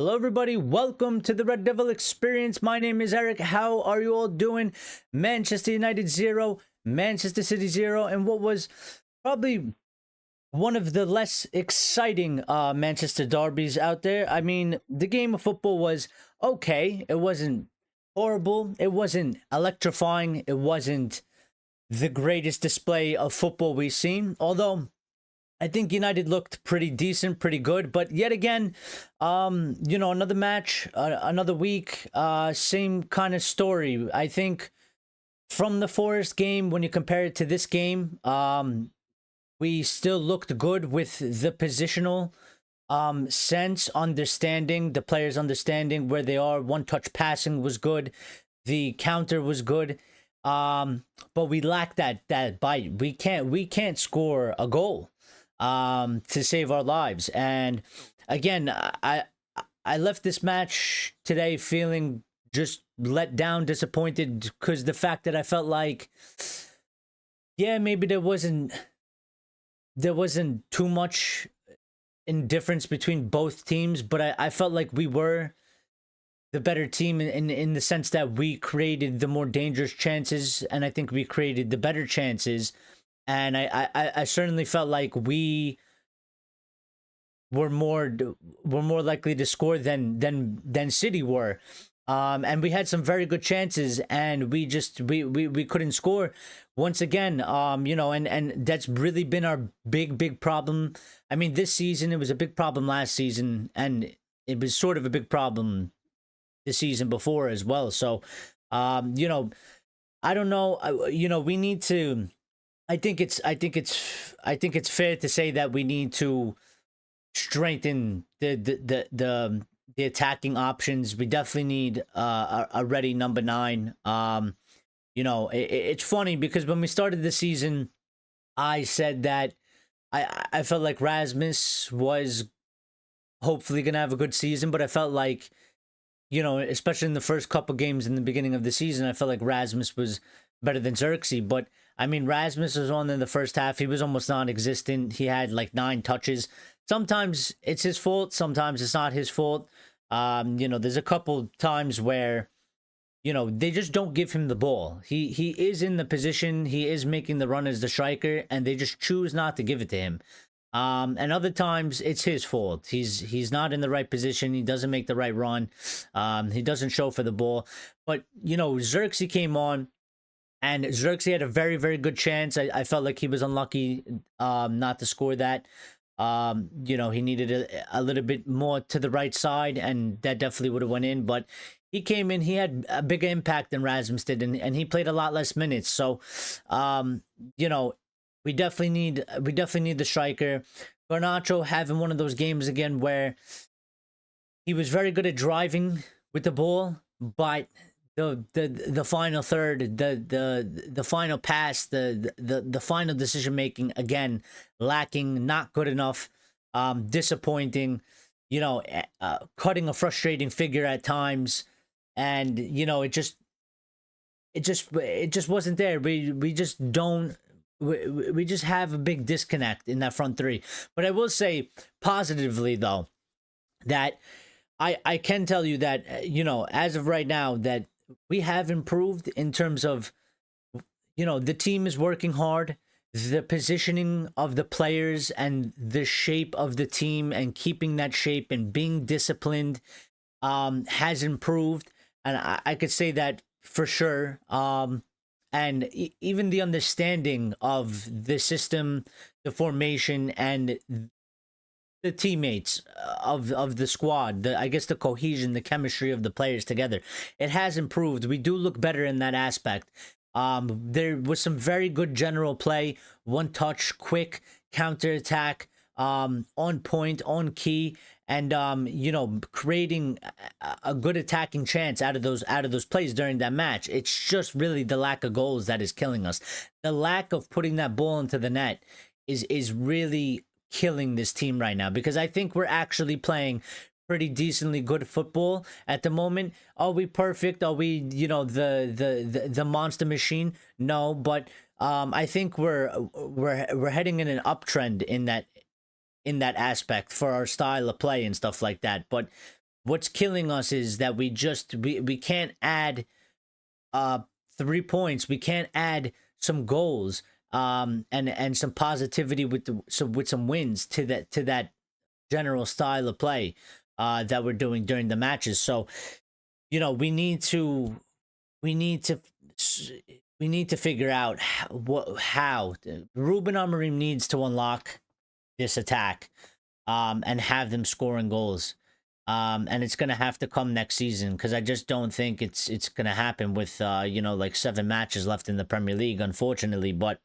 Hello, everybody. Welcome to the Red Devil Experience. My name is Eric. How are you all doing? Manchester United 0, Manchester City 0, and what was probably one of the less exciting Manchester derbies out there. I mean, the game of football was okay. It wasn't horrible. It wasn't electrifying. It wasn't the greatest display of football we've seen. Although I think United looked pretty decent, pretty good. But yet again, another match, another week, same kind of story. I think from the Forest game, when you compare it to this game, we still looked good with the positional sense, understanding, the players understanding where they are. One-touch passing was good. The counter was good. But we lack that bite. We can't score a goal to save our lives. And again, I left this match today feeling just let down, disappointed, because the fact that I felt like, yeah, maybe there wasn't too much indifference between both teams, but I felt like we were the better team in the sense that we created the more dangerous chances, and I think we created the better chances. And I certainly felt like we were more likely to score than City were. And we had some very good chances, and we couldn't score once again. And that's really been our big problem. I mean, this season, it was a big problem last season, and it was sort of a big problem the season before as well. So, I don't know. We need to. I think it's fair to say that we need to strengthen the attacking options. We definitely need a ready number 9. It's funny because when we started the season, I said that I felt like Rasmus was hopefully gonna have a good season, but I felt like, especially in the first couple games in the beginning of the season, I felt like Rasmus was better than Xerxes. But I mean, Rasmus was on in the first half. He was almost non-existent. He had like 9 touches. Sometimes it's his fault. Sometimes it's not his fault. There's a couple times where, they just don't give him the ball. He is in the position. He is making the run as the striker, and they just choose not to give it to him. And other times it's his fault. He's not in the right position. He doesn't make the right run. He doesn't show for the ball. But, Xerxes came on, and Xerxes had a very, very good chance. I felt like he was unlucky not to score that. He needed a little bit more to the right side, and that definitely would have went in. But he came in, he had a bigger impact than Rasmus did, and he played a lot less minutes. So, we definitely need the striker. Garnacho having one of those games again where he was very good at driving with the ball, but the final third, the final pass, the final decision making, again, lacking, not good enough, disappointing, cutting a frustrating figure at times. And it just wasn't there. We just don't. We just have a big disconnect in that front three. But I will say positively, though, that I can tell you that, as of right now, that we have improved in terms of, the team is working hard. The positioning of the players and the shape of the team and keeping that shape and being disciplined has improved. And I could say that for sure. And even the understanding of the system, the formation, and the teammates of the squad, I guess the cohesion, the chemistry of the players together, it has improved. We do look better in that aspect. There was some very good general play, one touch, quick counter attack, on point, on key, and creating a good attacking chance out of those plays during that match. It's just really the lack of goals that is killing us. The lack of putting that ball into the net is really killing this team right now, because I think we're actually playing pretty decently good football at the moment. Are we perfect? Are we the monster machine? No, but I think we're heading in an uptrend in that aspect for our style of play and stuff like that. But what's killing us is that we can't add 3 points. We can't add some goals and some positivity with some wins to that general style of play that we're doing during the matches. So we need to we need to figure out how Ruben Amorim needs to unlock this attack and have them scoring goals. And it's gonna have to come next season because I just don't think it's gonna happen with like 7 matches left in the Premier League, unfortunately. But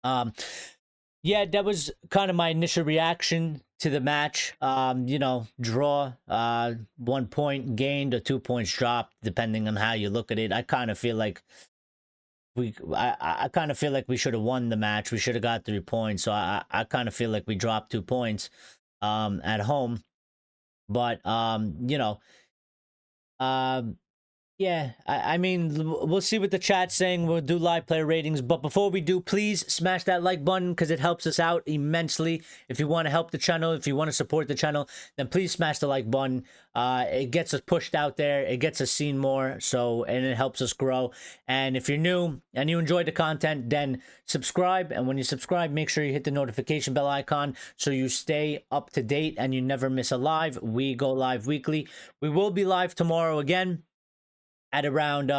yeah, that was kind of my initial reaction to the match. Draw, 1 point gained or 2 points dropped, depending on how you look at it. I kind of feel like I kind of feel like we should have won the match. We should have got 3 points. So I kind of feel like we dropped 2 points at home. But yeah, I mean, we'll see what the chat's saying. We'll do live player ratings. But before we do, please smash that like button because it helps us out immensely. If you want to help the channel, if you want to support the channel, then please smash the like button. It gets us pushed out there. It gets us seen more. And it helps us grow. And if you're new and you enjoyed the content, then subscribe. And when you subscribe, make sure you hit the notification bell icon so you stay up to date and you never miss a live. We go live weekly. We will be live tomorrow again at around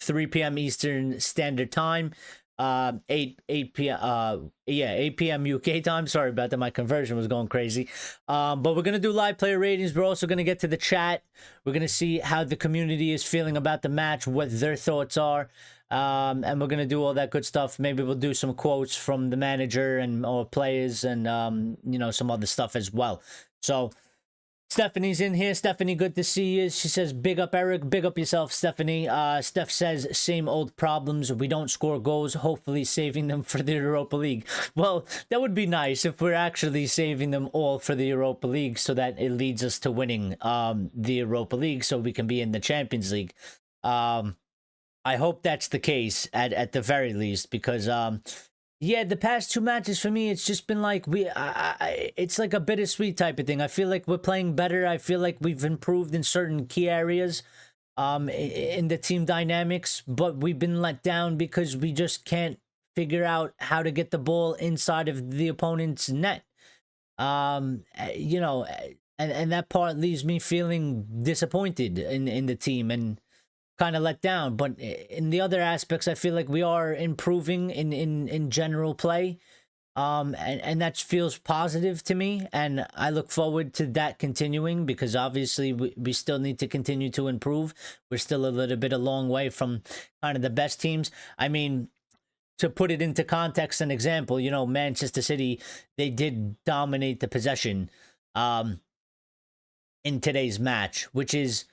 3 p.m. Eastern Standard Time, 8 p.m. UK time. Sorry about that, my conversion was going crazy. But we're gonna do live player ratings. We're also gonna get to the chat. We're gonna see how the community is feeling about the match, what their thoughts are, and we're gonna do all that good stuff. Maybe we'll do some quotes from the manager or players, and some other stuff as well. So Stephanie's in here. Stephanie, good to see you. She says, big up, Eric. Big up yourself, Stephanie. Steph says, same old problems. We don't score goals, hopefully saving them for the Europa League. Well, that would be nice if we're actually saving them all for the Europa League so that it leads us to winning the Europa League so we can be in the Champions League. I hope that's the case at the very least because yeah, the past 2 matches for me, it's just been like it's like a bittersweet type of thing. I feel like we're playing better. I feel like we've improved in certain key areas in the team dynamics, but we've been let down because we just can't figure out how to get the ball inside of the opponent's net. And that part leaves me feeling disappointed in the team and kind of let down. But in the other aspects, I feel like we are improving in general play, and that feels positive to me, and I look forward to that continuing because obviously we still need to continue to improve. We're still a little bit a long way from kind of the best teams. I mean, to put it into context and example, Manchester City, they did dominate the possession in today's match, which is,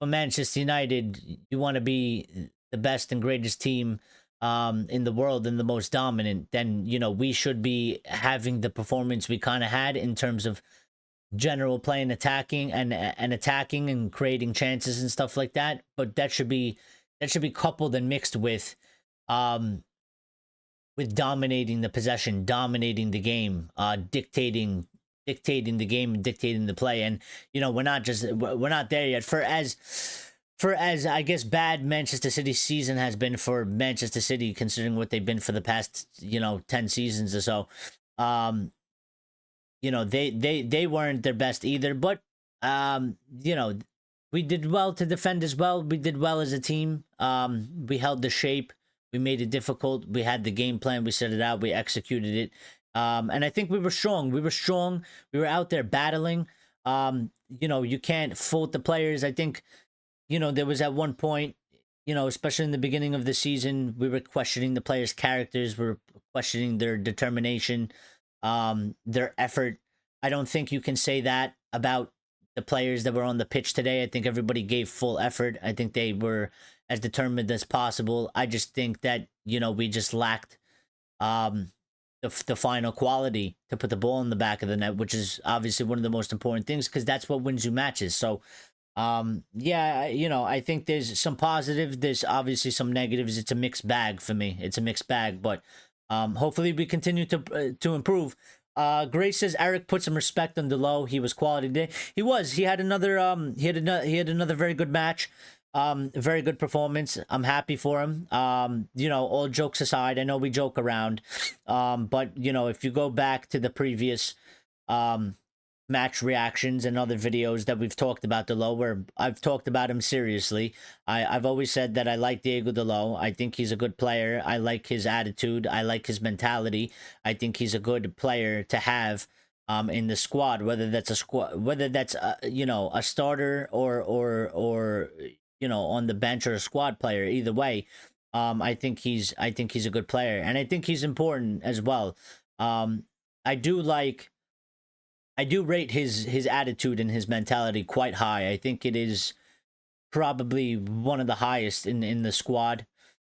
for Manchester United, you want to be the best and greatest team in the world and the most dominant, then, we should be having the performance we kind of had in terms of general play and attacking and creating chances and stuff like that. But that should be coupled and mixed with dominating the possession, dominating the game, dictating the game and dictating the play. And we're not there yet. For as I guess bad Manchester City's season has been for Manchester City, considering what they've been for the past 10 seasons or so, they weren't their best either. But we did well to defend as well. We did well as a team. We held the shape. We made it difficult. We had the game plan. We set it out. We executed it. And I think we were strong. We were out there battling. You can't fault the players. I think, there was at one point, especially in the beginning of the season, we were questioning the players' characters. We were questioning their determination, their effort. I don't think you can say that about the players that were on the pitch today. I think everybody gave full effort. I think they were as determined as possible. I just think that, we just lacked the final quality to put the ball in the back of the net, which is obviously one of the most important things because that's what wins you matches. So, I think there's some positive. There's obviously some negatives. It's a mixed bag for me. It's a mixed bag, but hopefully we continue to improve. Grace says Eric put some respect on Delo. He was quality today. He was. He had another. He had another very good match. Very good performance. I'm happy for him. All jokes aside, I know we joke around. But if you go back to the previous match reactions and other videos that we've talked about Delo, where I've talked about him seriously. I've always said that I like Diego Delo. I think he's a good player. I like his attitude. I like his mentality. I think he's a good player to have in the squad, whether that's a starter or on the bench or a squad player. Either way, I think he's a good player, and I think he's important as well. I do rate his attitude and his mentality quite high. I think it is probably one of the highest in the squad.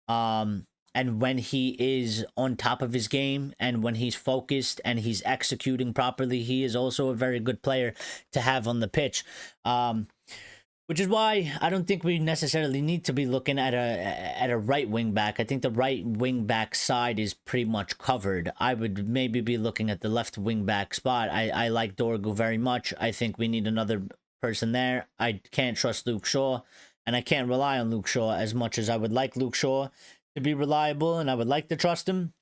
And when he is on top of his game and when he's focused and he's executing properly, he is also a very good player to have on the pitch. Which is why I don't think we necessarily need to be looking at a right wing back. I think the right wing back side is pretty much covered. I would maybe be looking at the left wing back spot. I like Dorgu very much. I think we need another person there. I can't trust Luke Shaw, and I can't rely on Luke Shaw as much as I would like Luke Shaw to be reliable, and I would like to trust him.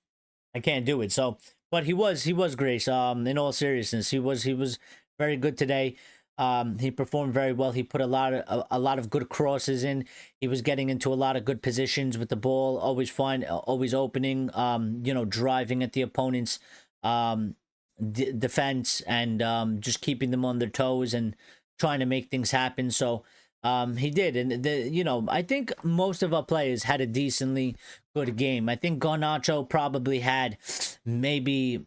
I can't do it. So, but he was Grace. In all seriousness, he was very good today. He performed very well. He put a lot of good crosses in. He was getting into a lot of good positions with the ball. Always opening. Driving at the opponent's defense and just keeping them on their toes and trying to make things happen. So he did, and I think most of our players had a decently good game. I think Garnacho probably had maybe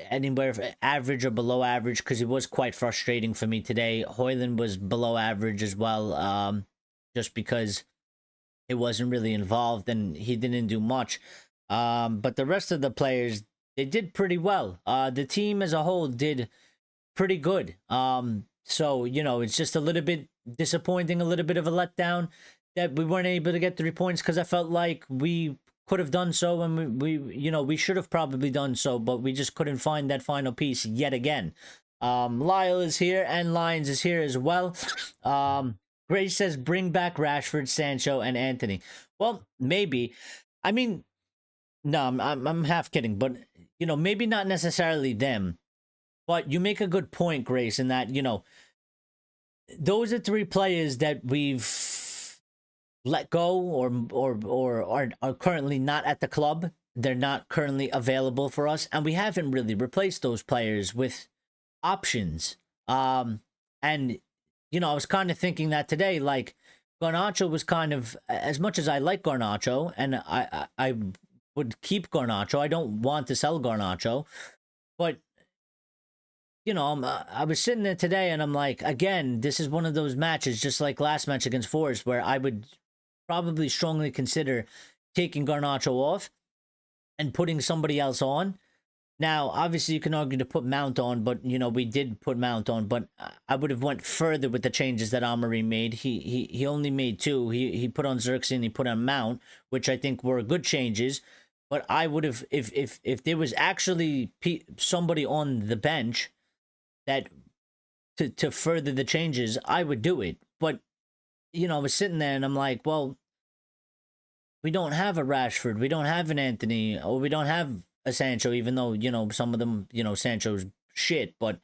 anywhere average or below average, because it was quite frustrating for me today. Hoyland was below average as well, just because it wasn't really involved and he didn't do much. But the rest of the players, they did pretty well. The team as a whole did pretty good. So it's just a little bit disappointing, a little bit of a letdown that we weren't able to get 3 points, because I felt like we could have done so, and we should have probably done so, but we just couldn't find that final piece yet again. Lyle is here and Lyons is here as well. Grace says bring back Rashford, Sancho, and Anthony. Well, maybe. I mean, no, I'm half kidding, but maybe not necessarily them. But you make a good point, Grace, in that those are 3 players that we've let go or are currently not at the club. They're not currently available for us, and we haven't really replaced those players with options. And I was kind of thinking that today, like Garnacho was kind of, as much as I like Garnacho and I would keep Garnacho, I don't want to sell Garnacho, but I was sitting there today and I'm like, again, this is one of those matches, just like last match against Forest, where I would probably strongly consider taking Garnacho off and putting somebody else on. Now, obviously, you can argue to put Mount on, but we did put Mount on. But I would have went further with the changes that Amorim made. He only made 2. He put on Xerxes, he put on Mount, which I think were good changes. But I would have, if there was actually somebody on the bench that to further the changes, I would do it. But I was sitting there and I'm like, well, we don't have a Rashford, we don't have an Anthony, or we don't have a Sancho, even though, some of them, Sancho's shit. But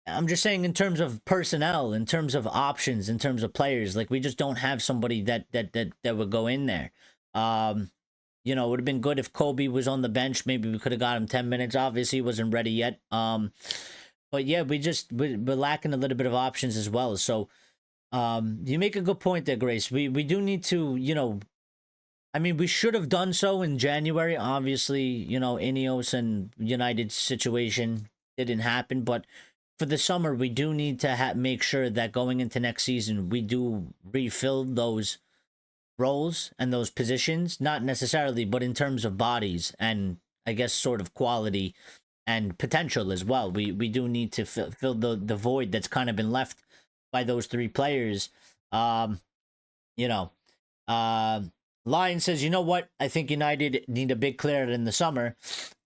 I'm just saying, in terms of personnel, in terms of options, in terms of players, like we just don't have somebody that would go in there. It would have been good if Kobe was on the bench. Maybe we could have got him 10 minutes. Obviously, he wasn't ready yet. But yeah, we're lacking a little bit of options as well. So you make a good point there, Grace. We do need to, I mean, we should have done so in January. Obviously, Ineos and United's situation didn't happen. But for the summer, we do need to make sure that going into next season, we do refill those roles and those positions. Not necessarily, but in terms of bodies and I guess sort of quality and potential as well. We do need to fill the void that's kind of been left by those 3 players. Lion says, you know what? I think United need a big clear out in the summer.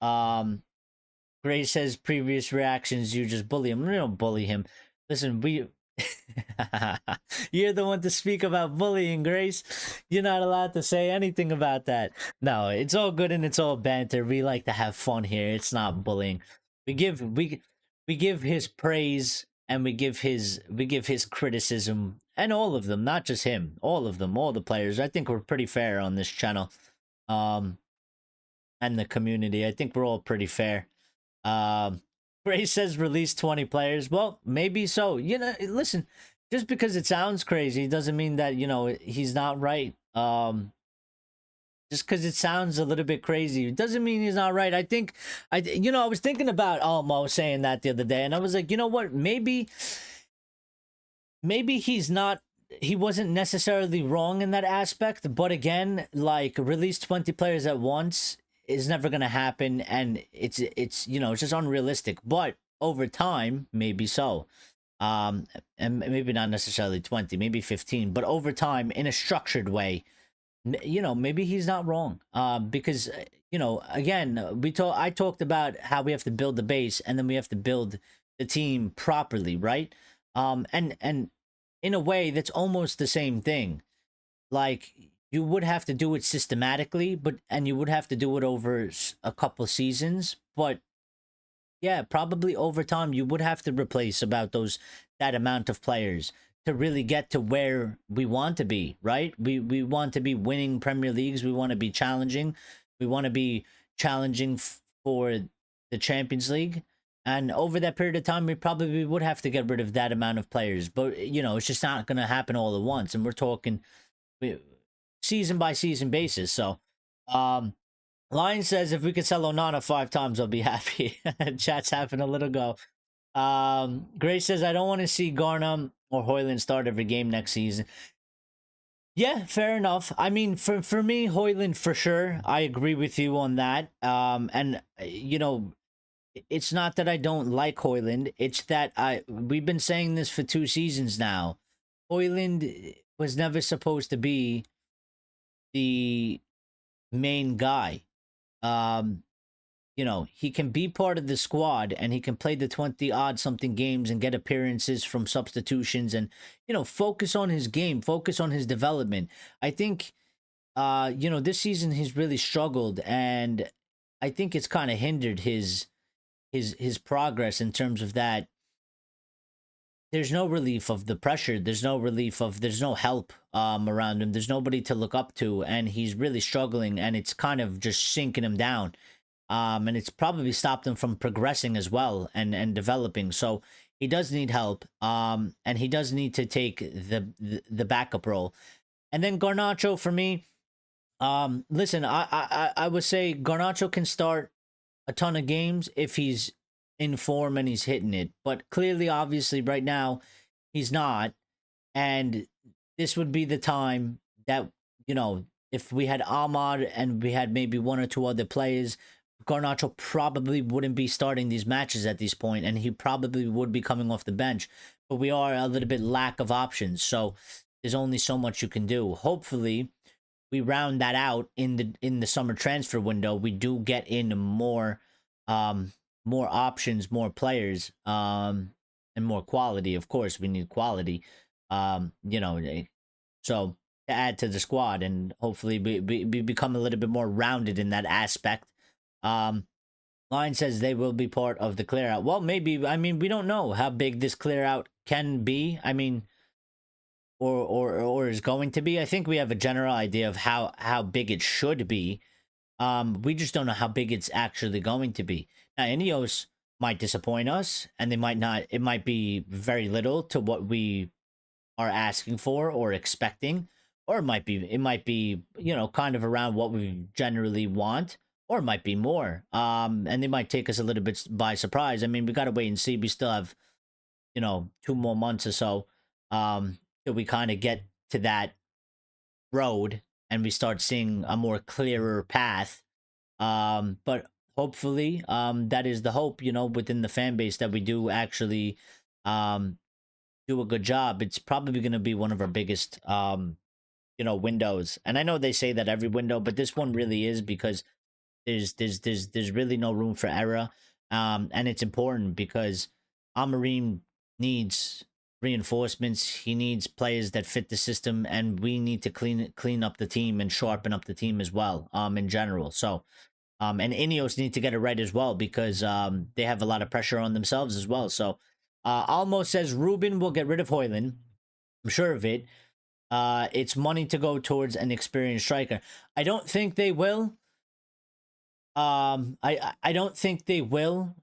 Um, Gray says, previous reactions, you just bully him. We don't bully him. Listen, we. You're the one to speak about bullying, Grace. You're not allowed to say anything about that. No, it's all good and it's all banter. We like to have fun here. It's not bullying. We give his praise and we give his criticism, and all of them, not just him, all of them, all the players. I think we're pretty fair on this channel. Um and the community. I think we're all pretty fair. Um, Grace says release 20 players. Well, maybe so. Listen, just because it sounds crazy doesn't mean that, he's not right. Just because it sounds a little bit crazy doesn't mean he's not right. I think, I was thinking about Almo saying that the other day, and I was like, you know what? Maybe he wasn't necessarily wrong in that aspect, but again, like, release 20 players at once is never going to happen, and it's just unrealistic. But over time, maybe so. And maybe not necessarily 20, maybe 15, but over time, in a structured way, maybe he's not wrong. Because again, I talked about how we have to build the base, and then we have to build the team properly, right? And in a way, that's almost the same thing. Like, you would have to do it systematically, and you would have to do it over a couple seasons. But yeah, probably over time, you would have to replace about that amount of players to really get to where we want to be, right? We want to be winning Premier Leagues. We want to be challenging. We want to be challenging for the Champions League. And over that period of time, we probably would have to get rid of that amount of players. But, it's just not going to happen all at once. And we're talking season by season basis. So, Lion says, if we could sell Onana 5 times, I'll be happy. Chat's having a little go. Grace says, I don't want to see Garnham or Hoyland start every game next season. Yeah, fair enough. I mean, for me, Hoyland for sure. I agree with you on that. And it's not that I don't like Hoyland. It's that we've been saying this for 2 seasons now. Hoyland was never supposed to be the main guy. He can be part of the squad, and he can play the 20 odd something games and get appearances from substitutions, and focus on his game, focus on his development. I think this season he's really struggled, and I think it's kind of hindered his progress in terms of that. There's no relief of the pressure. There's no help around him. There's nobody to look up to, and he's really struggling, and it's kind of just sinking him down. And it's probably stopped him from progressing as well and developing. So he does need help. And he does need to take the backup role. And then Garnacho, for me, listen, I would say Garnacho can start a ton of games if he's in form and he's hitting it. But clearly, obviously, right now, he's not. And this would be the time that, if we had Ahmad and we had maybe 1 or 2 other players, Garnacho probably wouldn't be starting these matches at this point, and he probably would be coming off the bench. But we are a little bit lack of options, so there's only so much you can do. Hopefully, we round that out in the summer transfer window. We do get in more options, more players, and more quality. Of course, we need quality. So to add to the squad, and hopefully we become a little bit more rounded in that aspect. Line says they will be part of the clear out. Well, maybe. I mean, we don't know how big this clear out can be. I mean, or is going to be. I think we have a general idea of how big it should be. We just don't know how big it's actually going to be. Now, Ineos might disappoint us, and they might not. It might be very little to what we are asking for or expecting, or it might be kind of around what we generally want, or it might be more. And they might take us a little bit by surprise. I mean, we gotta wait and see. We still have 2 more months or so till we kind of get to that road and we start seeing a more clearer path. But hopefully, that is the hope, within the fan base, that we do actually do a good job. It's probably going to be one of our biggest windows. And I know they say that every window, but this one really is, because there's really no room for error. And it's important because Amorim needs reinforcements. He needs players that fit the system, and we need to clean up the team and sharpen up the team as well. In general, so. And Ineos need to get it right as well, because they have a lot of pressure on themselves as well. So, Almo says Ruben will get rid of Hoyland. I'm sure of it. It's money to go towards an experienced striker. I don't think they will. I don't think they will,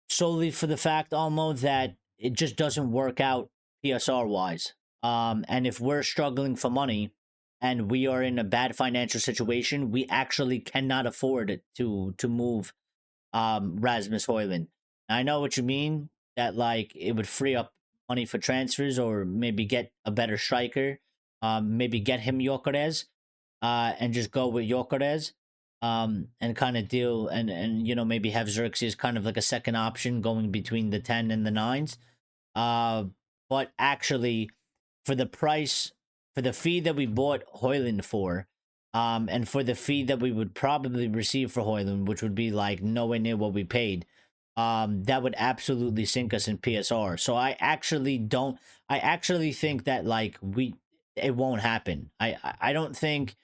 solely for the fact, Almo, that it just doesn't work out PSR wise. And if we're struggling for money and we are in a bad financial situation, we actually cannot afford to move Rasmus Hoyland. I know what you mean, that like it would free up money for transfers, or maybe get a better striker, maybe get him Gyökeres, and just go with Gyökeres, and kind of deal, and maybe have Xerxes kind of like a second option going between the 10 and the 9s. But actually, for the price, for the fee that we bought Hoyland for, and for the fee that we would probably receive for Hoyland, which would be like nowhere near what we paid, that would absolutely sink us in PSR. So I actually think that like it won't happen. I don't think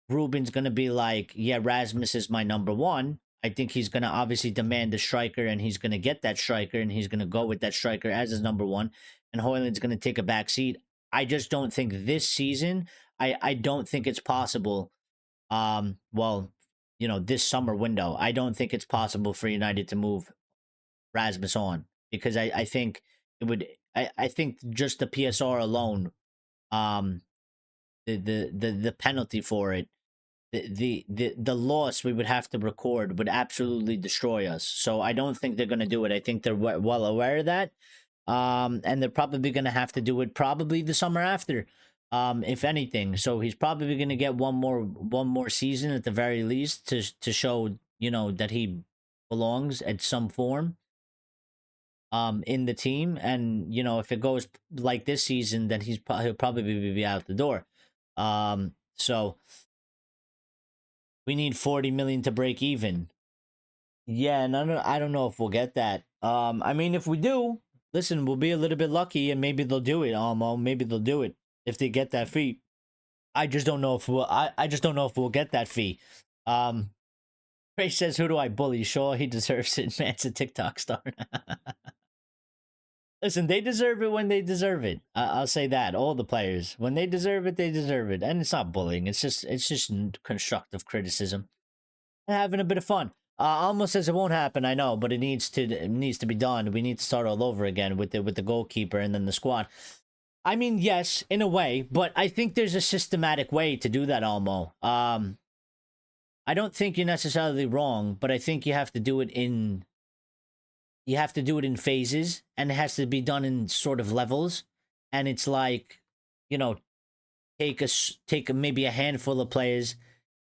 Ruben's gonna be like, yeah, Rasmus is my number one. I think he's gonna obviously demand a striker, and he's gonna get that striker, and he's gonna go with that striker as his number one, and Hoyland's gonna take a back seat. I just don't think this season. I don't think it's possible. Well, this summer window, I don't think it's possible for United to move Rasmus on, because I think it would. I think just the PSR alone, the penalty for it, the loss we would have to record would absolutely destroy us. So I don't think they're going to do it. I think they're well aware of that. And they're probably going to have to do it probably the summer after, if anything. So he's probably going to get one more season at the very least to show, that he belongs at some form in the team. And, if it goes like this season, then he'll probably be out the door. So we need 40 million to break even. Yeah, and I don't know if we'll get that. I mean, if we do, listen, we'll be a little bit lucky, and maybe they'll do it, Almo. Maybe they'll do it if they get that fee. I just don't know if we'll. I just don't know if we'll get that fee. Ray says, "Who do I bully? Sure, he deserves it." Man's a TikTok star. Listen, they deserve it when they deserve it. I'll say that. All the players, when they deserve it, and it's not bullying. It's just constructive criticism, and having a bit of fun. Almost says it won't happen. I know, but it needs to be done. We need to start all over again with the goalkeeper and then the squad. I mean, yes, in a way, but I think there's a systematic way to do that, Almo. I don't think you're necessarily wrong, but I think you have to do it in phases, and it has to be done in sort of levels. And it's like, take maybe a handful of players.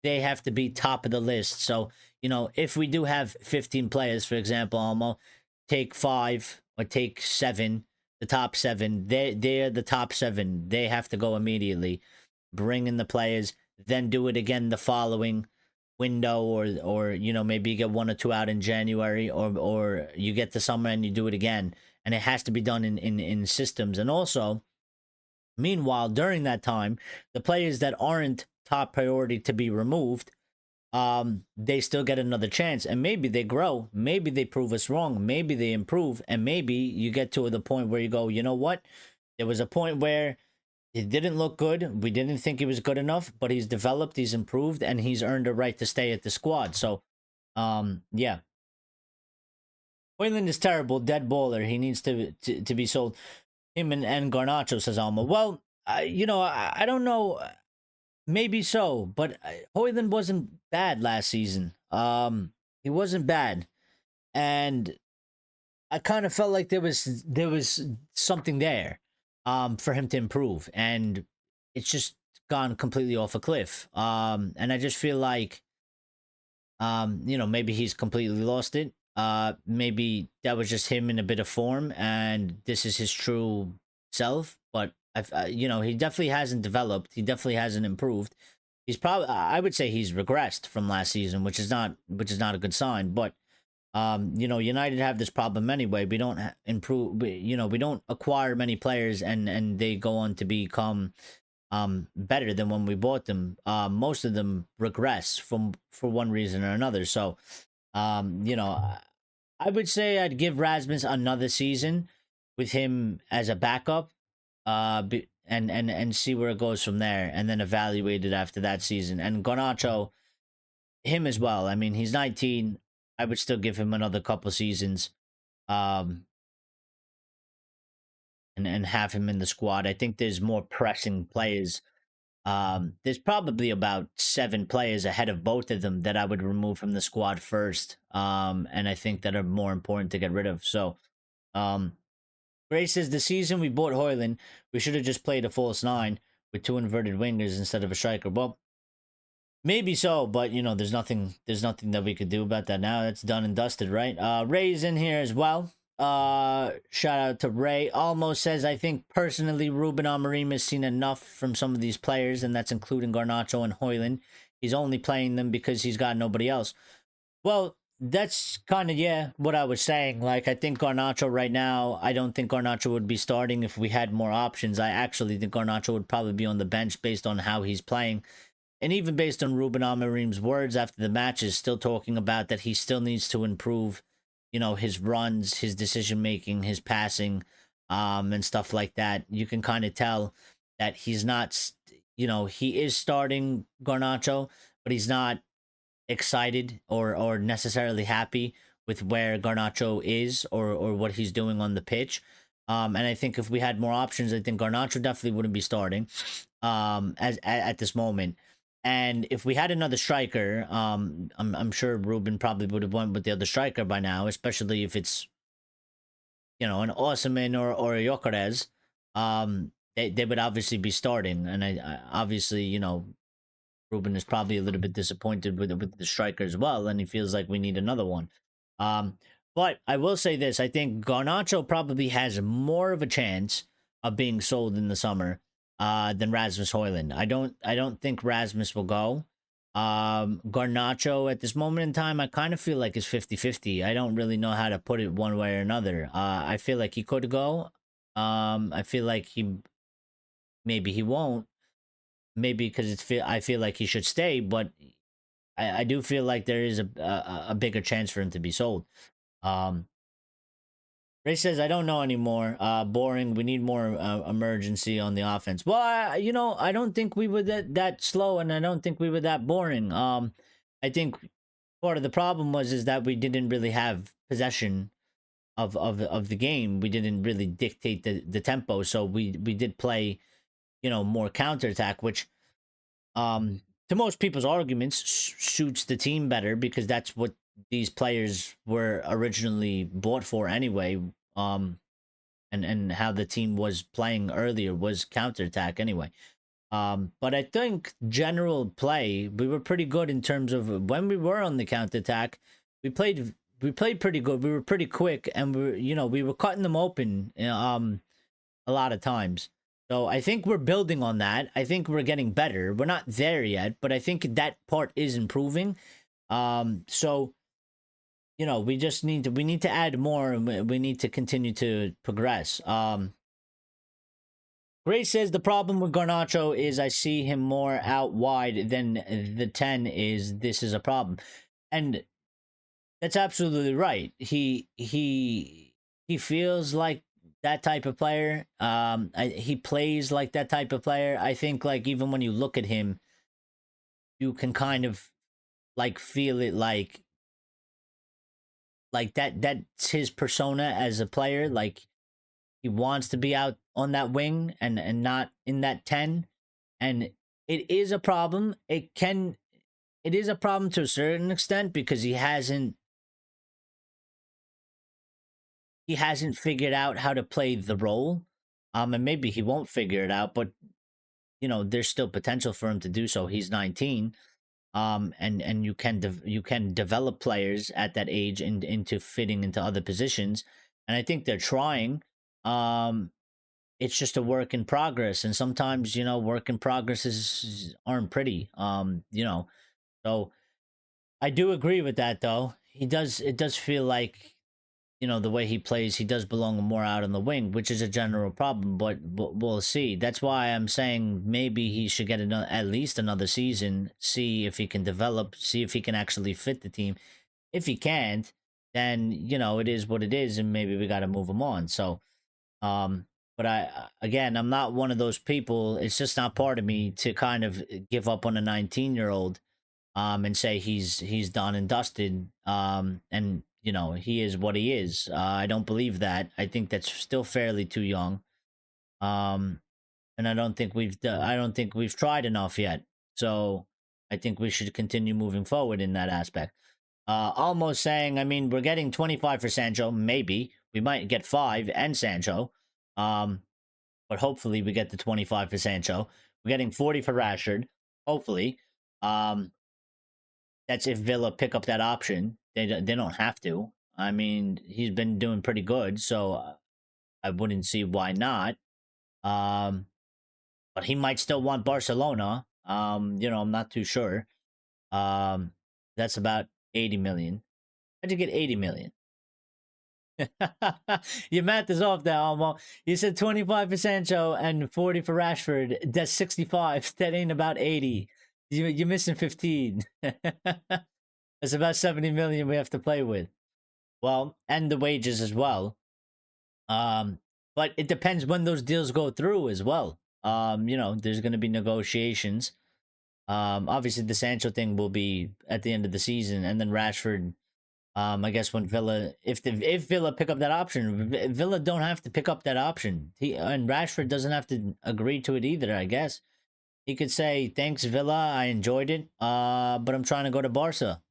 They have to be top of the list. So, if we do have 15 players, for example, Almo, take 5 or take 7, the top 7, they're the top 7. They have to go immediately. Bring in the players, then do it again the following window, or maybe you get 1 or 2 out in January, or you get the summer and you do it again. And it has to be done in systems. And also, meanwhile, during that time, the players that aren't top priority to be removed, they still get another chance, and maybe they grow, maybe they prove us wrong, maybe they improve, and maybe you get to the point where you go, you know what, there was a point where it didn't look good, we didn't think he was good enough, but he's developed, he's improved, and he's earned a right to stay at the squad. So yeah, Hoyland is terrible, dead baller, he needs to be sold. Him and Garnacho, says Alma. Well, I don't know. Maybe so, but Hoyland wasn't bad last season. He wasn't bad, and I kind of felt like there was something there, for him to improve, and it's just gone completely off a cliff. And I just feel like, maybe he's completely lost it. Maybe that was just him in a bit of form, and this is his true self. But He definitely hasn't developed. He definitely hasn't improved. He's probably, I would say, he's regressed from last season, which is not a good sign. But United have this problem anyway. We don't improve. We don't acquire many players, and they go on to become better than when we bought them. Most of them regress for one reason or another. So, I would say I'd give Rasmus another season with him as a backup, and see where it goes from there, and then evaluate it after that season. And Garnacho, him as well. I mean, he's 19. I would still give him another couple seasons, um, and have him in the squad. I think there's more pressing players. There's probably about 7 players ahead of both of them that I would remove from the squad first. And I think that are more important to get rid of. So, Gray says the season we bought Hoyland, we should have just played a false 9 with 2 inverted wingers instead of a striker. Well, maybe so, but there's nothing that we could do about that now. That's done and dusted, right? Ray's in here as well. Shout out to Ray. Almost says, I think personally Ruben Amorim has seen enough from some of these players, and that's including Garnacho and Hoyland. He's only playing them because he's got nobody else. Well, that's kind of, what I was saying. Like, I think Garnacho right now, I don't think Garnacho would be starting if we had more options. I actually think Garnacho would probably be on the bench based on how he's playing. And even based on Ruben Amorim's words after the matches, still talking about that he still needs to improve, his runs, his decision making, his passing, and stuff like that. You can kind of tell that he's not, he is starting Garnacho, but he's not excited or necessarily happy with where Garnacho is or what he's doing on the pitch. And I think if we had more options, I think Garnacho definitely wouldn't be starting as at this moment. And if we had another striker, I'm sure Ruben probably would have went with the other striker by now, especially if it's an Osimhen or a Gyökeres. They would obviously be starting, and I obviously Ruben is probably a little bit disappointed with the striker as well, and he feels like we need another one. But I will say this: I think Garnacho probably has more of a chance of being sold in the summer than Rasmus Hoyland. I don't think Rasmus will go. Garnacho at this moment in time, I kind of feel like it's 50-50. I don't really know how to put it one way or another. I feel like he could go. I feel like maybe he won't. Maybe because I feel like he should stay, but I do feel like there is a bigger chance for him to be sold. Ray says, I don't know anymore. Boring. We need more emergency on the offense. Well, I don't think we were that slow, and I don't think we were that boring. I think part of the problem is that we didn't really have possession of the game. We didn't really dictate the tempo, so we did play, more counterattack, which to most people's arguments suits the team better because that's what these players were originally bought for anyway. And how the team was playing earlier was counterattack anyway. But I think general play, we were pretty good in terms of when we were on the counterattack. We played pretty good. We were pretty quick, and we were cutting them open a lot of times. So I think we're building on that. I think we're getting better. We're not there yet, but I think that part is improving. So we just need to add more, and we need to continue to progress. Gray says the problem with Garnacho is I see him more out wide than the 10 is. This is a problem. And that's absolutely right. He feels like that type of player. He plays like that type of player. I think like even when you look at him, you can kind of like feel it like that's his persona as a player. Like he wants to be out on that wing and not in that 10. And it is a problem. It is a problem to a certain extent because he hasn't figured out how to play the role. And maybe he won't figure it out, but there's still potential for him to do so. He's 19. And you can develop players at that age into fitting into other positions, and I think they're trying. it's just a work in progress, and sometimes work in progresses aren't pretty. So I do agree with that, though. It does feel like the way he plays, he does belong more out on the wing, which is a general problem. But we'll see. That's why I'm saying maybe he should get at least another season, see if he can develop, see if he can actually fit the team. If he can't, then it is what it is, and maybe we got to move him on. So, but again, I'm not one of those people. It's just not part of me to kind of give up on a 19-year-old, and say he's done and dusted. And he is what he is. I don't believe that. I think that's still fairly too young. And I don't think we've tried enough yet. So I think we should continue moving forward in that aspect. Almost saying, I mean, we're getting 25 for Sancho. Maybe we might get 5 and Sancho. But hopefully we get the 25 for Sancho. We're getting 40 for Rashford. Hopefully. That's if Villa pick up that option. They don't have to. I mean, he's been doing pretty good, so I wouldn't see why not. But he might still want Barcelona. I'm not too sure. That's about 80 million. How'd you get 80 million? Your math is off there, Almo. You said 25 for Sancho and 40 for Rashford. That's 65. That ain't about 80. You're missing 15. That's about 70 million we have to play with. Well, and the wages as well. But it depends when those deals go through as well. There's going to be negotiations. Obviously the Sancho thing will be at the end of the season, and then Rashford. I guess when Villa, if Villa pick up that option, Villa don't have to pick up that option. And Rashford doesn't have to agree to it either. I guess he could say, "Thanks, Villa, I enjoyed it, but I'm trying to go to Barca,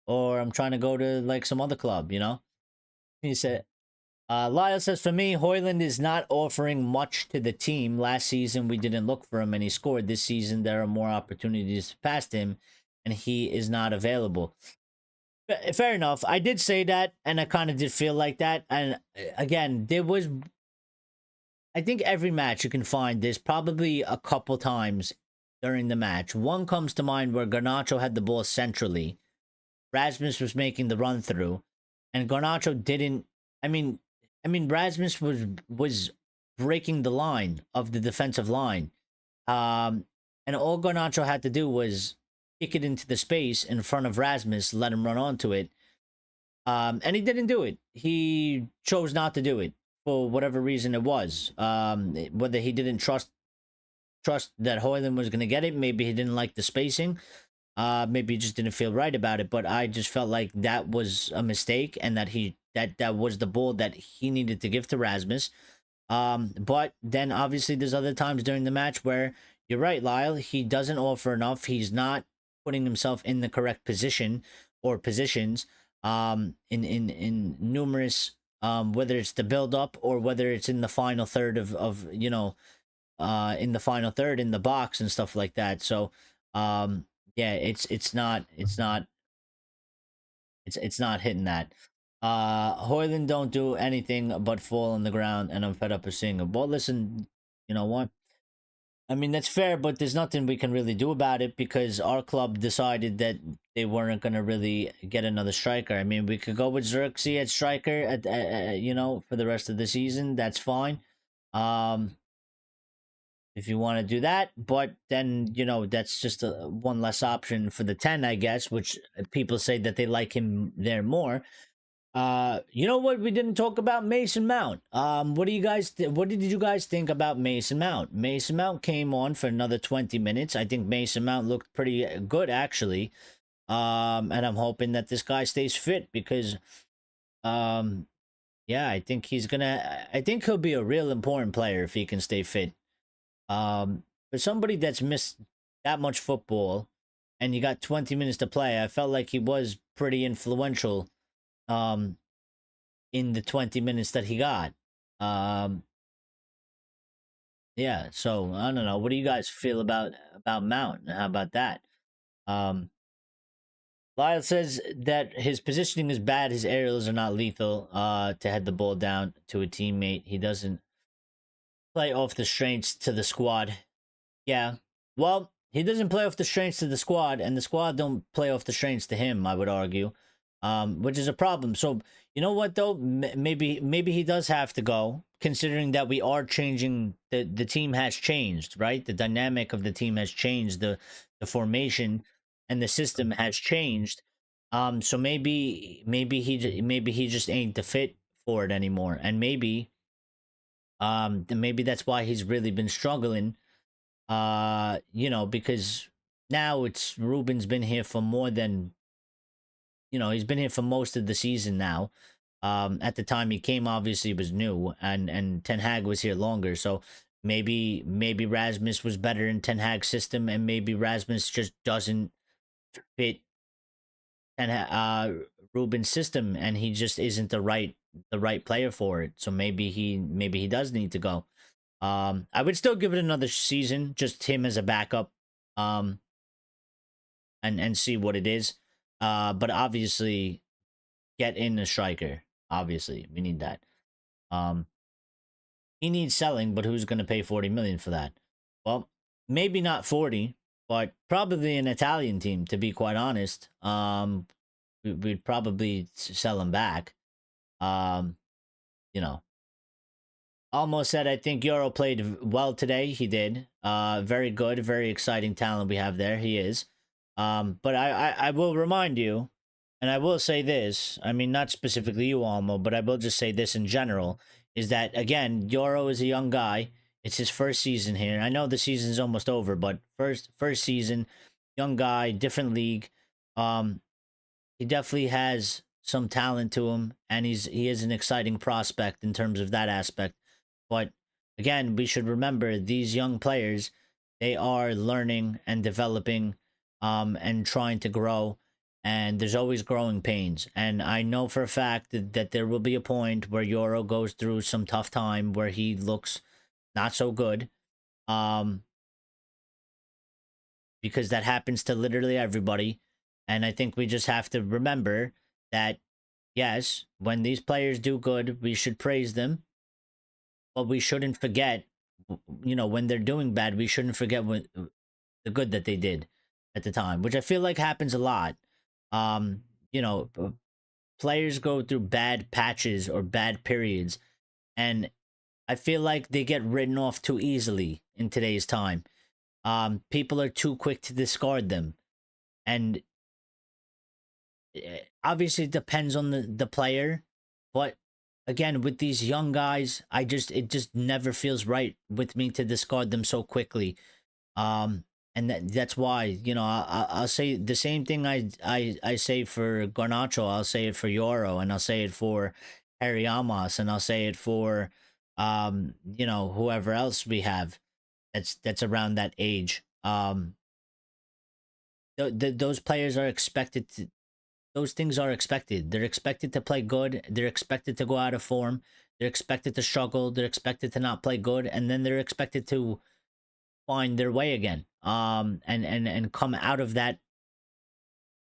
or I'm trying to go to like some other club." He said. Lyle says, for me, Højlund is not offering much to the team. Last season, we didn't look for him and he scored. This season, there are more opportunities past him and he is not available. Fair enough. I did say that and I kind of did feel like that. And again, I think every match you can find, there's probably a couple times during the match. One comes to mind where Garnacho had the ball centrally. Rasmus was making the run through and Garnacho didn't. I mean, Rasmus was breaking the line of the defensive line, and all Garnacho had to do was kick it into the space in front of Rasmus, let him run onto it, and he didn't do it. He chose not to do it for whatever reason it was. Whether he didn't trust that Højlund was going to get it, maybe he didn't like the spacing. Maybe he just didn't feel right about it, but I just felt like that was a mistake and that that was the ball that he needed to give to Rasmus. But then obviously there's other times during the match where you're right, Lyle, he doesn't offer enough. He's not putting himself in the correct position or positions in numerous whether it's the build up or whether it's in the final third of in the final third in the box and stuff like that. So yeah, it's not hitting that. Højlund don't do anything but fall on the ground, and I'm fed up of seeing him. Well, listen, you know what? I mean, that's fair, but there's nothing we can really do about it because our club decided that they weren't going to really get another striker. I mean, we could go with Xerxes at striker at for the rest of the season. That's fine. If you want to do that, but then that's just one less option for the 10, I guess, which people say that they like him there more. You know what we didn't talk about? Mason Mount. What did you guys think about Mason Mount? Mason Mount came on for another 20 minutes. I think Mason Mount looked pretty good actually. And I'm hoping that this guy stays fit because yeah, I think he'll be a real important player if he can stay fit. For somebody that's missed that much football and you got 20 minutes to play, I felt like he was pretty influential in the 20 minutes that he got. Yeah, so I don't know. What do you guys feel about Mount? How about that? Lyle says that his positioning is bad. His aerials are not lethal to head the ball down to a teammate. He doesn't play off the strengths to the squad. Yeah. Well, he doesn't play off the strengths to the squad, and the squad don't play off the strengths to him, I would argue. Which is a problem. So you know what though? Maybe he does have to go, considering that we are changing. The team has changed, right? The dynamic of the team has changed. The formation and the system has changed. So maybe he just ain't the fit for it anymore, and maybe that's why he's really been struggling. Because now it's Ruben's been here for more than, he's been here for most of the season now. At the time he came, obviously it was new, and Ten Hag was here longer. So maybe Rasmus was better in Ten Hag's system, and maybe Rasmus just doesn't fit Ruben's system, and he just isn't the right player for it. So maybe he does need to go. I would still give it another season, just him as a backup, and see what it is. But obviously, get in a striker. Obviously, we need that. Um, he needs selling, but who's going to pay 40 million for that? Well, maybe not 40, but probably an Italian team. To be quite honest, we'd probably sell him back. You know, almost said I think Euro played well today. He did. Very good, very exciting talent we have there. He is. But I will remind you, and I will say this. I mean, not specifically you, Almo, but I will just say this in general: is that again, Euro is a young guy. It's his first season here. I know the season's almost over, but first season, young guy, different league. Um, he definitely has some talent to him, and he is an exciting prospect in terms of that aspect. But again, we should remember these young players, they are learning and developing, and trying to grow, and there's always growing pains. And I know for a fact that there will be a point where Euro goes through some tough time where he looks not so good. Um, because that happens to literally everybody. And I think we just have to remember that, yes, when these players do good, we should praise them, but we shouldn't forget, when they're doing bad, we shouldn't forget the good that they did at the time, which I feel like happens a lot. Um, you know, p- Players go through bad patches or bad periods, and I feel like they get written off too easily in today's time. People are too quick to discard them, and obviously it depends on the player, but again, with these young guys, it just never feels right with me to discard them so quickly. And that's why, I'll say the same thing I say for Garnacho. I'll say it for Euro, and I'll say it for Harry Amos, and I'll say it for whoever else we have that's around that age. Those players are expected to. Those things are expected. They're expected to play good. They're expected to go out of form. They're expected to struggle. They're expected to not play good, and then they're expected to find their way again. And come out of that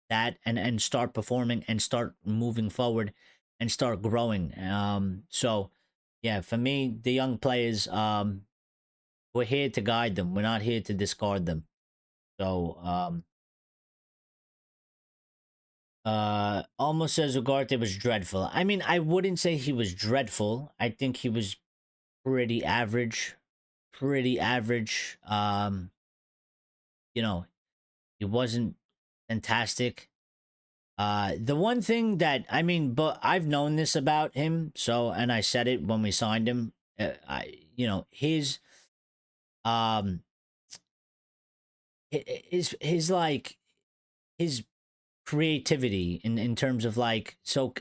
and start performing and start moving forward and start growing. So yeah, for me, the young players, we're here to guide them. We're not here to discard them. So almost says Ugarte was dreadful. I mean, I wouldn't say he was dreadful. I think he was pretty average. Pretty average. He wasn't fantastic. The one thing that but I've known this about him, and I said it when we signed him. His um his like his creativity in terms of so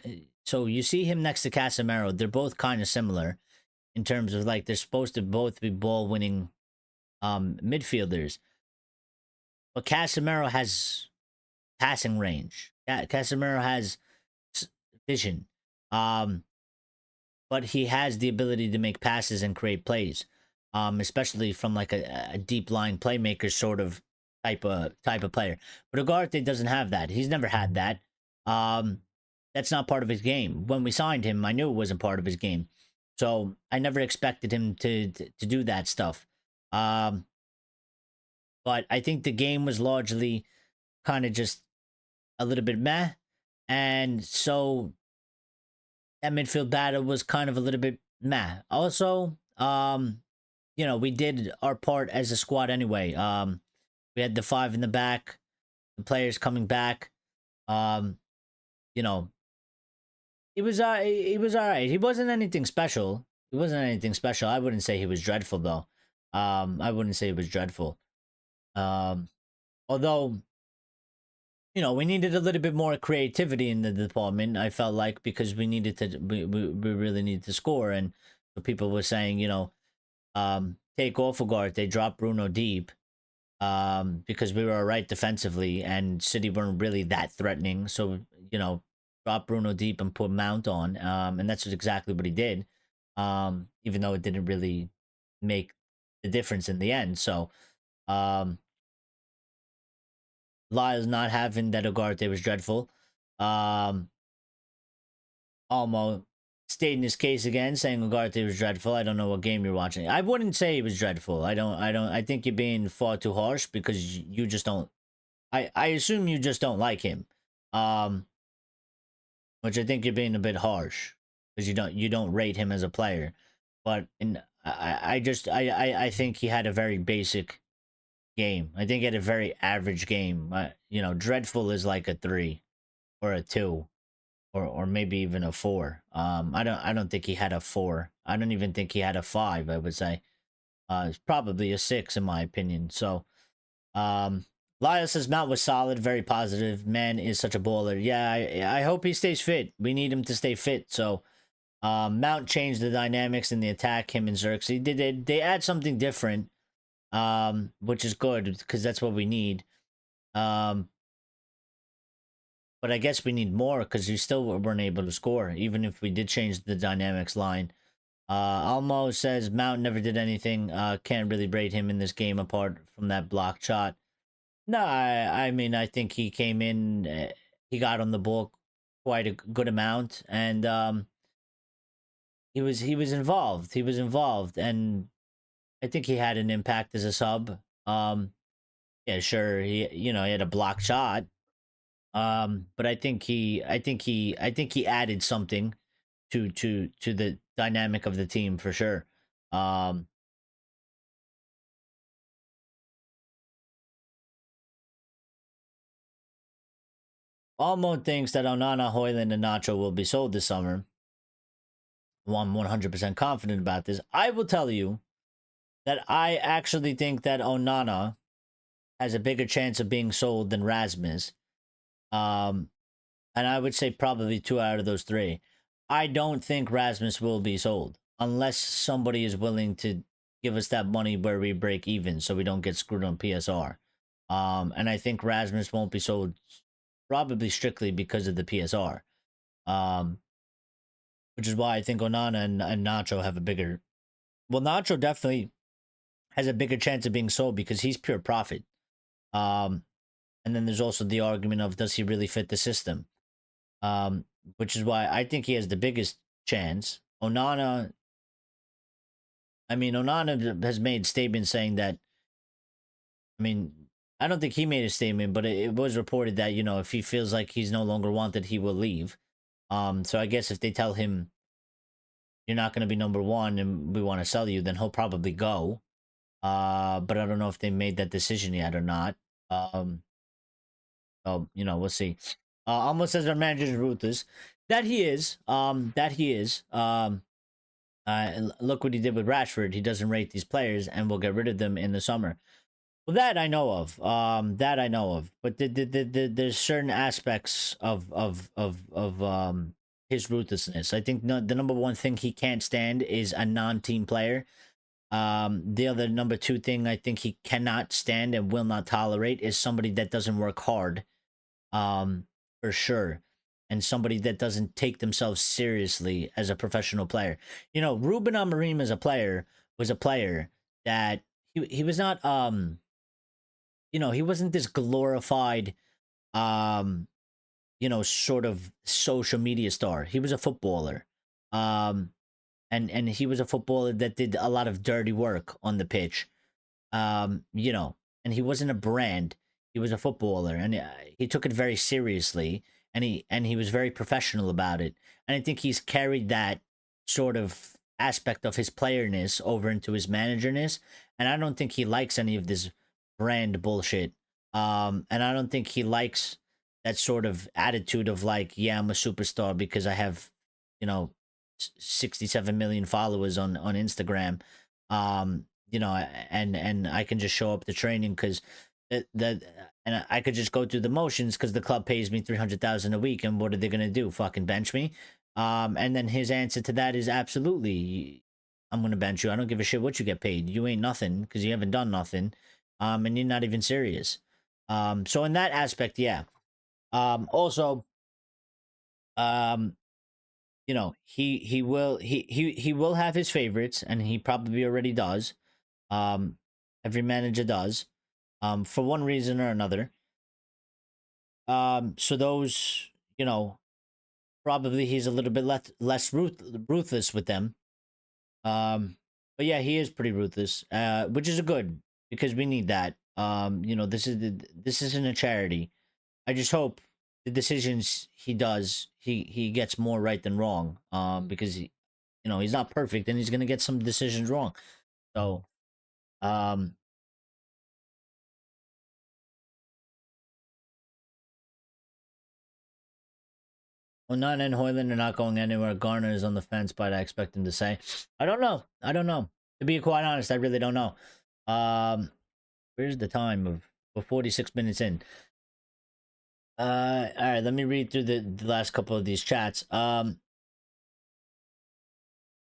you see him next to Casemiro. They're both kind of similar in terms of they're supposed to both be ball winning midfielders, but Casemiro has passing range. Casemiro has vision, but he has the ability to make passes and create plays, especially from a deep line playmaker sort of type of player. But Ugarte doesn't have that. He's never had that. That's not part of his game. When we signed him, I knew it wasn't part of his game. So I never expected him to do that stuff. Um, but I think the game was largely kind of just a little bit meh. And so that midfield battle was kind of a little bit meh. Also, we did our part as a squad anyway. We had the five in the back, the players coming back. Um, you know, he was all right. He wasn't anything special. He wasn't anything special. I wouldn't say he was dreadful though. I wouldn't say he was dreadful. Um, although we needed a little bit more creativity in the department. I felt like because we really needed to score, and so people were saying, take off a guard. They dropped Bruno deep, because we were all right defensively, and City weren't really that threatening. So drop Bruno deep and put Mount on, and that's exactly what he did. Even though it didn't really make the difference in the end. So, Lyle's not having that Ugarte was dreadful. Almo stayed in his case again, saying Ugarte was dreadful. I don't know what game you're watching. I wouldn't say he was dreadful. I think you're being far too harsh because you just don't. I assume you just don't like him. Which I think you're being a bit harsh because you don't rate him as a player. But I think he had a very basic game. I think he had a very average game. Dreadful is like a 3 or a 2 or maybe even a 4. I don't think he had a 4. I don't even think he had a 5, I would say. It's probably a 6 in my opinion. So, Lyle says Mount was solid, very positive. Man is such a baller. Yeah, I hope he stays fit. We need him to stay fit. So, Mount changed the dynamics in the attack. Him and Xerxes they add something different, which is good because that's what we need. But I guess we need more because we still weren't able to score, even if we did change the dynamics line. Almo says Mount never did anything. Can't really rate him in this game apart from that block shot. No, I mean I think he came in, he got on the ball quite a good amount, and he was involved. He was involved, and I think he had an impact as a sub. Yeah, sure, he had a block shot. But I think he added something to the dynamic of the team for sure. Um, Almo thinks that Onana, Hoyland, and Nacho will be sold this summer. Well, I'm 100% confident about this. I will tell you that I actually think that Onana has a bigger chance of being sold than Rasmus. Um, and I would say probably 2 out of those 3. I don't think Rasmus will be sold unless somebody is willing to give us that money where we break even so we don't get screwed on PSR. And I think Rasmus won't be sold probably strictly because of the PSR. Which is why I think Onana and Nacho have a bigger. Well, Nacho definitely has a bigger chance of being sold because he's pure profit. And then there's also the argument of does he really fit the system? Which is why I think he has the biggest chance. Onana has made statements saying that. I mean, I don't think he made a statement, but it was reported that if he feels like he's no longer wanted, he will leave. So I guess if they tell him you're not going to be number 1 and we want to sell you, then he'll probably go. But I don't know if they made that decision yet or not. So we'll see. Almost says our manager is ruthless. That he is. That he is. Look what he did with Rashford. He doesn't rate these players, and we'll get rid of them in the summer. Well, that I know of. That I know of. But there's certain aspects of his ruthlessness. I think the number 1 thing he can't stand is a non-team player. The other number 2 thing I think he cannot stand and will not tolerate is somebody that doesn't work hard. For sure. And somebody that doesn't take themselves seriously as a professional player. Ruben Amorim as a player was a player that he was not he wasn't this glorified sort of social media star. He was a footballer. and he was a footballer that did a lot of dirty work on the pitch. You know, and he wasn't a brand. He was a footballer, and he took it very seriously, and he was very professional about it. And I think he's carried that sort of aspect of his playerness over into his managerness. And I don't think he likes any of this brand bullshit. And I don't think he likes that sort of attitude of like, yeah, I'm a superstar because I have, you know, 67 million followers on Instagram. You know, and I can just show up to training because that and I could just go through the motions because the club pays me 300,000 a week, and what are they gonna do? Fucking bench me? And then his answer to that is absolutely, I'm gonna bench you. I don't give a shit what you get paid. You ain't nothing because you haven't done nothing, and you're not even serious. So in that aspect, yeah. Also, you know, he will have his favorites, and he probably already does. Every manager does, for one reason or another. So those, you know, probably he's a little bit less ruthless with them. But yeah, he is pretty ruthless, which is a good, because we need that. You know, this isn't a charity. I just hope the decisions he does, he gets more right than wrong. Because he, you know, he's not perfect, and he's gonna get some decisions wrong. So, um, well, not in Hoyland are not going anywhere. Garner is on the fence, but I expect him to say. I don't know. I don't know. To be quite honest, I really don't know. Where's the time of? We're 46 minutes in. All right. Let me read through the last couple of these chats.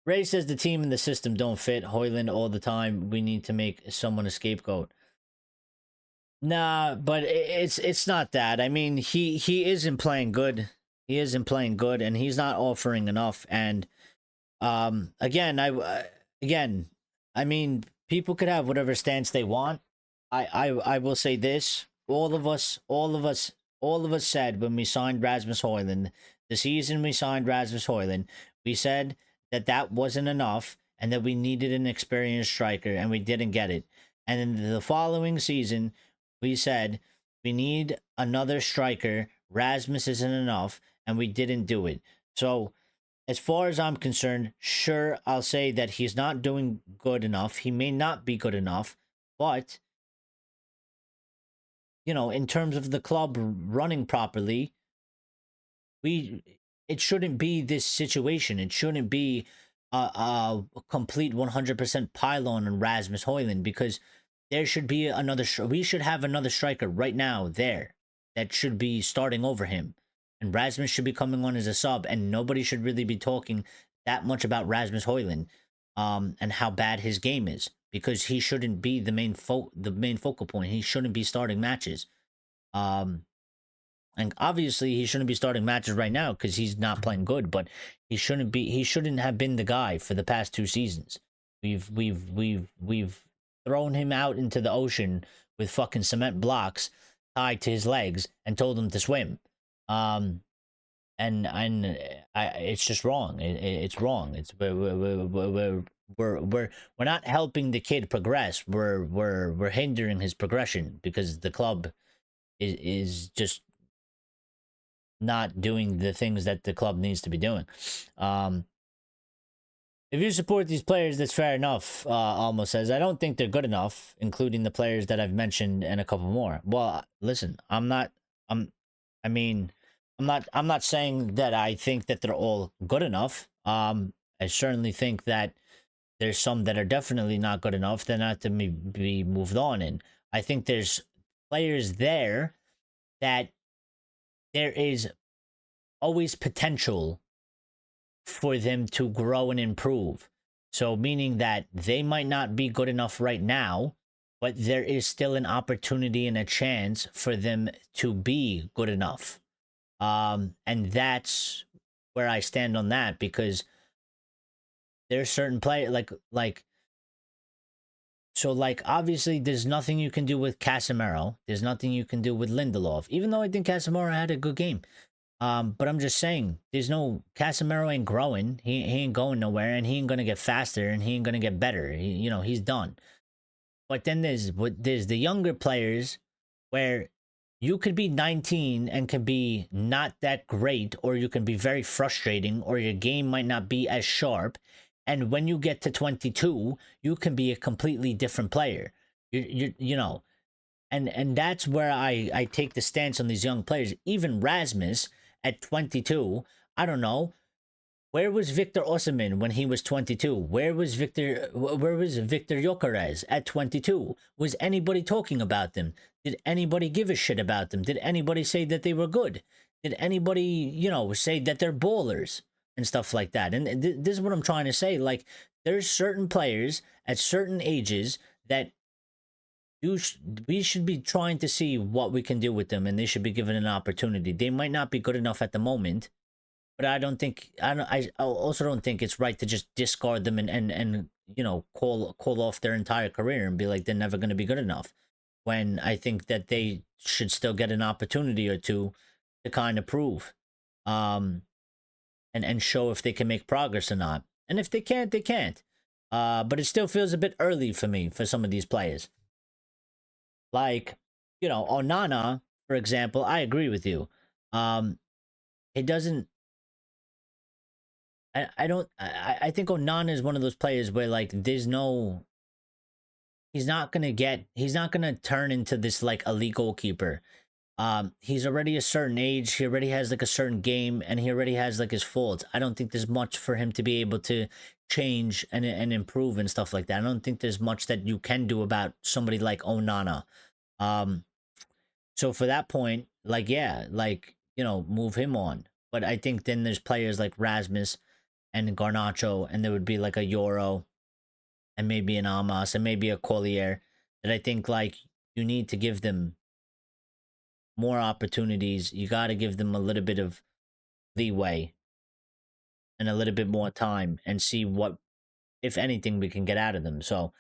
Ray says the team and the system don't fit Hoyland all the time. We need to make someone a scapegoat. Nah, but it's not that. I mean, he isn't playing good. He isn't playing good, and he's not offering enough. And again, again, I mean, people could have whatever stance they want. I will say this: all of us said when we signed Rasmus Hoyland, the season we signed Rasmus Hoyland, we said that that wasn't enough, and that we needed an experienced striker, and we didn't get it. And in the following season, we said we need another striker. Rasmus isn't enough, and we didn't do it. So, as far as I'm concerned, sure, I'll say that he's not doing good enough. He may not be good enough, but, you know, in terms of the club running properly, it shouldn't be this situation. It shouldn't be a complete 100% pylon on Rasmus Hoyland, because there should be we should have another striker right now there that should be starting over him. And Rasmus should be coming on as a sub, and nobody should really be talking that much about Rasmus Hoyland and how bad his game is, because he shouldn't be the main focal point. He shouldn't be starting matches. And obviously he shouldn't be starting matches right now because he's not playing good, but he shouldn't have been the guy for the past 2 seasons. We've thrown him out into the ocean with fucking cement blocks tied to his legs and told him to swim. It's just wrong. It's wrong. It's we're not helping the kid progress. We're hindering his progression because the club is just not doing the things that the club needs to be doing. If you support these players, that's fair enough. Almost says, I don't think they're good enough, including the players that I've mentioned and a couple more. Well, listen, I'm not saying that I think that they're all good enough. I certainly think that there's some that are definitely not good enough. They're not to be moved on in. I think there's players there that there is always potential for them to grow and improve. So meaning that they might not be good enough right now, but there is still an opportunity and a chance for them to be good enough. And that's where I stand on that, because there's certain players like obviously there's nothing you can do with Casemiro. There's nothing you can do with Lindelof, even though I think Casemiro had a good game. But I'm just saying, there's no Casemiro ain't growing. He ain't going nowhere, and he ain't gonna get faster, and he ain't gonna get better. He's done. But then there's the younger players where you could be 19 and can be not that great, or you can be very frustrating, or your game might not be as sharp. And when you get to 22, you can be a completely different player. And that's where I take the stance on these young players. Even Rasmus at 22, I don't know. Where was Victor Osimhen when he was 22? Where was Victor Gyökeres at 22? Was anybody talking about them? Did anybody give a shit about them? Did anybody say that they were good? Did anybody, say that they're ballers and stuff like that? And this is what I'm trying to say. Like, there's certain players at certain ages that we should be trying to see what we can do with them, and they should be given an opportunity. They might not be good enough at the moment, but I also don't think it's right to just discard them and call off their entire career and be like they're never going to be good enough, when I think that they should still get an opportunity or two to kind of prove and show if they can make progress or not. And if they can't, they can't. But it still feels a bit early for me for some of these players. Like, Onana, for example, I agree with you. It doesn't. I think Onana is one of those players where, like, he's not gonna turn into this like elite goalkeeper. He's already a certain age, he already has like a certain game, and he already has like his faults. I don't think there's much for him to be able to change and improve and stuff like that. I don't think there's much that you can do about somebody like Onana. So for that point, like, yeah, like, move him on. But I think then there's players like Rasmus and Garnacho, and there would be like a Euro and maybe an Amos and maybe a Collier that I think, like, you need to give them more opportunities. You got to give them a little bit of leeway and a little bit more time and see what, if anything, we can get out of them. So,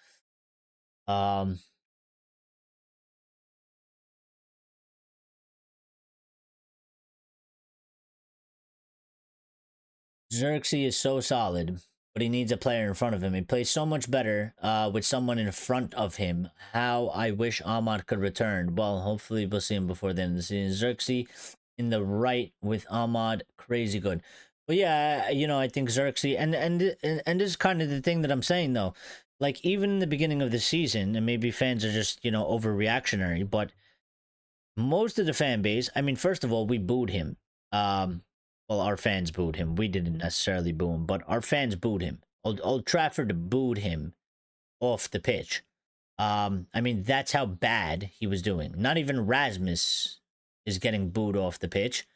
Xerxes is so solid, but he needs a player in front of him. He plays so much better with someone in front of him. How I wish Ahmad could return. Well, hopefully we'll see him before the end of the season. Xerxes in the right with Ahmad, crazy good. But yeah, I think Xerxes, and this is kind of the thing that I'm saying though. Like, even in the beginning of the season, and maybe fans are just overreactionary, but most of the fan base, I mean, first of all, we booed him. Well, our fans booed him. We didn't necessarily boo him, but our fans booed him. Old Trafford booed him off the pitch. I mean, that's how bad he was doing. Not even Rasmus is getting booed off the pitch.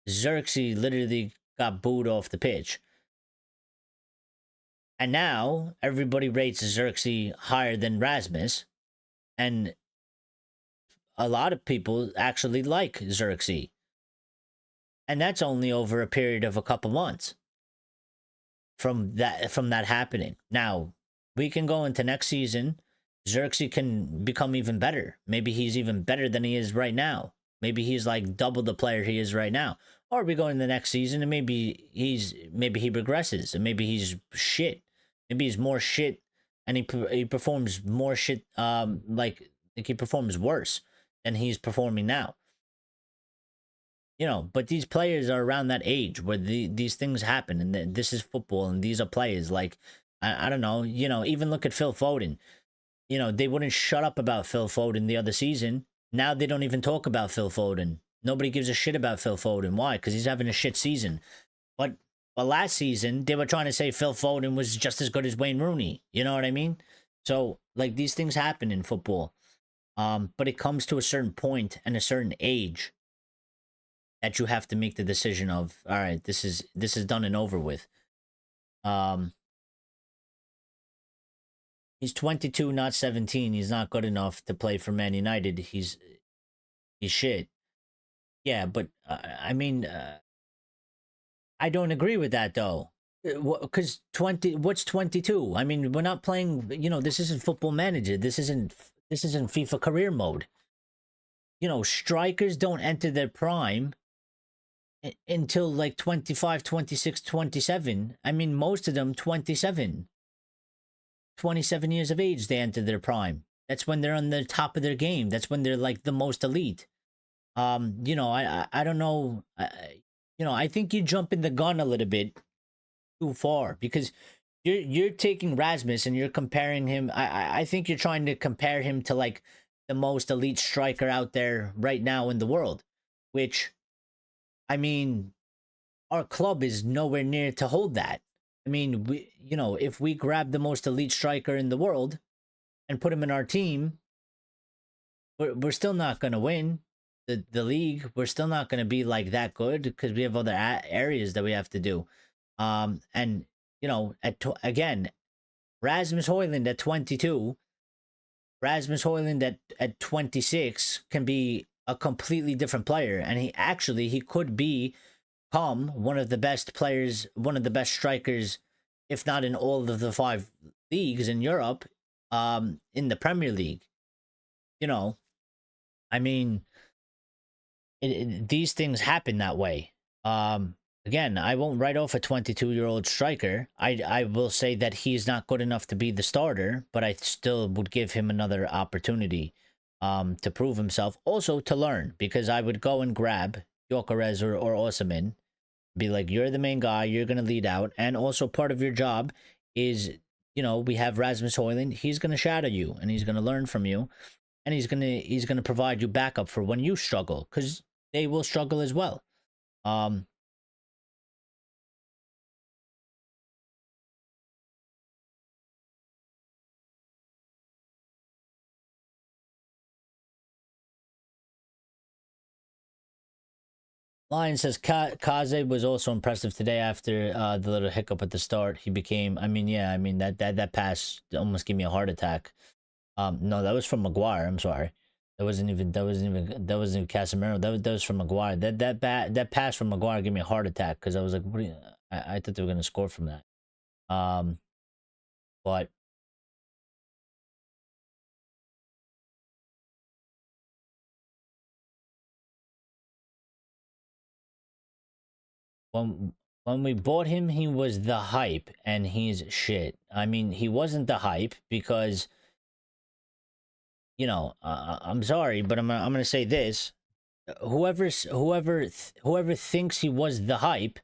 Xerxes literally got booed off the pitch. And now everybody rates Xerxes higher than Rasmus. And a lot of people actually like Xerxes. And that's only over a period of a couple months from that happening. Now, we can go into next season. Xerxes can become even better. Maybe he's even better than he is right now. Maybe he's like double the player he is right now. Or we go in the next season and maybe he regresses and maybe he's shit. Maybe he's more shit and he performs more shit. Like he performs worse than he's performing now. But these players are around that age where these things happen, and this is football, and these are players. Like, I don't know, even look at Phil Foden. They wouldn't shut up about Phil Foden the other season. Now they don't even talk about Phil Foden. Nobody gives a shit about Phil Foden. Why? Because he's having a shit season. But last season, they were trying to say Phil Foden was just as good as Wayne Rooney. You know what I mean? So, like, these things happen in football. But it comes to a certain point and a certain age that you have to make the decision of, all right, this is done and over with. He's 22, not 17. He's not good enough to play for Man United. He's shit. Yeah, but I mean, I don't agree with that though. Because what's 22? I mean, we're not playing. This isn't Football Manager. This isn't FIFA career mode. Strikers don't enter their prime until like 25, 26, 27. I mean, most of them 27, 27 years of age, they enter their prime. That's when they're on the top of their game. That's when they're like the most elite. I don't know. I think you jump in the gun a little bit too far because you're taking Rasmus and you're comparing him. I think you're trying to compare him to like the most elite striker out there right now in the world, which, I mean, our club is nowhere near to hold that. I mean, if we grab the most elite striker in the world and put him in our team, we're still not going to win the league. We're still not going to be like that good because we have other areas that we have to do. And again, Rasmus Højlund at 22, Rasmus Højlund at 26 can be a completely different player, and he could become one of the best players, one of the best strikers, if not in all of the 5 leagues in Europe, in the Premier League. I mean, these things happen that way. Again, I won't write off a 22-year-old striker. I will say that he's not good enough to be the starter, but I still would give him another opportunity to prove himself. Also to learn, because I would go and grab Gyökeres or Osimhen, be like, you're the main guy, you're going to lead out. And also part of your job is, we have Rasmus Højlund. He's going to shadow you and he's going to learn from you. And he's going to provide you backup for when you struggle, because they will struggle as well. Lion says Kaze was also impressive today after the little hiccup at the start. He became, that pass almost gave me a heart attack. No, that was from Maguire. I'm sorry. That wasn't even Casemiro. That was from Maguire. That pass from Maguire gave me a heart attack because I was like, I thought they were gonna score from that. But when we bought him, he was the hype, and he's shit. I mean, he wasn't the hype because, I'm sorry, but I'm gonna say this: whoever thinks he was the hype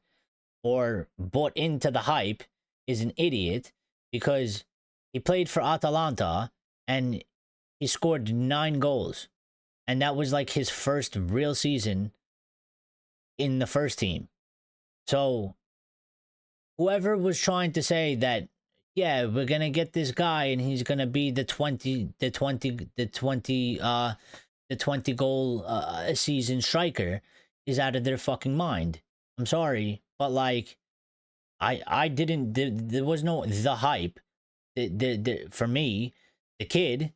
or bought into the hype is an idiot, because he played for Atalanta and he scored 9 goals, and that was like his first real season in the first team. So whoever was trying to say that, yeah, we're gonna get this guy and he's gonna be the 20 goal a season striker is out of their fucking mind. I'm sorry, but like, I didn't. There was no the hype. For me, the kid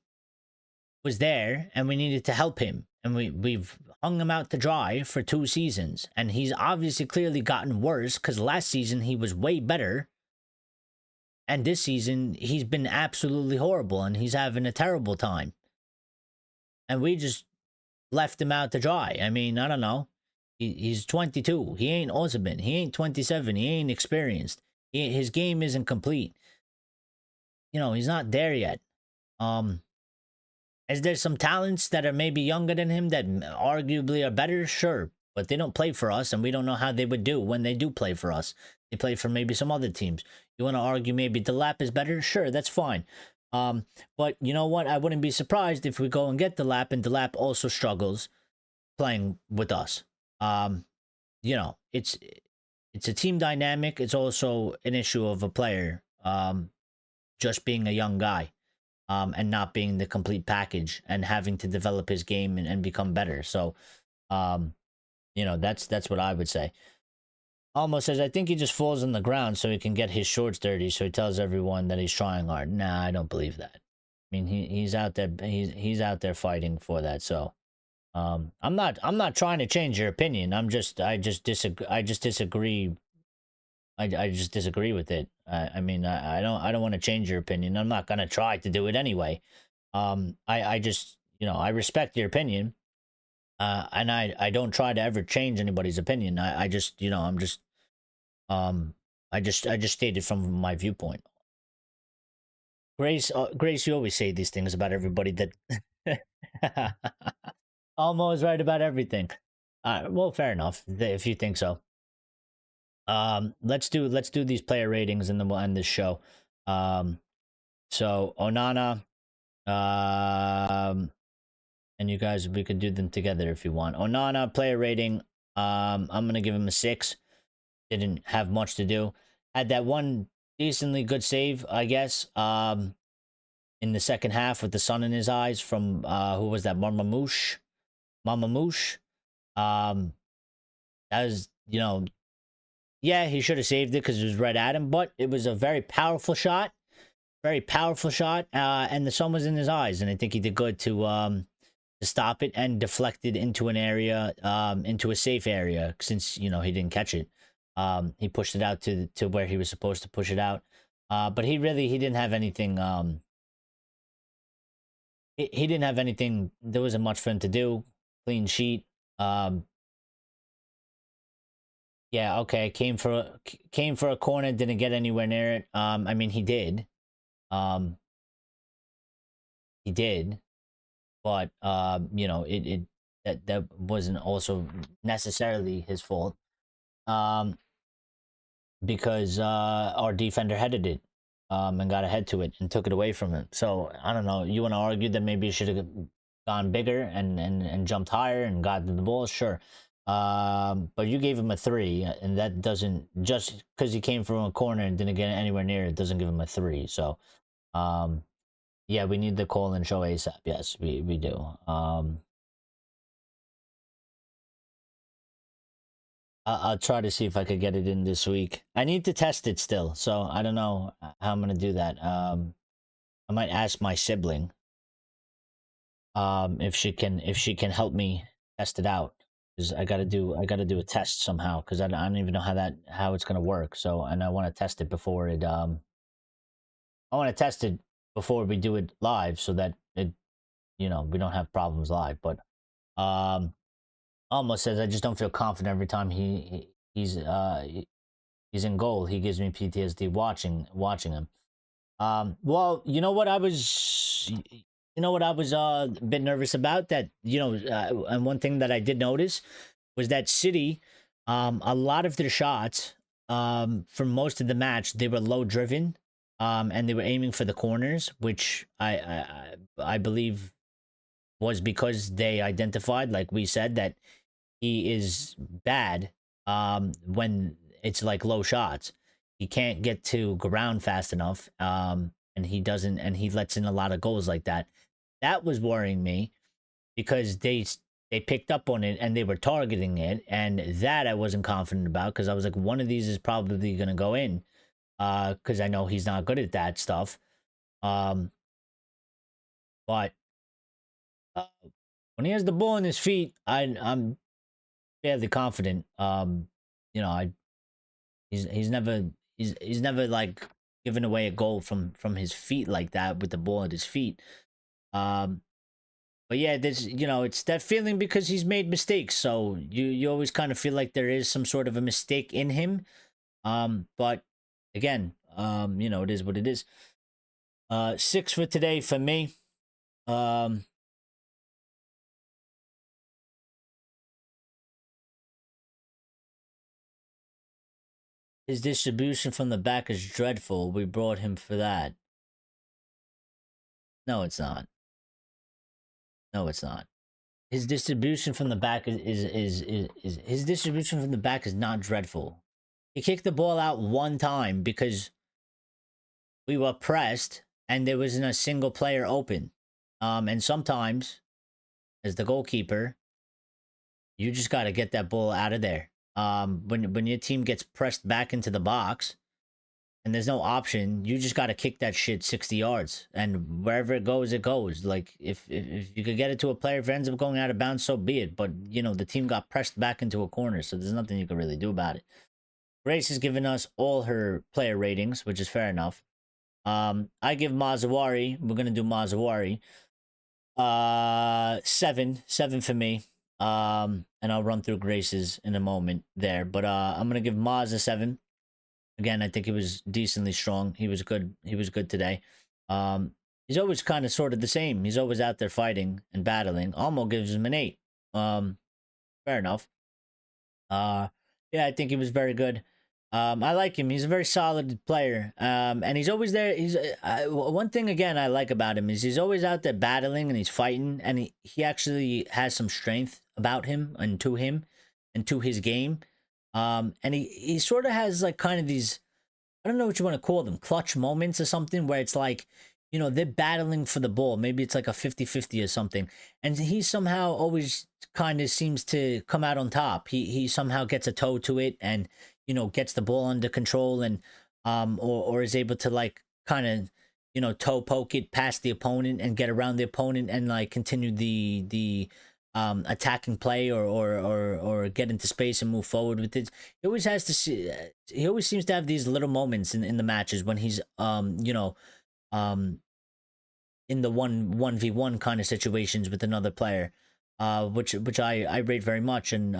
was there, and we needed to help him, and we've hung him out to dry for 2 seasons, and he's obviously clearly gotten worse because last season he was way better. And this season, he's been absolutely horrible, and he's having a terrible time. And we just left him out to dry. I mean, I don't know. He's 22. He ain't Osimhen. He ain't 27. He ain't experienced. His game isn't complete. He's not there yet. Is there some talents that are maybe younger than him that arguably are better? Sure. But they don't play for us, and we don't know how they would do when they do play for us. They play for maybe some other teams. You want to argue maybe Delap is better? Sure, that's fine. But you know what? I wouldn't be surprised if we go and get Delap, and Delap also struggles playing with us. It's a team dynamic. It's also an issue of a player just being a young guy and not being the complete package and having to develop his game and become better. So, that's what I would say. Almost says, I think he just falls on the ground so he can get his shorts dirty, so he tells everyone that he's trying hard. Nah, I don't believe that. I mean, he's out there. He's out there fighting for that. So, I'm not trying to change your opinion. I just disagree. I just disagree with it. I mean, I don't want to change your opinion. I'm not gonna try to do it anyway. I just, I respect your opinion. And I don't try to ever change anybody's opinion. I just, I'm just, um, I just stated from my viewpoint. Grace, you always say these things about everybody that almost right about everything. Well, fair enough if you think so. Let's do these player ratings and then we'll end this show. Um, so Onana, and you guys, we could do them together if you want. Onana player rating. I'm gonna give him a 6. Didn't have much to do. Had that one decently good save, I guess. In the second half with the sun in his eyes from who was that? Marmamouche. Mamamouche. That was, yeah, he should have saved it because it was right at him, but it was a very powerful shot. Very powerful shot. And the sun was in his eyes, and I think he did good to stop it and deflect it into an area, into a safe area, since he didn't catch it. He pushed it out to where he was supposed to push it out. But he didn't have anything. He didn't have anything. There wasn't much for him to do. Clean sheet. Yeah, okay. Came for a corner. Didn't get anywhere near it. I mean, he did. Um, he did. But that wasn't also necessarily his fault. Because our defender headed it, and got ahead to it and took it away from him. So I don't know. You want to argue that maybe he should have gone bigger and jumped higher and got to the ball? Sure. But you gave him a 3, and that doesn't, just because he came from a corner and didn't get anywhere near it, doesn't give him a 3. So, yeah, we need the call and show ASAP. Yes, we do. I'll try to see if I could get it in this week. I need to test it still, so I don't know how I'm gonna do that. I might ask my sibling, if she can help me test it out, because I gotta do a test somehow, because I don't even know how it's gonna work. So, and I want to test it before we do it live, so that we don't have problems live. But um almost says I just don't feel confident every time he's in goal. He gives me PTSD watching him. Well, you know what I was a bit nervous about, that, and one thing that I did notice was that City, a lot of their shots, for most of the match, they were low driven, and they were aiming for the corners, which I believe was because they identified, like we said, that he is bad, when it's like low shots. He can't get to ground fast enough, and he doesn't, and he lets in a lot of goals like that. That was worrying me, because they picked up on it and they were targeting it, and that I wasn't confident about, because I was like, one of these is probably going to go in, because I know he's not good at that stuff. Um, but when he has the ball in his feet, I'm fairly confident. I he's never like given away a goal from his feet like that, with the ball at his feet. Um, but yeah, there's it's that feeling, because he's made mistakes, so you always kind of feel like there is some sort of a mistake in him. But again, it is what it is. 6 for today for me. His distribution from the back is dreadful. We brought him for that. No, it's not. No, it's not. His distribution from the back is his distribution from the back is not dreadful. He kicked the ball out one time because we were pressed and there wasn't a single player open. And sometimes, as the goalkeeper, you just got to get that ball out of there. When your team gets pressed back into the box and there's no option, you just got to kick that shit 60 yards, and wherever it goes, it goes. Like, if you could get it to a player, if it ends up going out of bounds, so be it. But the team got pressed back into a corner, so there's nothing you can really do about it. Grace has given us all her player ratings, which is fair enough. I give Mazawari, we're gonna do Mazawari, 7 for me. And I'll run through Grace's in a moment there. But I'm gonna give Maz a 7. Again, I think he was decently strong. He was good. He was good today. Um, he's always kind of sort of the same. He's always out there fighting and battling. Almo gives him an 8. Um, fair enough. Uh, yeah, I think he was very good. I like him. He's a very solid player. And he's always there. One thing again I like about him is he's always out there battling and he's fighting, and he actually has some strength about him and to his game. And he sort of has like kind of these, I don't know what you want to call them, clutch moments or something, where it's like, they're battling for the ball. Maybe it's like a 50-50 or something. And he somehow always kind of seems to come out on top. He somehow gets a toe to it and, gets the ball under control and, or is able to like kind of, toe poke it past the opponent and get around the opponent and like continue the attacking play or get into space and move forward with it. He always has to see. He always seems to have these little moments in the matches when he's um in the 1v1 kind of situations with another player, which I rate very much, and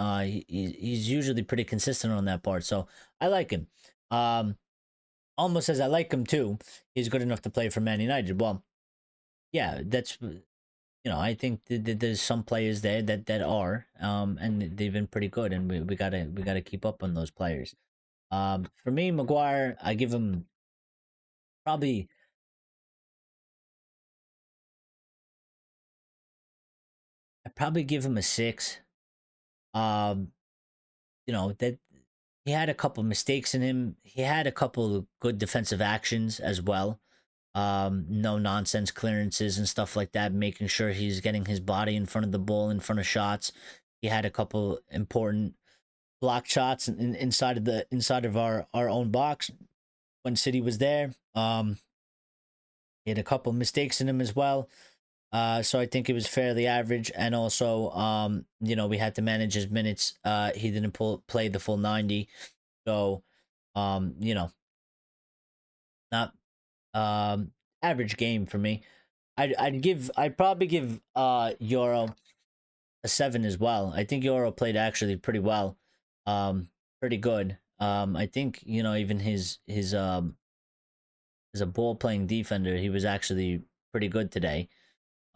he's usually pretty consistent on that part. So I like him. Almost as I like him too. He's good enough to play for Man United. Well, yeah, that's, I think there's some players there that are, and they've been pretty good, and we gotta keep up on those players. For me, Maguire, I give him probably I probably give him a 6. Um, that he had a couple mistakes in him. He had a couple of good defensive actions as well. No nonsense clearances and stuff like that, making sure he's getting his body in front of the ball, in front of shots. He had a couple important block shots inside of our own box when City was there. He had a couple mistakes in him as well. So I think it was fairly average, and also, we had to manage his minutes. He didn't play the full 90, so, um, you know, not average game for me. I'd probably give Euro a 7 as well. I think Euro played actually pretty well, pretty good. I think even as a ball playing defender, he was actually pretty good today.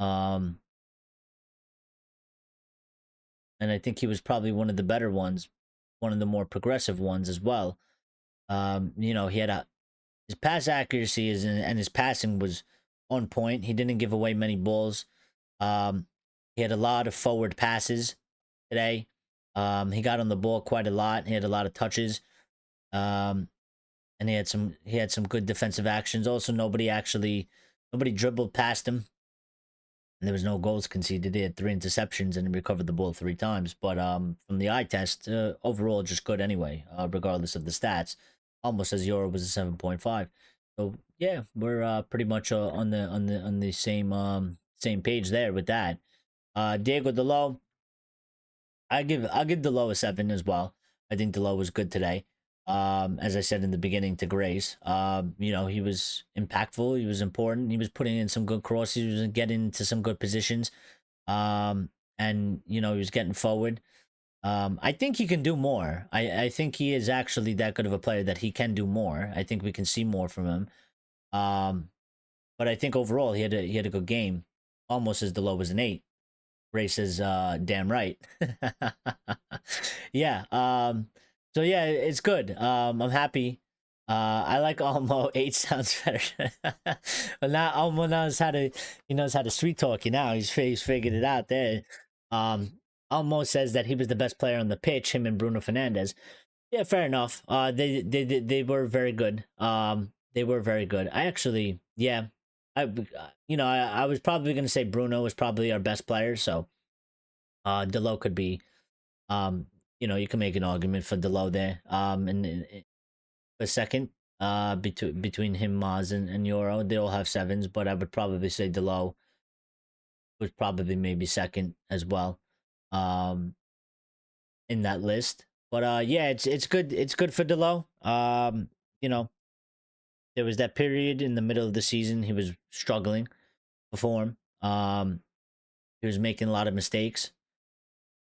Um, and I think he was probably one of the better ones, one of the more progressive ones as well. He had his pass accuracy and his passing was on point. He didn't give away many balls. He had a lot of forward passes today. He got on the ball quite a lot. He had a lot of touches. Um, and he had some good defensive actions. Also, nobody dribbled past him. And there was no goals conceded. He had 3 interceptions and he recovered the ball 3 times. But from the eye test, overall, just good anyway, regardless of the stats. Almost as Euro was a 7.5. So yeah, we're pretty much on the same page there with that. Diego Delo, I'll give Delo a 7 as well. I think Delo was good today. As I said in the beginning to Grace, he was impactful. He was important. He was putting in some good crosses. He was getting into some good positions. And he was getting forward. I think he can do more. I think he is actually that good of a player that he can do more. I think we can see more from him. But I think overall he had a good game. Almost as Delo was an 8. Grace is damn right. Yeah. So yeah, it's good. I'm happy. I like Almo. 8 sounds better. But now Almo knows how to sweet talk you now. He's figured it out there. Um, Almo says that he was the best player on the pitch. Him and Bruno Fernandez. Yeah, fair enough. They were very good. They were very good. I actually, yeah, I was probably gonna say Bruno was probably our best player. So, Delo could be, you can make an argument for Delo there. And a second, between him, Maz, and Euro, they all have 7s, but I would probably say Delo was probably maybe second as well, um, in that list. But yeah, it's good. It's good for Delo. You know, there was that period in the middle of the season he was struggling to perform. He was making a lot of mistakes.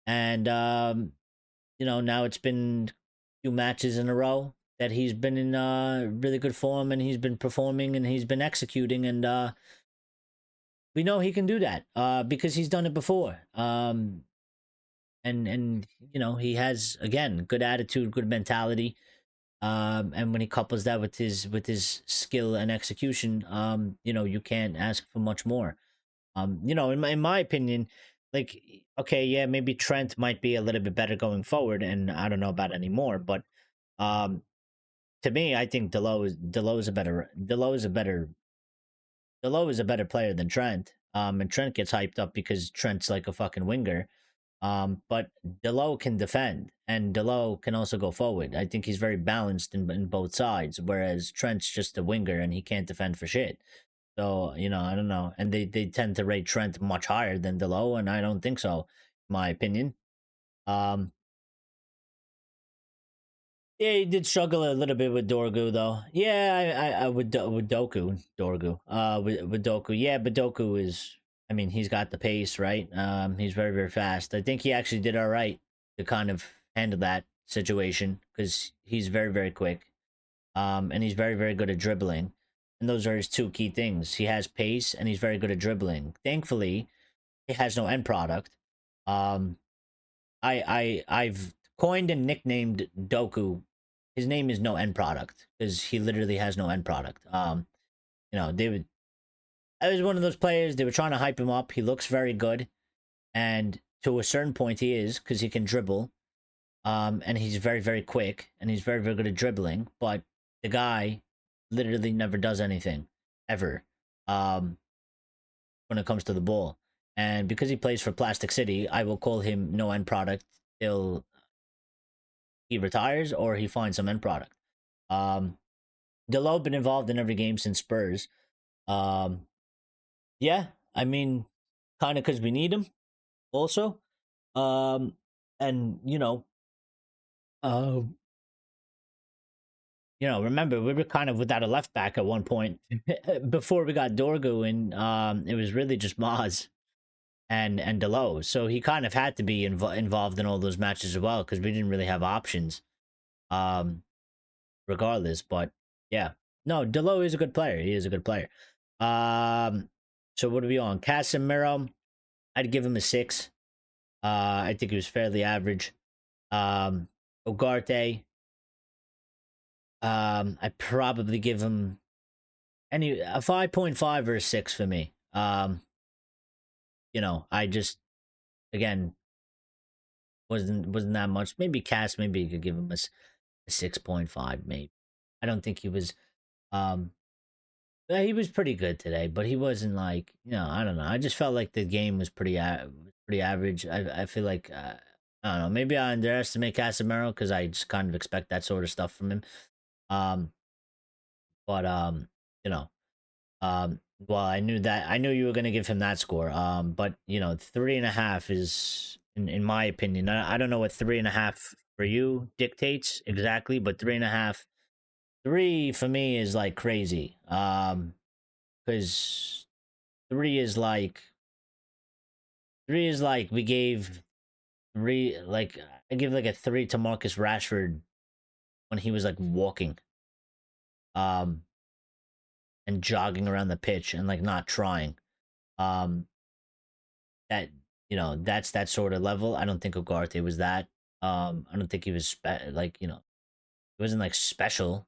And now it's been a few matches in a row that he's been in really good form, and he's been performing, and he's been executing, and we know he can do that because he's done it before. And he has, again, good attitude, good mentality. And when he couples that with his skill and execution, you can't ask for much more. In my opinion, like, okay, yeah, maybe Trent might be a little bit better going forward, and I don't know about anymore, but um, to me, I think Delo is a better player than Trent. And Trent gets hyped up because Trent's like a fucking winger. But Delo can defend, and Delo can also go forward. I think he's very balanced in both sides, whereas Trent's just a winger and he can't defend for shit. So, I don't know. And they tend to rate Trent much higher than Delo, and I don't think so, in my opinion. Um, yeah, he did struggle a little bit with Dorgu, though. Yeah, I with Doku, Dorgu. With Doku. Yeah, but Doku is, I mean, he's got the pace, right? He's very, very fast. I think he actually did all right to kind of handle that situation because he's very, very quick. And he's very, very good at dribbling. And those are his two key things. He has pace and he's very good at dribbling. Thankfully, he has no end product. Um, I've coined and nicknamed Doku. His name is no end product because he literally has no end product. They would. I was one of those players. They were trying to hype him up. He looks very good, and to a certain point, he is because he can dribble. And he's very, very quick, and he's very, very good at dribbling. But the guy literally never does anything ever. When it comes to the ball. And because he plays for Plastic City, I will call him no end product till he retires or he finds some end product. Um, Delo been involved in every game since Spurs. Um, yeah, I mean, kind of because we need him also. Um, and uh, remember we were kind of without a left back at one point before we got Dorgu, and it was really just Maz and Delo. So he kind of had to be involved in all those matches as well because we didn't really have options. Um, Regardless, but yeah, no, Delo is a good player. He is a good player. So what are we on? Casemiro, I'd give him a 6. I think he was fairly average. Ugarte, I'd probably give him a 5.5 or a 6 for me. I just, again, wasn't that much. Maybe maybe you could give him a 6.5, maybe. I don't think he was um yeah, he was pretty good today, but he wasn't like, I don't know. I just felt like the game was pretty average. I feel like I don't know, maybe I underestimate Casemiro because I just kind of expect that sort of stuff from him. Um but you know, well, I knew you were gonna give him that score. But 3.5 is, in my opinion, I don't know what 3.5 for you dictates exactly, but 3.5, 3 for me is like crazy. Because 3 is like 3 is like we gave 3, like I give like a 3 to Marcus Rashford when he was like walking, um, and jogging around the pitch and like not trying. Um, that that's that sort of level. I don't think Ugarte was that. I don't think he was like he wasn't like special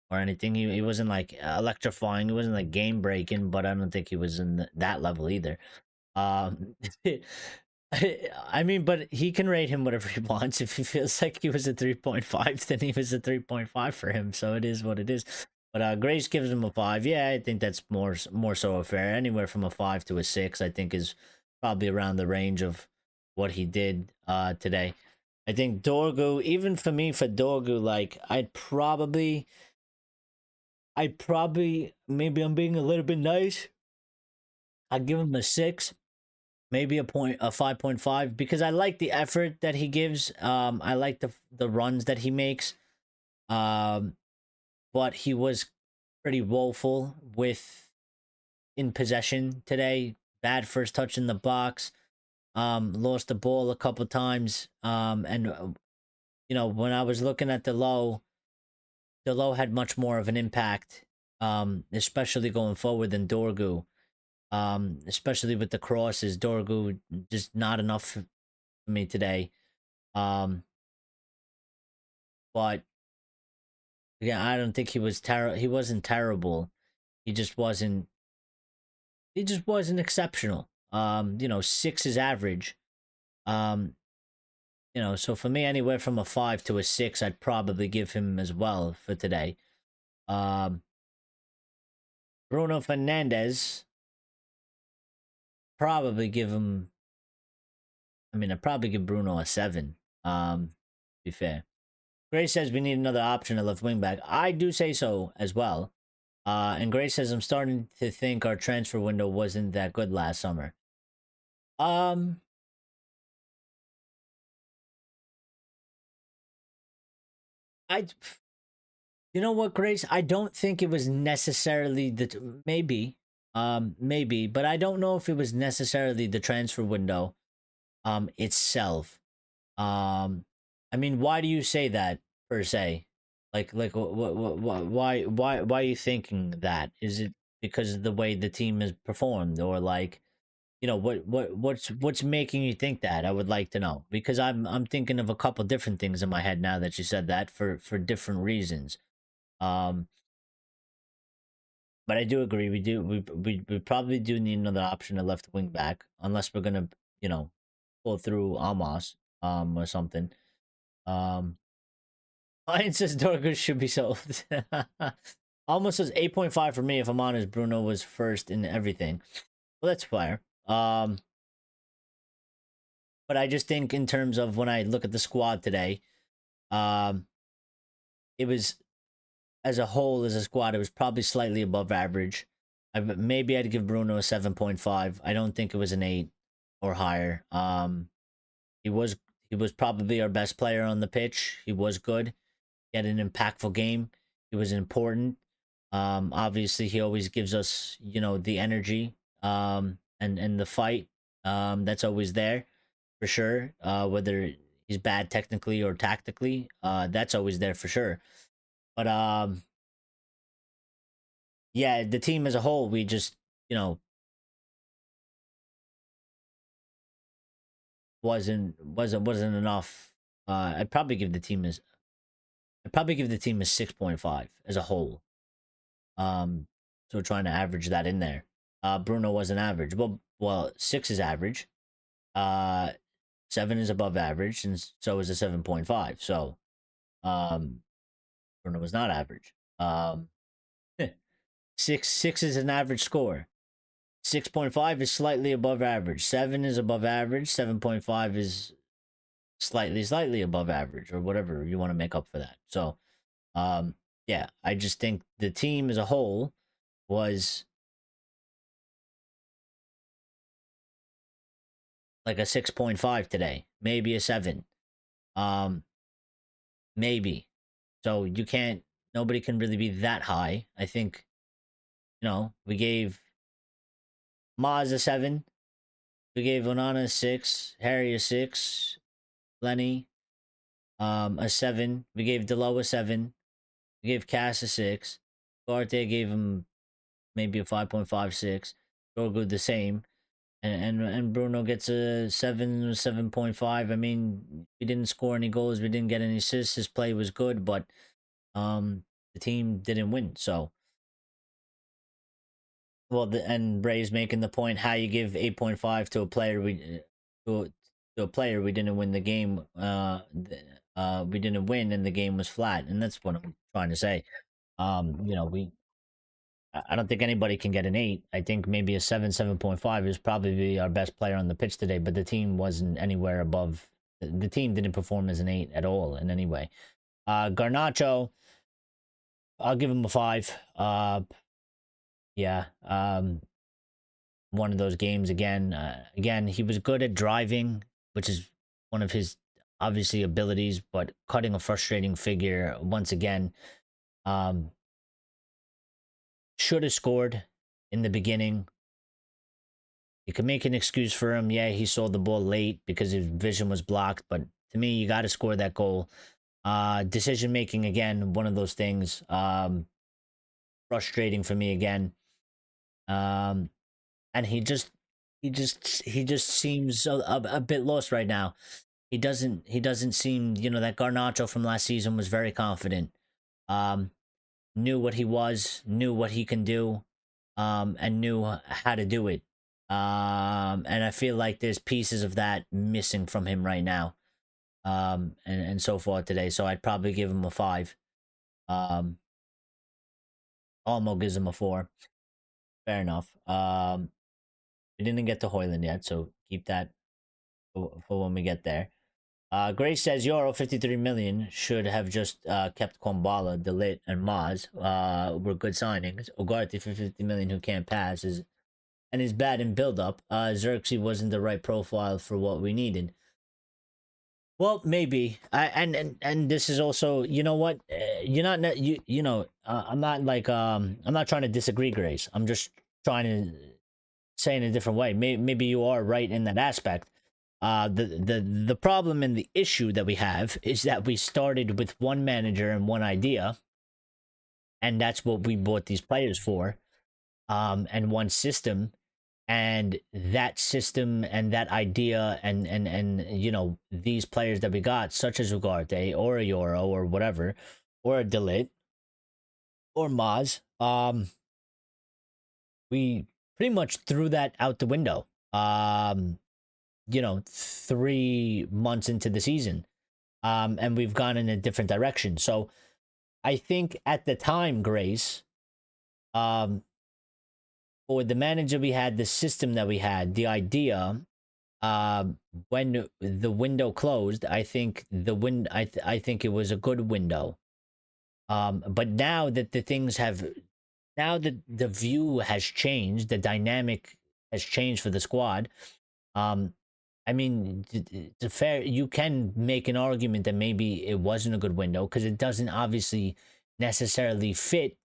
or anything. He wasn't like electrifying. He wasn't like game breaking, but I don't think he was in that level either. Um, I mean, but he can rate him whatever he wants. If he feels like he was a 3.5, then he was a 3.5 for him. So it is what it is. But Grace gives him a 5. Yeah, I think that's more so fair. Anywhere from a 5 to a 6, I think, is probably around the range of what he did today. I think Dorgu, even for me, for Dorgu, like maybe I'm being a little bit nice. I'd give him a 6, maybe a 5.5, because I like the effort that he gives. I like the runs that he makes. Um, but he was pretty woeful with in possession today. Bad first touch in the box. lost the ball a couple times. And when I was looking at the low had much more of an impact, especially going forward than Dorgu. Especially with the crosses, Dorgu just not enough for me today. But yeah, I don't think he was terrible. He wasn't terrible. He just wasn't. He just wasn't exceptional. 6 is average. So for me, anywhere from a 5 to a 6, I'd probably give him as well for today. Um, Bruno Fernandez, probably give him. I mean, I'd probably give Bruno a 7. To be fair. Gray says we need another option at left wing back. I do say so as well. And Gray says I'm starting to think our transfer window wasn't that good last summer. You know what, Grace? I don't think it was necessarily maybe, but I don't know if it was necessarily the transfer window, itself. I mean, why do you say that per se? Like, why are you thinking that? Is it because of the way the team has performed, or like, what's making you think that? I would like to know, because I'm thinking of a couple different things in my head now that you said that, for different reasons. Um, but I do agree. We probably do need another option at left wing back, unless we're gonna pull through Amos or something. Mine says Dorgus should be sold. Almost says 8.5 for me. If I'm honest, Bruno was first in everything. Well, that's fair. But I just think in terms of when I look at the squad today, it was, as a whole, as a squad, it was probably slightly above average. Maybe I'd give Bruno a 7.5. I don't think it was an 8 or higher. He was probably our best player on the pitch. He was good. He had an impactful game. He was important. Obviously, he always gives us, the energy, and the fight. That's always there, for sure. Whether he's bad technically or tactically, that's always there for sure. But yeah, the team as a whole, we just, wasn't enough. I'd probably give the team a 6.5 as a whole. So trying to average that in there. Bruno wasn't average. Well, 6 is average. 7 is above average, and so is a 7.5. So, Bruno was not average. 6 is an average score. 6.5 is slightly above average. 7 is above average. 7.5 is slightly above average, or whatever you want to make up for that. So, yeah, I just think the team as a whole was like a 6.5 today, maybe a 7. Maybe. So nobody can really be that high. I think, we gave Maz a 7. We gave Onana a 6, Harry a 6, Lenny a 7. We gave Delo a 7. We gave Cass a 6. Duarte gave him maybe a 5.56. Dorgu the same. And Bruno gets a 7, 7.5. I mean, we didn't score any goals. We didn't get any assists. His play was good, but the team didn't win. So, well, and Bray's making the point: how you give 8.5 to a player to a player we didn't win the game. We didn't win, and the game was flat, and that's what I'm trying to say. I don't think anybody can get an 8. I think maybe a 7, 7.5 is probably our best player on the pitch today, but the team wasn't anywhere above. The team didn't perform as an 8 at all in any way. Garnacho, I'll give him a 5. Yeah. One of those games again. Again, he was good at driving, which is one of his obviously abilities, but cutting a frustrating figure once again. Should have scored in the beginning. You can make an excuse for him. Yeah, he sold the ball late because his vision was blocked. But to me, you got to score that goal. Decision making again, one of those things. Frustrating for me again. And he just seems a bit lost right now. He doesn't seem, that Garnacho from last season was very confident. Knew what he was, knew what he can do, and knew how to do it. And I feel like there's pieces of that missing from him right now. And so far today. So I'd probably give him a 5. Almo gives him a 4. Fair enough. We didn't get to Hoyland yet, so keep that for when we get there. Grace says Euro 53 million should have just kept Kombala, Delit, and Maz. Were good signings. Ugarte for 50 million who can't pass is bad in build up. Xerxes wasn't the right profile for what we needed. Well, maybe. And this is also, you know what? You're not I'm not like I'm not trying to disagree, Grace. I'm just trying to say in a different way. Maybe you are right in that aspect. The problem and the issue that we have is that we started with one manager and one idea, and that's what we bought these players for, and one system, and that system and that idea and these players that we got, such as Ugarte or a Euro or whatever, or a Delit or Maz, we pretty much threw that out the window. 3 months into the season, and we've gone in a different direction. So I think at the time, Grace, for the manager we had, the system that we had, the idea, when the window closed, I think I think it was a good window. But now that now that the view has changed, the dynamic has changed for the squad. I mean, you can make an argument that maybe it wasn't a good window because it doesn't obviously necessarily fit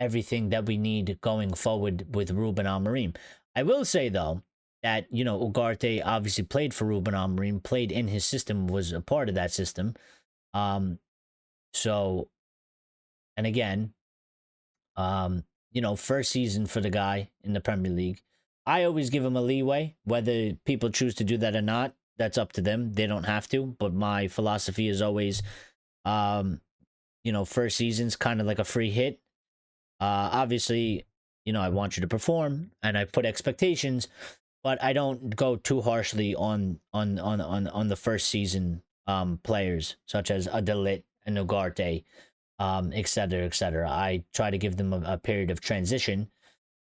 everything that we need going forward with Ruben Amorim. I will say, though, that, Ugarte obviously played for Ruben Amorim, played in his system, was a part of that system. So, and again, first season for the guy in the Premier League. I always give him a leeway. Whether people choose to do that or not, that's up to them. They don't have to. But my philosophy is always, first season's kind of like a free hit. Obviously, I want you to perform, and I put expectations, but I don't go too harshly on the first season players, such as Adelit and Ugarte, et cetera, et cetera. I try to give them a period of transition.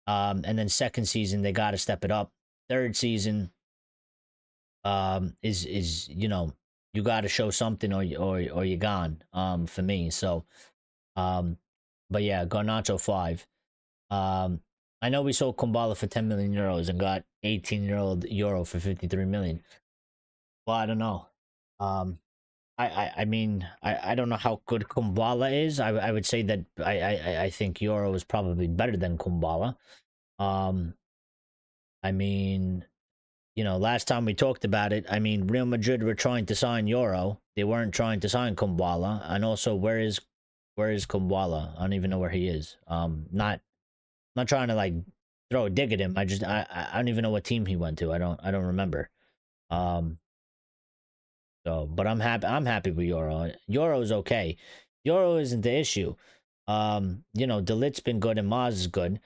And then second season, they got to step it up. Third season, is you got to show something or you're gone. For me. So, but yeah, Garnacho 5. I know we sold Kumbala for 10 million euros and got 18-year-old Euro for 53 million. Well, I don't know. I mean, I don't know how good Kumbala is. I would say that I think Euro is probably better than Kumbala. I mean, last time we talked about it, I mean, Real Madrid were trying to sign Euro. They weren't trying to sign Kumbala. And also, where is Kumbala? I don't even know where he is. Not trying to like throw a dig at him. I don't even know what team he went to. I don't remember. So, but I'm happy with Euro. Euro's okay. Euro isn't the issue. Delit's been good and Maz is good.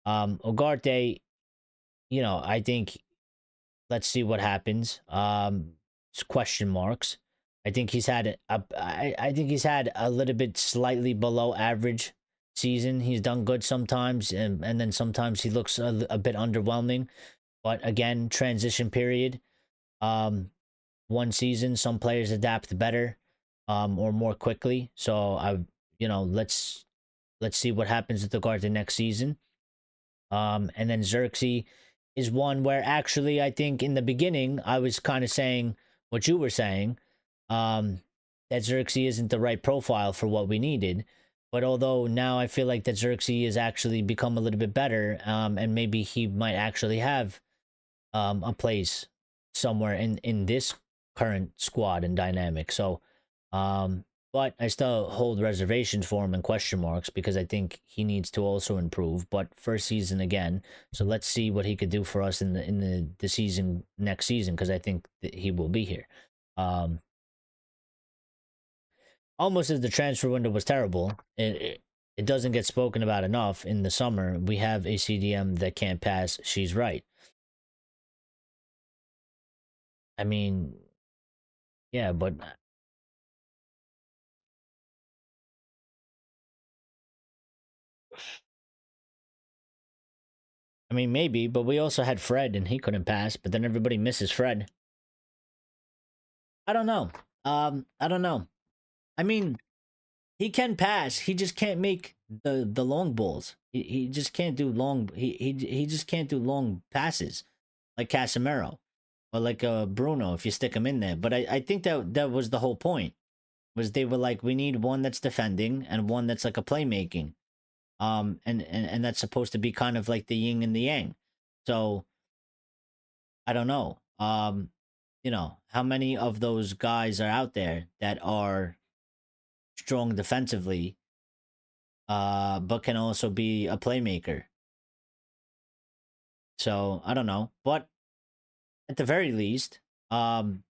Ugarte, I think, let's see what happens. It's question marks. I think he's had I think he's had a little bit slightly below average season. He's done good sometimes, and then sometimes he looks a bit underwhelming. But again, transition period. One season, some players adapt better, or more quickly. So let's see what happens with the guard the next season. And then Xerxes is one where actually I think in the beginning I was kind of saying what you were saying, that Xerxes isn't the right profile for what we needed. But although now I feel like that Xerxes has actually become a little bit better, and maybe he might actually have a place somewhere in this current squad and dynamic. So, but I still hold reservations for him and question marks because I think he needs to also improve. But first season again, so let's see what he could do for us in the season next season because I think that he will be here. Um, Almost as the transfer window was terrible, it doesn't get spoken about enough. In the summer, we have a CDM that can't pass. She's right. I mean, yeah, but I mean maybe, but we also had Fred and he couldn't pass. But then everybody misses Fred. I don't know. I don't know. I mean, he can pass. He just can't make the long balls. He just can't do long. He just can't do long passes like Casemiro or like Bruno if you stick him in there. But I think that was the whole point. Was they were like, we need one that's defending and one that's like a playmaking. And that's supposed to be kind of like the yin and the yang. So I don't know. You know, how many of those guys are out there that are strong defensively, but can also be a playmaker? So I don't know. But at the very least, you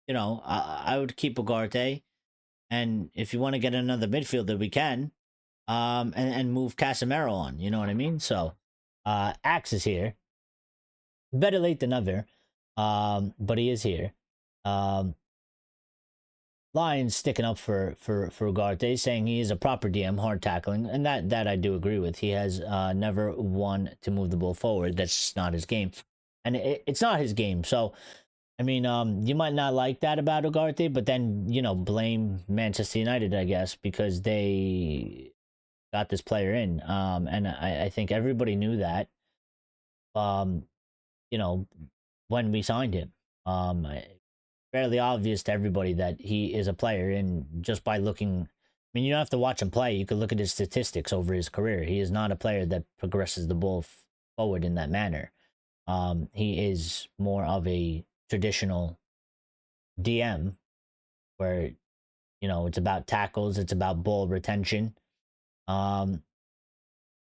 know, I would keep Ugarte. And if you want to get another midfielder, we can. And move Casemiro on. You know what I mean? So Axe is here. Better late than never. But he is here. Lions sticking up for Ugarte, saying he is a proper DM, hard tackling, and that I do agree with. He has never won to move the ball forward. That's just not his game, and it's not his game. So, I mean, you might not like that about Ugarte, but then blame Manchester United, I guess, because they got this player in. And I think everybody knew that. Um, you know, when we signed him. Fairly obvious to everybody that he is a player, and just by looking, I mean, you don't have to watch him play. You could look at his statistics over his career. He is not a player that progresses the ball forward in that manner. He is more of a traditional DM where, it's about tackles, it's about ball retention, and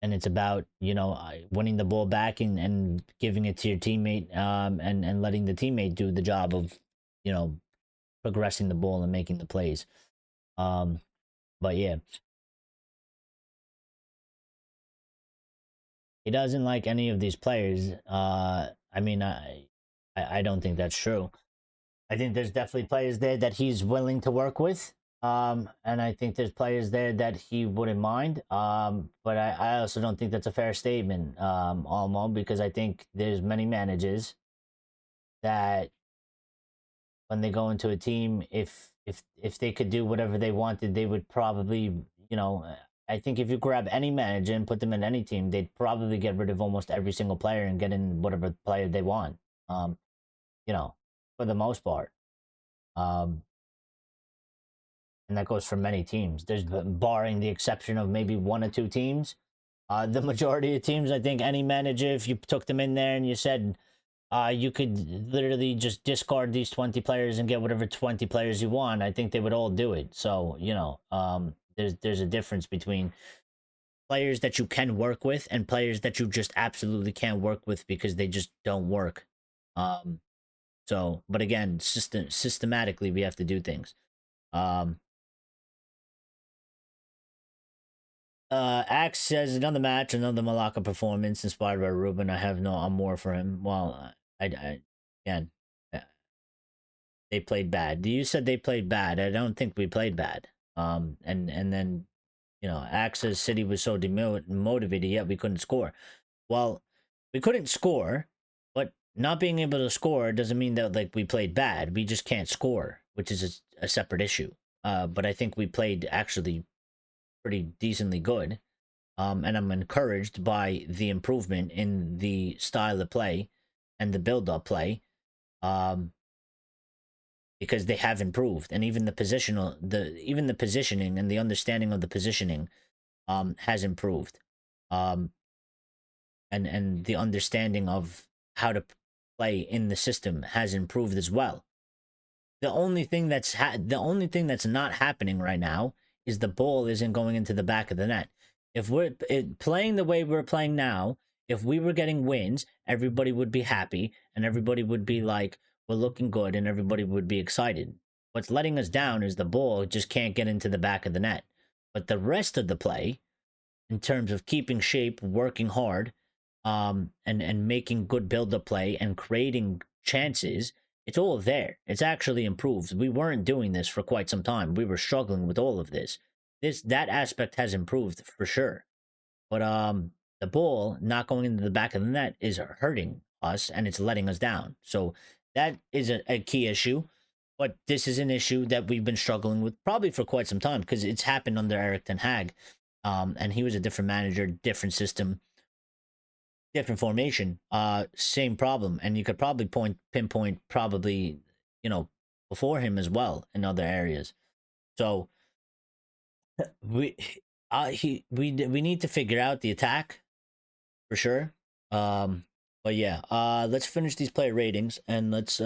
it's about, winning the ball back and giving it to your teammate, and letting the teammate do the job of, progressing the ball and making the plays. But yeah, he doesn't like any of these players. I mean, I don't think that's true. I think there's definitely players there that he's willing to work with. And I think there's players there that he wouldn't mind. But I also don't think that's a fair statement, Almo, because I think there's many managers that when they go into a team, if they could do whatever they wanted, they would probably, I think if you grab any manager and put them in any team, they'd probably get rid of almost every single player and get in whatever player they want. For the most part. And that goes for many teams. There's barring the exception of maybe one or two teams. The majority of teams, I think any manager, if you took them in there and you said, you could literally just discard these 20 players and get whatever 20 players you want, I think they would all do it. So, there's a difference between players that you can work with and players that you just absolutely can't work with because they just don't work. But again, systematically, we have to do things. Axe says another match, another Malacca performance inspired by Ruben. I have no more for him. Well, again, they played bad. You said they played bad. I don't think we played bad. And then, Axe says City was so demotivated, yet we couldn't score. Well, we couldn't score, but not being able to score doesn't mean that like we played bad. We just can't score, which is a separate issue. But I think we played actually pretty decently good. And I'm encouraged by the improvement in the style of play and the build-up play. because they have improved, and even the positioning and the understanding of the positioning has improved. Um, and the understanding of how to play in the system has improved as well. The only thing that's not happening right now is the ball isn't going into the back of the net. If playing the way we're playing now, if we were getting wins, everybody would be happy and everybody would be like, we're looking good, and everybody would be excited. What's letting us down is the ball just can't get into the back of the net. But the rest of the play, in terms of keeping shape, working hard, and making good build-up play and creating chances, it's all there. It's actually improved. We weren't doing this for quite some time. We were struggling with all of this. That aspect has improved for sure. But the ball not going into the back of the net is hurting us and it's letting us down. So that is a key issue. But this is an issue that we've been struggling with probably for quite some time, because it's happened under Erik ten Hag. And he was a different manager, different system, different formation, same problem. And you could probably pinpoint probably, before him as well in other areas. So we we need to figure out the attack for sure. But yeah, let's finish these player ratings and let's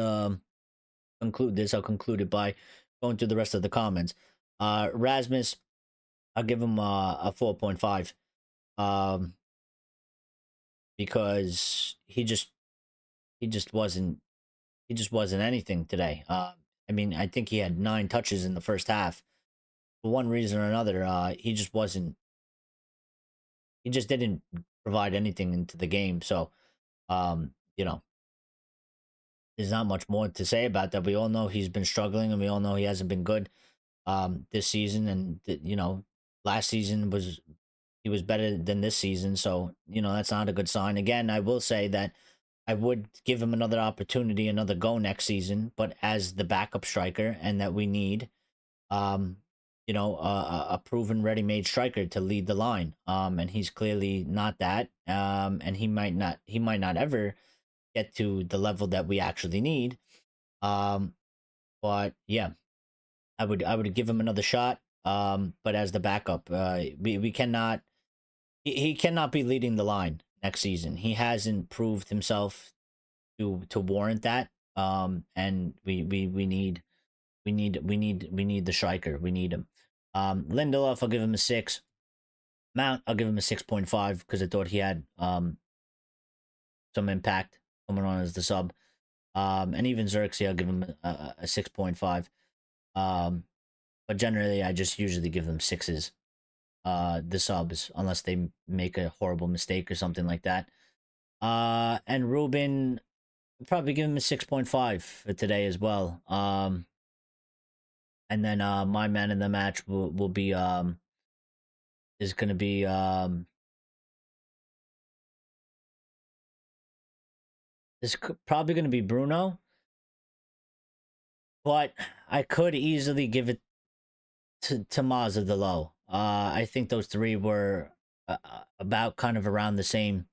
conclude this. I'll conclude it by going through the rest of the comments. Rasmus, I'll give him a 4.5. Because he just wasn't anything today. I mean, I think he had 9 touches in the first half. For one reason or another, he just didn't provide anything into the game. So, there's not much more to say about that. We all know he's been struggling, and we all know he hasn't been good this season. And last season he was better than this season. So, that's not a good sign. Again, I will say that I would give him another opportunity, another go next season, but as the backup striker, and that we need, a proven ready-made striker to lead the line. And he's clearly not that. And he might not ever get to the level that we actually need. But yeah, I would give him another shot. But as the backup, we cannot. He cannot be leading the line next season. He hasn't proved himself to warrant that. And we need the striker. We need him. Lindelof, I'll give him a 6. Mount, I'll give him a 6.5 because I thought he had some impact coming on as the sub. And even Xerxes, I'll give him a 6.5. But generally, I just usually give them 6s. The subs, unless they make a horrible mistake or something like that. And Ruben, I'll probably give him a 6.5 for today as well. And then my man in the match will be is going to be is probably going to be Bruno, but I could easily give it to Maz of the Low. I think those 3 were about kind of around the same.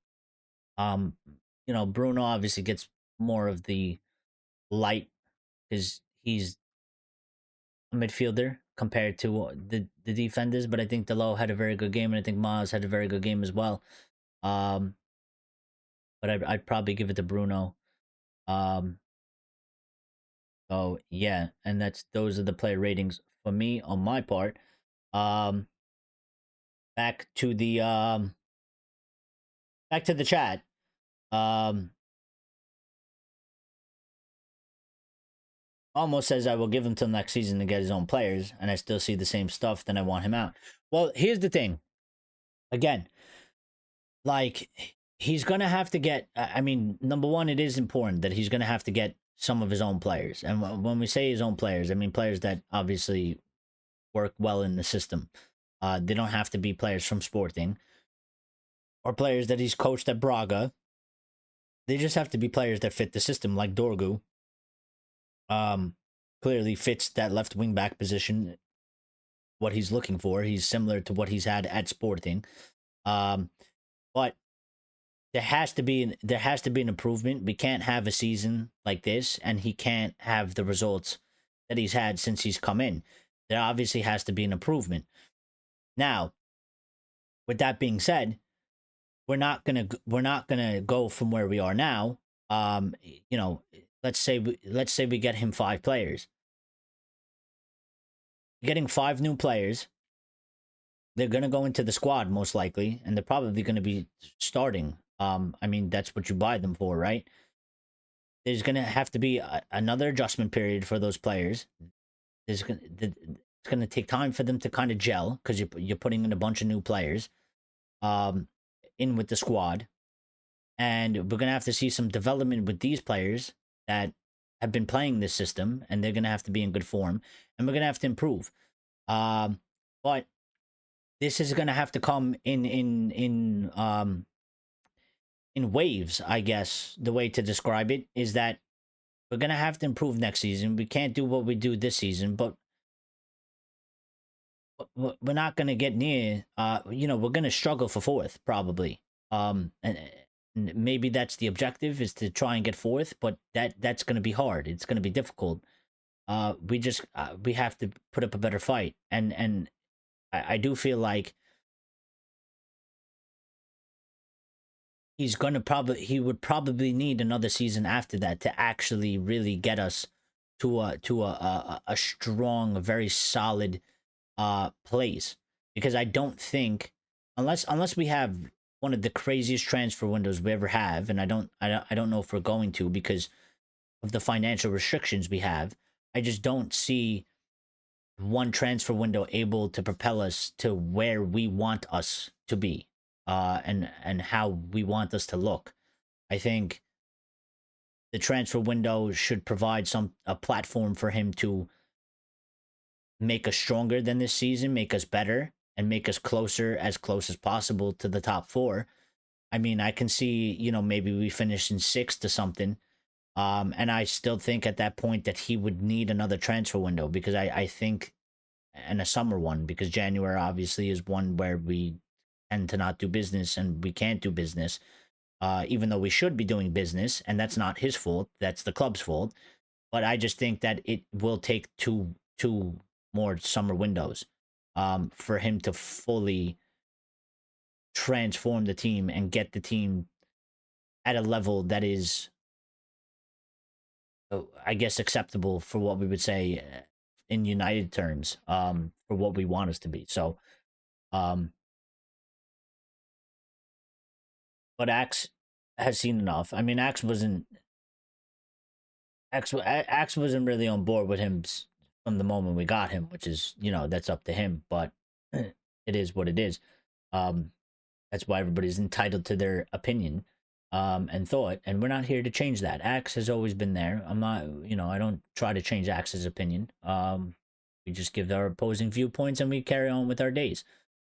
Bruno obviously gets more of the light because he's a midfielder compared to the defenders, but I think Delo had a very good game, and I think Maz had a very good game as well. But I'd probably give it to Bruno. So yeah, and those are the player ratings for me on my part. Back to the chat. Almost says I will give him till next season to get his own players, and I still see the same stuff, then I want him out. Well, here's the thing. Again, like, he's going to have to get, I mean, number one, it is important that he's going to have to get some of his own players. And when we say his own players, I mean players that obviously work well in the system. They don't have to be players from Sporting or players that he's coached at Braga. They just have to be players that fit the system, like Dorgu. Clearly fits that left wing back position, what he's looking for. He's similar to what he's had at Sporting. But there has to be an improvement. We can't have a season like this, and he can't have the results that he's had since he's come in. There obviously has to be an improvement. Now, with that being said, we're not gonna go from where we are now. You know, let's say we get him 5 players. Getting 5 new players, they're gonna go into the squad most likely, and they're probably gonna be starting. I mean, that's what you buy them for, right? There's gonna have to be another adjustment period for those players. It's gonna take time for them to kind of gel because you're putting in a bunch of new players, um, in with the squad, and we're gonna have to see some development with these players that have been playing this system, and they're gonna have to be in good form, and we're gonna have to improve. But this is gonna have to come in waves, I guess. The way to describe it is that we're gonna have to improve next season. We can't do what we do this season, but we're not gonna get near. We're gonna struggle for fourth probably. And maybe that's the objective, is to try and get fourth, but that's gonna be hard. It's gonna be difficult. We have to put up a better fight, and I do feel like he would probably need another season after that to actually really get us to a strong, very solid place. Because I don't think, unless we have one of the craziest transfer windows we ever have, and I don't know if we're going to, because of the financial restrictions we have. I just don't see one transfer window able to propel us to where we want us to be, and how we want us to look. I think the transfer window should provide a platform for him to make us stronger than this season, make us better, and make us as close as possible to the top 4. I mean, I can see, maybe we finish in 6th or something. And I still think at that point that he would need another transfer window, because I think, and a summer one, because January obviously is one where we tend to not do business, and we can't do business, even though we should be doing business, and that's not his fault, that's the club's fault. But I just think that it will take two more summer windows for him to fully transform the team and get the team at a level that is, I guess, acceptable for what we would say in United terms, for what we want us to be. So, but Axe has seen enough. I mean, Axe wasn't really on board with him from the moment we got him, which is, that's up to him. But it is what it is. That's why everybody's entitled to their opinion, and thought, and we're not here to change that. Axe has always been there. I'm not, I don't try to change Axe's opinion. We just give our opposing viewpoints, and we carry on with our days.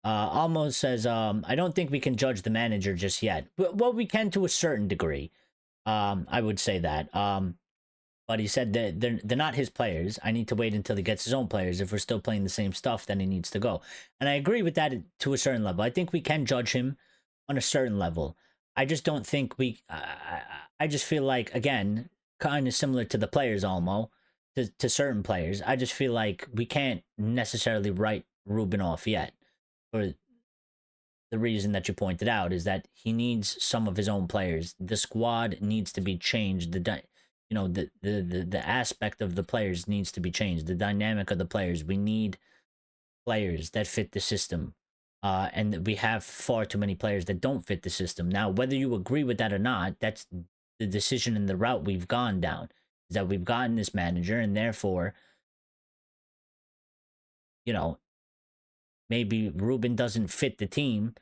Almost says, I don't think we can judge the manager just yet. Well, we can to a certain degree. I would say that. But he said that they're not his players. I need to wait until he gets his own players. If we're still playing the same stuff, then he needs to go. And I agree with that to a certain level. I think we can judge him on a certain level. I just don't think I just feel like, again, kind of similar to the players, Almo, to certain players. I just feel like we can't necessarily write Ruben off yet. For the reason that you pointed out, is that he needs some of his own players. The squad needs to be changed. The aspect of the players needs to be changed. The dynamic of the players. We need players that fit the system. And we have far too many players that don't fit the system. Now, whether you agree with that or not, that's the decision and the route we've gone down. Is that we've gotten this manager, and therefore, maybe Ruben doesn't fit the team,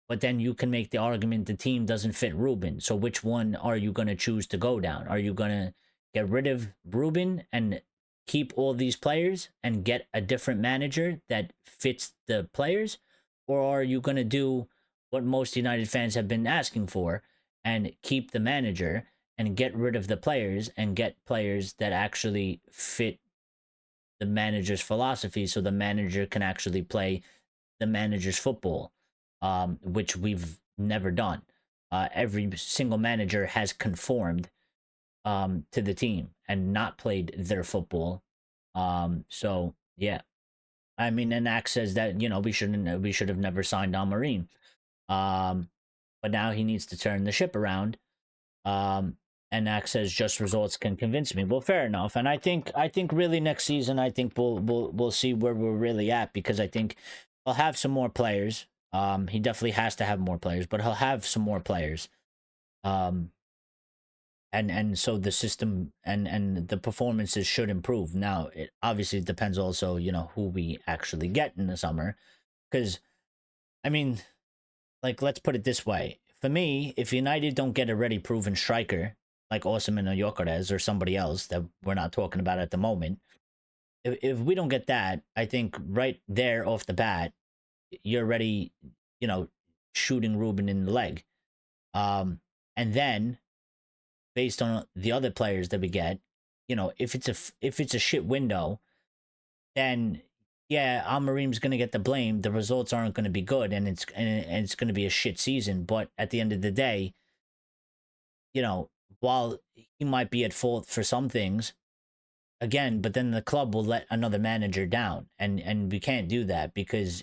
but then you can make the argument the team doesn't fit Ruben. So which one are you going to choose to go down? Are you going to get rid of Ruben and keep all these players and get a different manager that fits the players? Or are you going to do what most United fans have been asking for and keep the manager and get rid of the players and get players that actually fit the manager's philosophy, so the manager can actually play the manager's football, which we've never done. Every single manager has conformed to the team and not played their football, So yeah, I mean, and Axe says that we should have never signed Amorim. But now he needs to turn the ship around. And Axe says just results can convince me. Well, fair enough. And I think really next season, I think we'll see where we're really at, because I think he'll have some more players. He definitely has to have more players, but he'll have some more players. Um, and so the system and the performances should improve. Now, it obviously depends also, who we actually get in the summer, because I mean, like, let's put it this way. For me, if United don't get a ready proven striker like Osimhen or Gyökeres or somebody else that we're not talking about at the moment, if we don't get that, I think right there off the bat, you're already, you know, shooting Ruben in the leg. And then based on the other players that we get, if it's a shit window, then yeah, Amorim's going to get the blame. The results aren't going to be good, and it's going to be a shit season. But at the end of the day, while he might be at fault for some things, again, but then the club will let another manager down, and we can't do that, because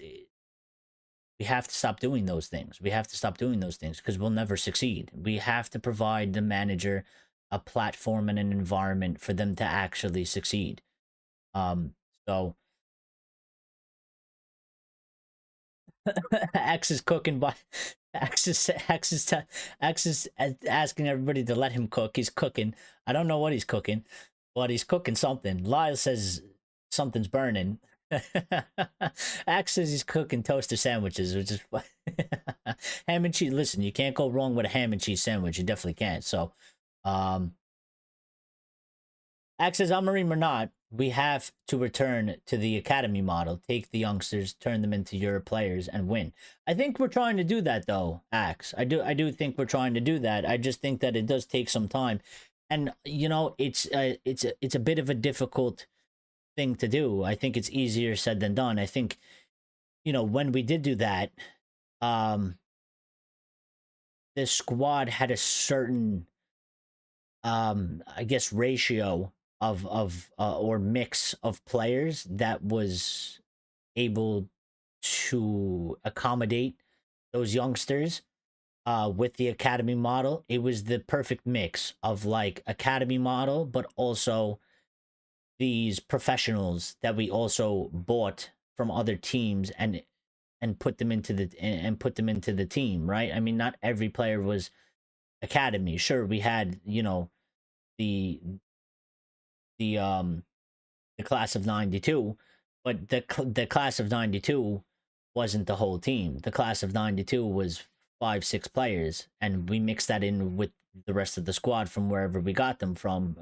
we have to stop doing those things. We have to stop doing those things because we'll never succeed. We have to provide the manager a platform and an environment for them to actually succeed. So X is cooking by X is asking everybody to let him cook. He's cooking. I don't know what he's cooking, but he's cooking something. Lyle says something's burning. X says he's cooking toaster sandwiches, which is ham and cheese. Listen, you can't go wrong with a ham and cheese sandwich. You definitely can't. So, X says, Amorim or not, we have to return to the academy model, take the youngsters, turn them into your players, and win. I think we're trying to do that, though, Axe. I do think we're trying to do that. I just think that it does take some time, and it's a bit of a difficult thing to do. I think it's easier said than done. I think when we did do that, the squad had a certain I guess ratio of or mix of players that was able to accommodate those youngsters with the academy model. It was the perfect mix of like academy model, but also these professionals that we also bought from other teams and put them into the team, right? I mean, not every player was academy. Sure, we had, the the um the class of 92, but the class of 92 wasn't the whole team. The class of 92 was 5 6 players, and we mixed that in with the rest of the squad from wherever we got them from.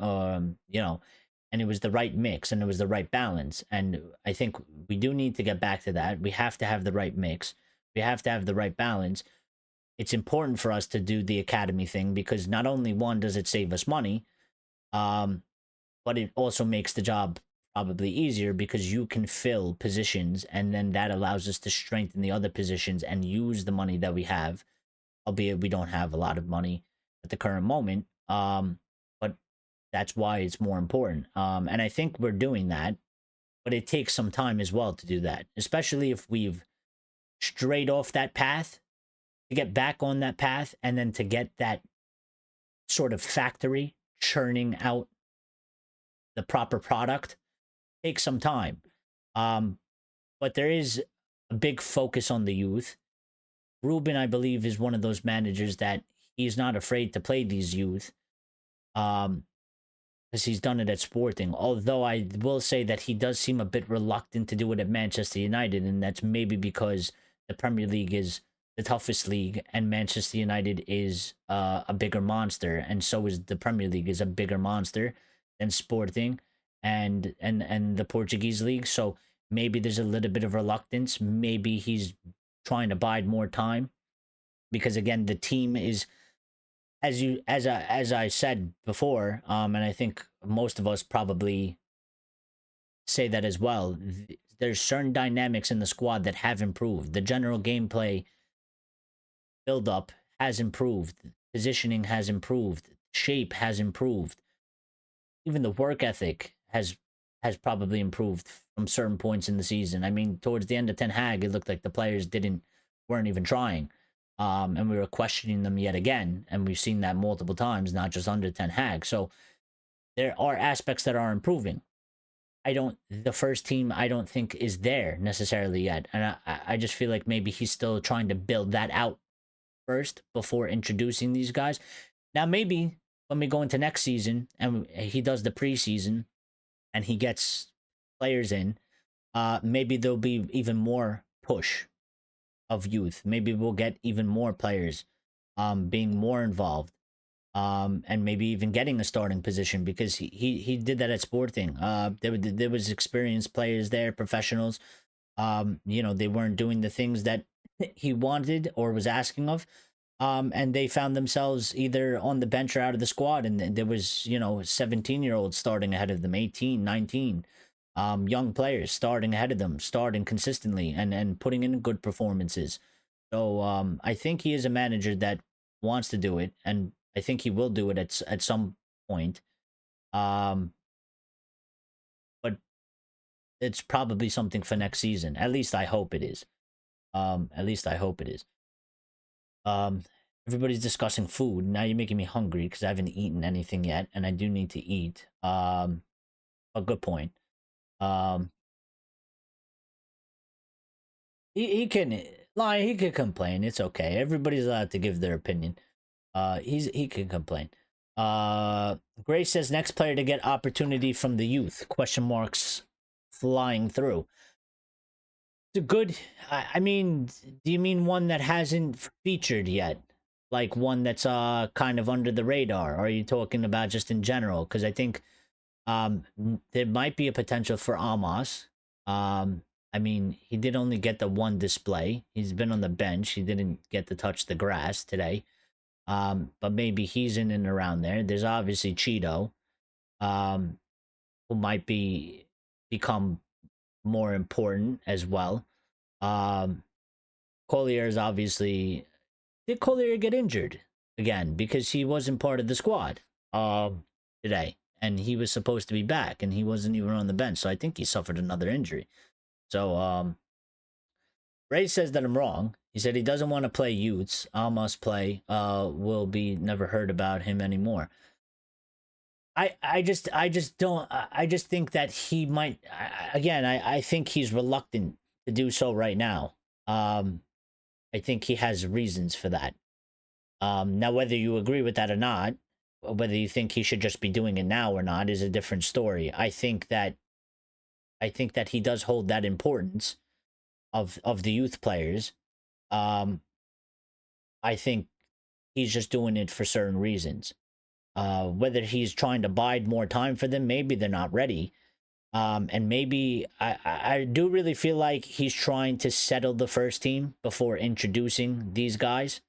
And it was the right mix and it was the right balance, and I think we do need to get back to that. We have to have the right mix, we have to have the right balance. It's important for us to do the academy thing, because not only one does it save us money, but it also makes the job probably easier, because you can fill positions, and then that allows us to strengthen the other positions and use the money that we have, albeit we don't have a lot of money at the current moment. But that's why it's more important. And I think we're doing that, but it takes some time as well to do that, especially if we've strayed off that path, to get back on that path, and then to get that sort of factory churning out the proper product takes some time. But there is a big focus on the youth. Ruben, I believe, is one of those managers that he's not afraid to play these youth, because he's done it at Sporting. Although I will say that he does seem a bit reluctant to do it at Manchester United, and that's maybe because the Premier League is the toughest league, and Manchester United is a bigger monster, and so is the Premier League is a bigger monster than Sporting and the Portuguese league. So maybe there's a little bit of reluctance. Maybe he's trying to bide more time, because again, the team is, as I said before, and I think most of us probably say that as well. There's certain dynamics in the squad that have improved. The general gameplay build up has improved. Positioning has improved. Shape has improved. Even the work ethic has has probably improved from certain points in the season. I mean, towards the end of Ten Hag, it looked like the players weren't even trying. And we were questioning them yet again. And we've seen that multiple times, not just under Ten Hag. So there are aspects that are improving. The first team, I don't think is there necessarily yet. And I just feel like maybe he's still trying to build that out first before introducing these guys. Now, maybe when we go into next season and he does the preseason and he gets players in, maybe there'll be even more push of youth. Maybe we'll get even more players being more involved, and maybe even getting a starting position, because he did that at Sporting. There was experienced players there, professionals. They weren't doing the things that he wanted or was asking of. And they found themselves either on the bench or out of the squad. And there was, 17-year-olds starting ahead of them, 18, 19, young players starting ahead of them, starting consistently and putting in good performances. So I think he is a manager that wants to do it, and I think he will do it at some point. But it's probably something for next season. At least I hope it is. At least I hope it is. Everybody's discussing food. Now you're making me hungry because I haven't eaten anything yet, and I do need to eat. A good point. He can lie. He can complain. It's okay. Everybody's allowed to give their opinion. He can complain. Gray says next player to get opportunity from the youth? Question marks flying through. It's a good. I mean, do you mean one that hasn't featured yet? Like one that's kind of under the radar? Or are you talking about just in general? Because I think there might be a potential for Amos. I mean, he did only get the one display. He's been on the bench. He didn't get to touch the grass today. But maybe he's in and around there. There's obviously Cheeto, who might become more important as well. Collier is obviously. Did Collier get injured again? Because he wasn't part of the squad today, and he was supposed to be back, and he wasn't even on the bench. So I think he suffered another injury. So Ray says that I'm wrong. He said he doesn't want to play youths. Amos play. Will be never heard about him anymore. I just don't. I just think that he might. I think he's reluctant to do so right now. I think he has reasons for that. Now, whether you agree with that or not, or whether you think he should just be doing it now or not, is a different story. I think that he does hold that importance of the youth players. I think he's just doing it for certain reasons. Whether he's trying to bide more time for them, maybe they're not ready. And maybe I do really feel like he's trying to settle the first team before introducing these guys.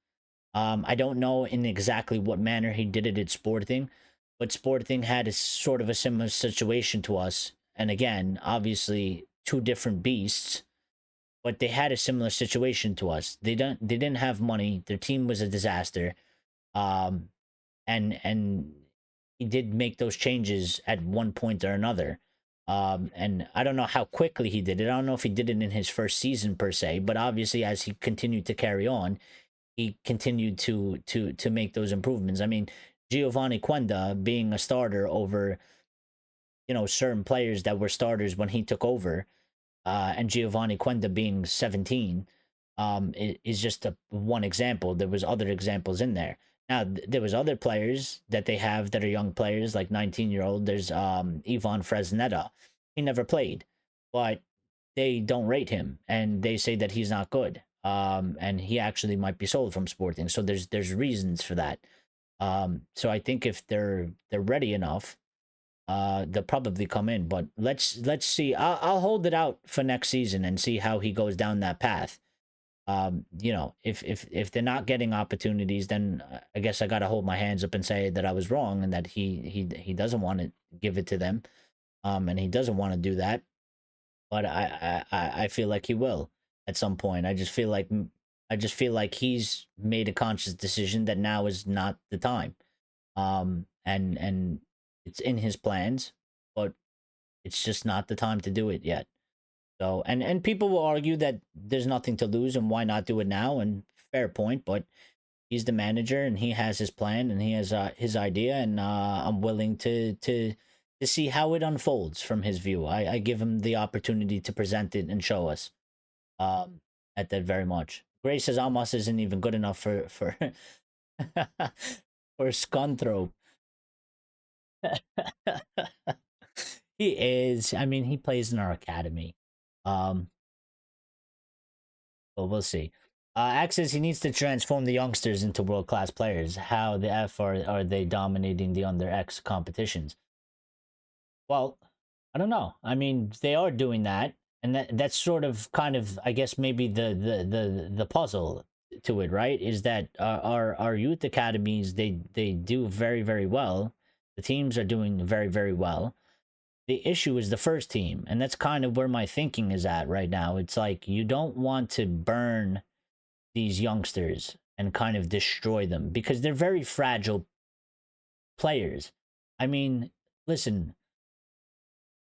I don't know in exactly what manner he did it at Sporting, but Sporting had a sort of a similar situation to us. And again, obviously two different beasts, but they had a similar situation to us. They didn't have money. Their team was a disaster. And he did make those changes at one point or another. And I don't know how quickly he did it. I don't know if he did it in his first season per se, but obviously as he continued to carry on, he continued to make those improvements. I mean, Giovanni Quenda being a starter over, certain players that were starters when he took over, and Giovanni Quenda being 17, is just one example. There was other examples in there. Now, there was other players that they have that are young players, like 19-year-old. There's Ivan Fresneda. He never played, but they don't rate him, and they say that he's not good. And he actually might be sold from Sporting. So there's reasons for that. So I think if they're ready enough, they'll probably come in. But let's see. I'll hold it out for next season and see how he goes down that path. If they're not getting opportunities, then I guess I gotta hold my hands up and say that I was wrong and that he doesn't want to give it to them, and he doesn't want to do that. But I feel like he will at some point. I just feel like he's made a conscious decision that now is not the time, and it's in his plans, but It's just not the time to do it yet. So, and people will argue that there's nothing to lose and why not do it now? And fair point, but he's the manager and he has his plan and he has his idea, and I'm willing to see how it unfolds from his view. I give him the opportunity to present it and show us. At that very much. Gray says Amos isn't even good enough for for Scunthrope. He is. I mean, he plays in our academy. But we'll see. Axe says he needs to transform the youngsters into world class players. How the F are they dominating the under X competitions? Well, I don't know. I mean, they are doing that, and that's sort of kind of, I guess, maybe the puzzle to it, right? Is that our youth academies, they do very, very well. The teams are doing very, very well. The issue is the first team, and that's kind of where my thinking is at right now. It's like you don't want to burn these youngsters and kind of destroy them because they're very fragile players. I mean, listen,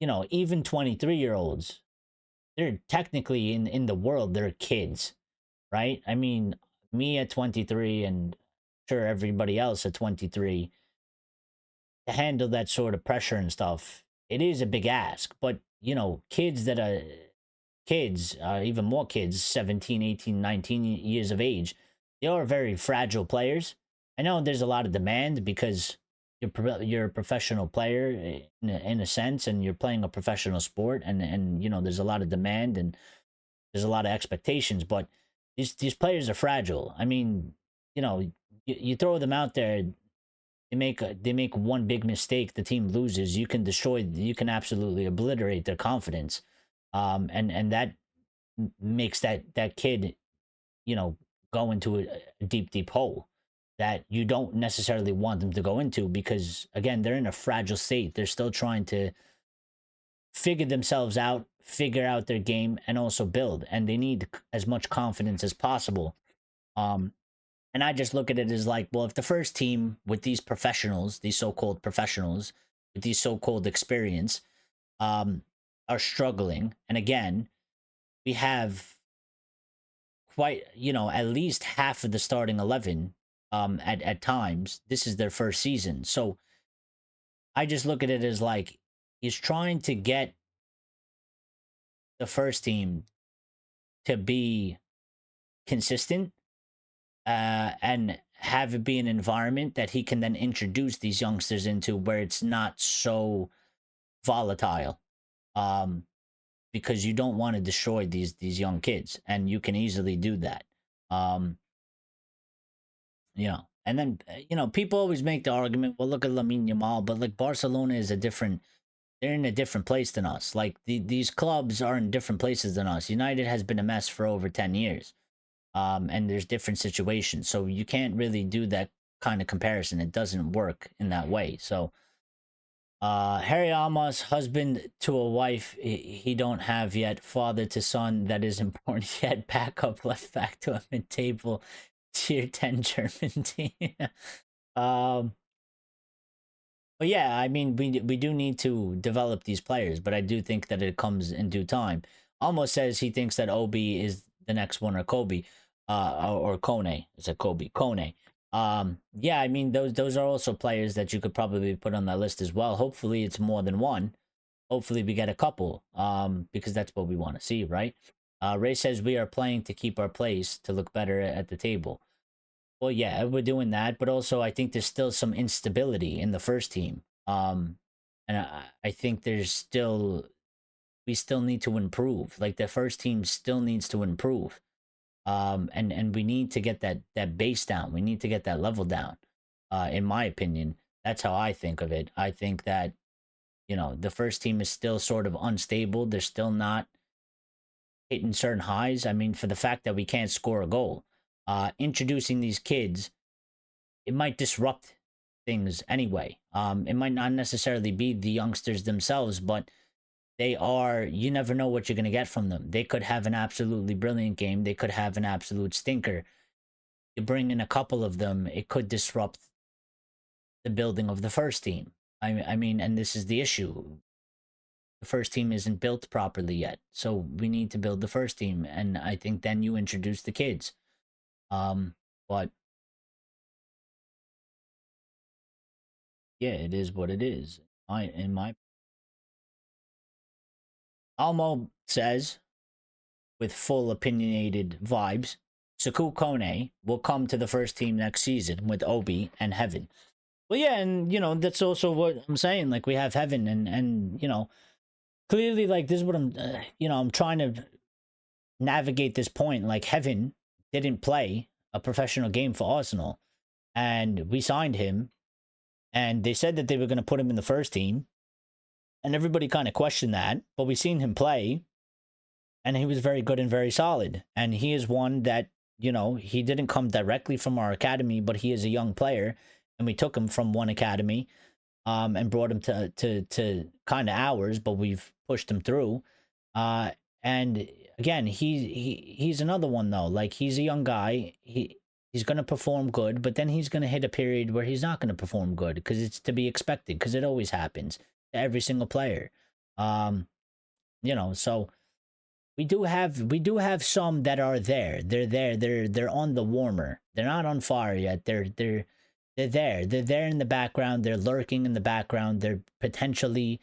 even 23-year-olds, they're technically in the world, they're kids, right? I mean, me at 23 and sure everybody else at 23, to handle that sort of pressure and stuff, it is a big ask. But, kids that are kids, even more kids, 17, 18, 19 years of age, they are very fragile players. I know there's a lot of demand because you're a professional player in a sense, and you're playing a professional sport, and there's a lot of demand and there's a lot of expectations, but these players are fragile. I mean, you throw them out there, they make one big mistake, the team loses, you can absolutely obliterate their confidence, and that makes that kid, go into a deep hole that you don't necessarily want them to go into, because again, they're in a fragile state. They're still trying to figure themselves out, figure out their game, and also build, and they need as much confidence as possible. And I just look at it as like, well, if the first team with these professionals, these so-called professionals with these so-called experience, are struggling, and again, we have quite, at least half of the starting 11, at times, this is their first season. So I just look at it as like, he's trying to get the first team to be consistent, and have it be an environment that he can then introduce these youngsters into, where it's not so volatile, because you don't want to destroy these young kids, and you can easily do that. And then people always make the argument, well, look at Lamine Yamal, but like Barcelona is they're in a different place than us. Like these clubs are in different places than us. United has been a mess for over 10 years. And there's different situations. So you can't really do that kind of comparison. It doesn't work in that way. So Harry Amos, husband to a wife he don't have yet, father to son that is important yet, backup left back to a mid-table tier 10 German team. But yeah, I mean, we do need to develop these players, but I do think that it comes in due time. Almost says he thinks that Obi is the next one, or Kobe, or Kone. Is it Kobe? Kone. Yeah, I mean, those are also players that you could probably put on that list as well. Hopefully it's more than one. Hopefully we get a couple, because that's what we want to see, right? Ray says we are playing to keep our place, to look better at the table. Well, yeah, we're doing that, but also I think there's still some instability in the first team. And I think we still need to improve. Like the first team still needs to improve. And we need to get that base down. We need to get that level down. In my opinion, that's how I think of it. I think that the first team is still sort of unstable. They're still not hitting certain highs. I mean, for the fact that we can't score a goal, introducing these kids, it might disrupt things anyway. It might not necessarily be the youngsters themselves, but you never know what you're going to get from them. They could have an absolutely brilliant game. They could have an absolute stinker. You bring in a couple of them, it could disrupt the building of the first team. I mean, and this is the issue. the first team isn't built properly yet. So we need to build the first team, and I think then you introduce the kids. But yeah, it is what it is. In my Almo says with full opinionated vibes, Saku Kone will come to the first team next season with Obi and Heaven. Well, yeah, and that's also what I'm saying. Like we have Heaven, and clearly, like this is what I'm trying to navigate this point. Like Heaven didn't play a professional game for Arsenal, and we signed him, and they said that they were going to put him in the first team, and everybody kind of questioned that, but we seen him play, and he was very good and very solid, and he is one that he didn't come directly from our academy, but he is a young player, and we took him from one academy, and brought him to kind of ours, but we've pushed him through, and again, he's another one though. Like he's a young guy. He's going to perform good, but then he's going to hit a period where he's not going to perform good because it's to be expected, because it always happens to every single player. So we do have some that are there. They're there. They're on the warmer. They're not on fire yet. They're there. They're there in the background. They're lurking in the background. They're potentially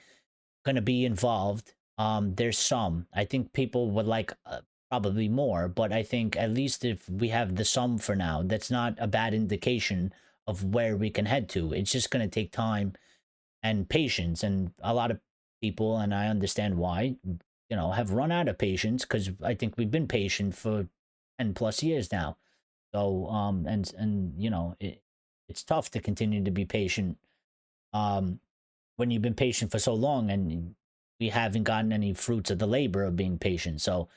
going to be involved. There's some. I think people would like probably more, but I think at least if we have the sum for now, that's not a bad indication of where we can head to. It's just going to take time and patience, and a lot of people, and I understand why, have run out of patience, because I think we've been patient for 10 plus years now. So it's tough to continue to be patient when you've been patient for so long and we haven't gotten any fruits of the labor of being patient. So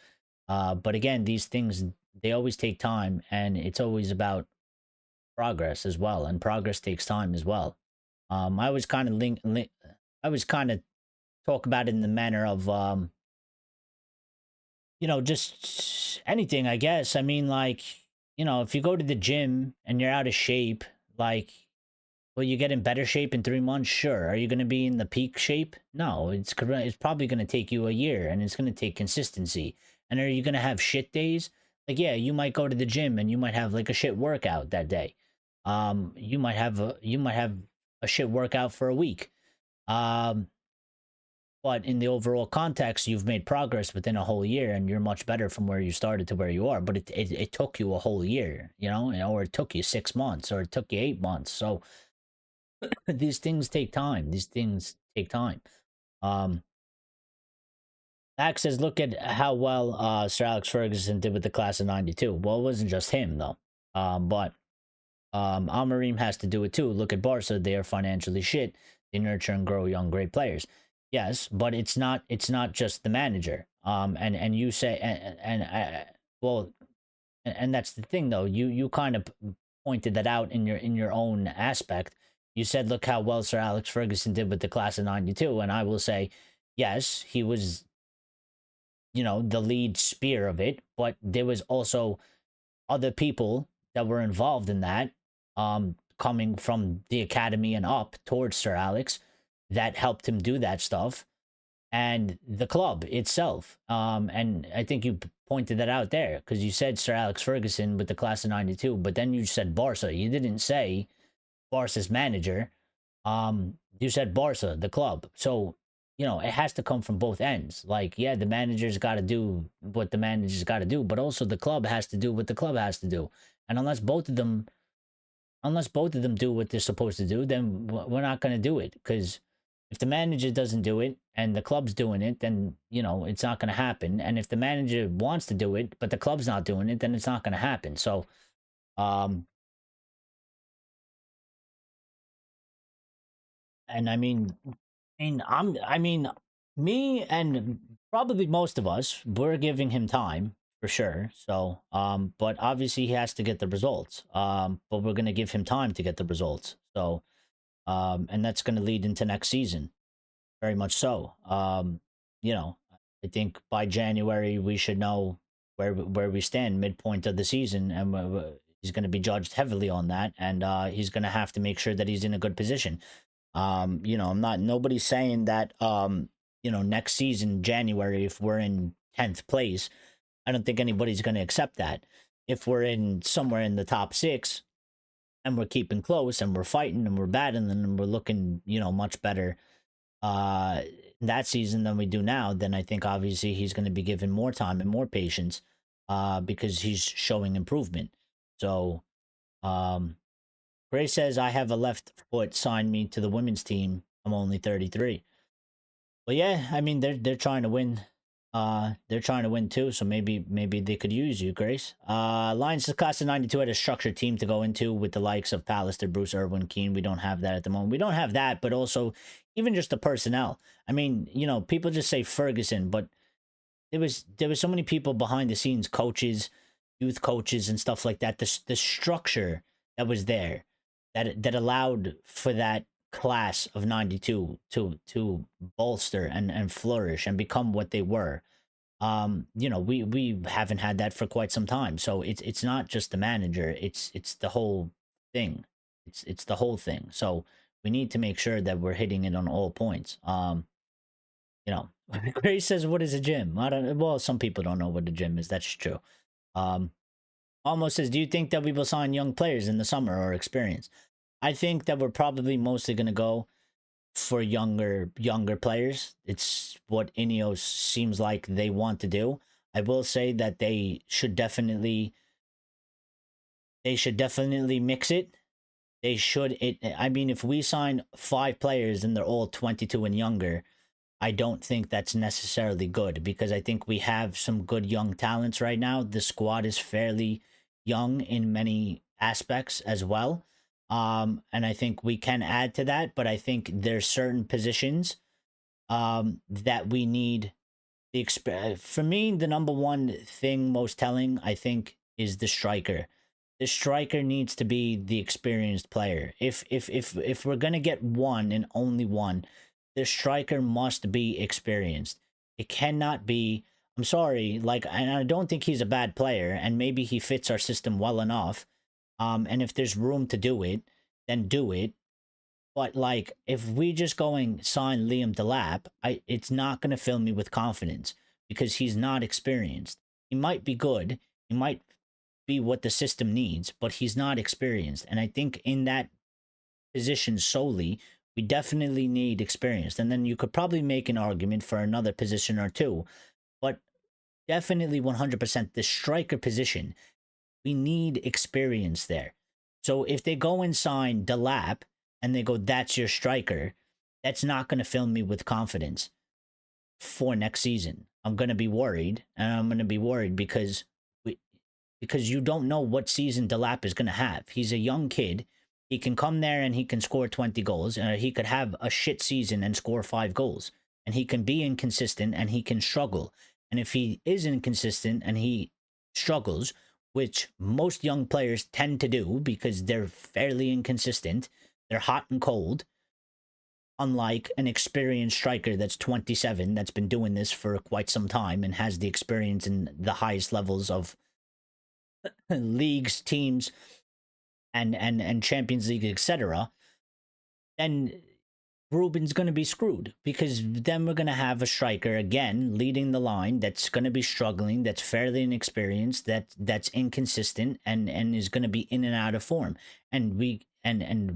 but again, these things, they always take time, and it's always about progress as well, and progress takes time as well. I was kind of I was kind of talk about it in the manner of just anything, I guess. I mean, like, if you go to the gym and you're out of shape, like, will you get in better shape in 3 months? Sure. Are you going to be in the peak shape? No, it's probably going to take you a year, and it's going to take consistency. And are you going to have shit days? Like, yeah, you might go to the gym and you might have like a shit workout that day. You might have a shit workout for a week. But in the overall context, you've made progress within a whole year, and you're much better from where you started to where you are. But it took you a whole year, or it took you 6 months, or it took you 8 months. So these things take time. Max says, look at how well Sir Alex Ferguson did with the class of 92. Well, it wasn't just him, though. But Amorim has to do it, too. Look at Barca. They are financially shit. They nurture and grow young, great players. Yes, but it's not just the manager. And you say, and that's the thing, though. You kind of pointed that out in your own aspect. You said, look how well Sir Alex Ferguson did with the class of 92. And I will say, yes, he was the lead spear of it, but there was also other people that were involved in that, coming from the academy and up towards Sir Alex, that helped him do that stuff, and the club itself. And I think you pointed that out there, because you said Sir Alex Ferguson with the class of 92, but then you said Barca. You didn't say Barca's manager. You said Barca, the club. So it has to come from both ends. Like, yeah, the manager's got to do what the manager's got to do, but also the club has to do what the club has to do. And unless both of them do what they're supposed to do, then we're not going to do it. Because if the manager doesn't do it and the club's doing it, then, it's not going to happen. And if the manager wants to do it, but the club's not doing it, then it's not going to happen. So, and I mean, me and probably most of us, we're giving him time for sure. So, but obviously he has to get the results. But we're gonna give him time to get the results. So, and that's gonna lead into next season, very much so. I think by January we should know where we stand midpoint of the season, and he's going to be judged heavily on that, and he's going to have to make sure that he's in a good position. I'm not, nobody's saying that next season, January, if we're in 10th place, I don't think anybody's going to accept that. If we're in somewhere in the top 6 and we're keeping close and we're fighting and we're battling and we're looking, much better uh that season than we do now, then I think obviously he's going to be given more time and more patience because he's showing improvement. So um Gray says, I have a left foot, sign me to the women's team. I'm only 33. Well, yeah, I mean they're trying to win. They're trying to win too, so maybe they could use you, Grace. Lions Class of 92 had a structured team to go into with the likes of Pallister, Bruce Irwin, Keane. We don't have that at the moment. We don't have that, but also even just the personnel. I mean, people just say Ferguson, but there was so many people behind the scenes, coaches, youth coaches, and stuff like that. The structure that was there, that allowed for that class of 92 to bolster and flourish and become what they were. We haven't had that for quite some time. So it's not just the manager, it's the whole thing. It's the whole thing. So we need to make sure that we're hitting it on all points. You know, Grace says, what is a gym? I don't, well, some people don't know what a gym is. That's true. Um, Almost says, do you think that we will sign young players in the summer or experience? I think that we're probably mostly going to go for younger players. It's what Ineos seems like they want to do. I will say that they should definitely mix it. They should it I mean, if we sign 5 players and they're all 22 and younger, I don't think that's necessarily good, because I think we have some good young talents right now. The squad is fairly young in many aspects as well. And I think we can add to that, but I think there's certain positions that we need for me, the number one thing most telling, I think, is the striker. The striker needs to be the experienced player. If we're gonna get one and only one, the striker must be experienced. It cannot be. I'm sorry, and I don't think he's a bad player, and maybe he fits our system well enough. And if there's room to do it, then do it. But if we just going sign Liam Delap, it's not gonna fill me with confidence because he's not experienced. He might be good. He might be what the system needs, but he's not experienced. And I think in that position solely, we definitely need experience. And then you could probably make an argument for another position or two, but definitely 100% the striker position, we need experience there. So if they go and sign Delap and they go, that's your striker, that's not going to fill me with confidence for next season. I'm going to be worried, and I'm going to be worried because you don't know what season Delap is going to have. He's a young kid. He can come there and he can score 20 goals, and he could have a shit season and score 5 goals. And he can be inconsistent and he can struggle. And if he is inconsistent and he struggles, which most young players tend to do because they're fairly inconsistent, they're hot and cold, unlike an experienced striker that's 27, that's been doing this for quite some time and has the experience in the highest levels of leagues, teams, and Champions League, etc., then Ruben's going to be screwed, because then we're going to have a striker again leading the line that's going to be struggling, that's fairly inexperienced, that's inconsistent, and is going to be in and out of form. And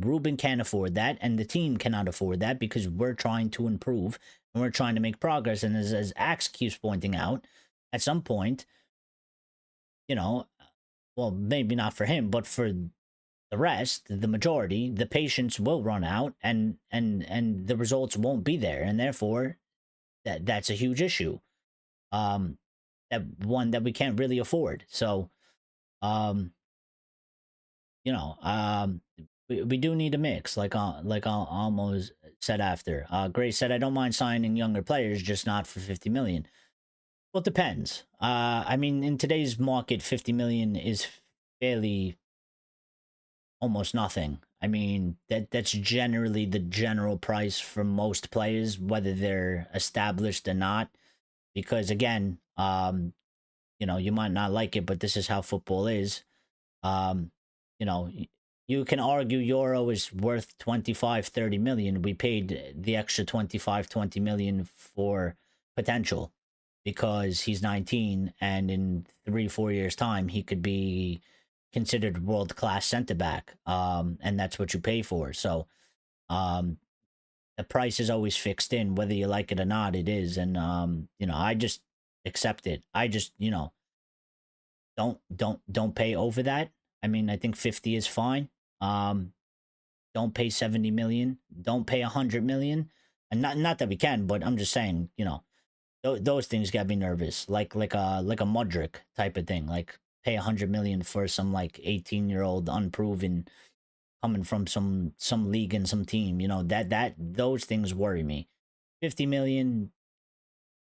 Ruben can't afford that, and the team cannot afford that, because we're trying to improve and we're trying to make progress. And as Axe keeps pointing out, at some point, well, maybe not for him, but for the rest, the majority, the patience will run out, and the results won't be there, and therefore that's a huge issue. That one that we can't really afford. So, we do need a mix, like I almost said after. Grace said, I don't mind signing younger players, just not for 50 million. Well, it depends. I mean, in today's market, 50 million is fairly almost nothing. I mean, that's generally the general price for most players, whether they're established or not. Because again, you might not like it, but this is how football is. You you can argue Euro is worth 25, 30 million. We paid the extra 25, 20 million for potential because he's 19 and in 3, 4 years time, he could be considered world-class center back. And that's what you pay for. So, the price is always fixed in, whether you like it or not, it is. And, I just accept it. I just, don't pay over that. I mean, I think 50 is fine. Don't pay 70 million. Don't pay 100 million. And not that we can, but I'm just saying, those things got me nervous. Like a Mudryk type of thing. Like pay 100 million for some like 18-year-old unproven coming from some league and some team. Those things worry me. 50 million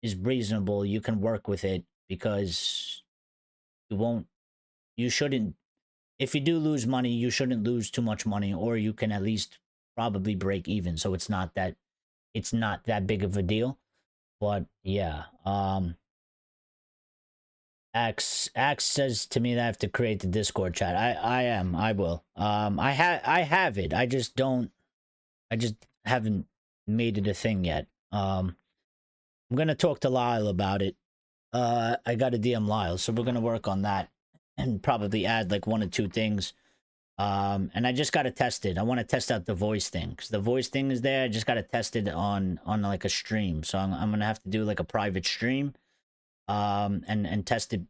is reasonable. You can work with it because you shouldn't, if you do lose money, you shouldn't lose too much money, or you can at least probably break even. So it's not that big of a deal. But yeah, Axe says to me that I have to create the Discord chat. I will. I have it. I just haven't made it a thing yet. I'm gonna talk to Lyle about it. I got to DM Lyle, so we're gonna work on that and probably add like 1 or 2 things. And I just got to test it. I want to test out the voice thing, because the voice thing is there. I just got to test it on like a stream. So I'm gonna have to do like a private stream, and test it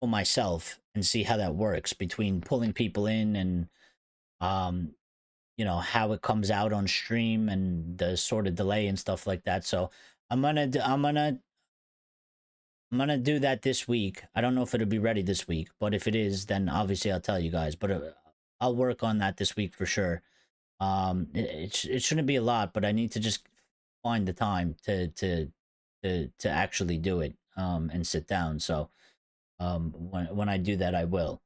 for myself and see how that works between pulling people in and how it comes out on stream and the sort of delay and stuff like that. So I'm gonna do that this week. I don't know if it'll be ready this week, but if it is, then obviously I'll tell you guys. But I'll work on that this week for sure. It shouldn't be a lot, but I need to just find the time to actually do it and sit down. So when I do that, I will.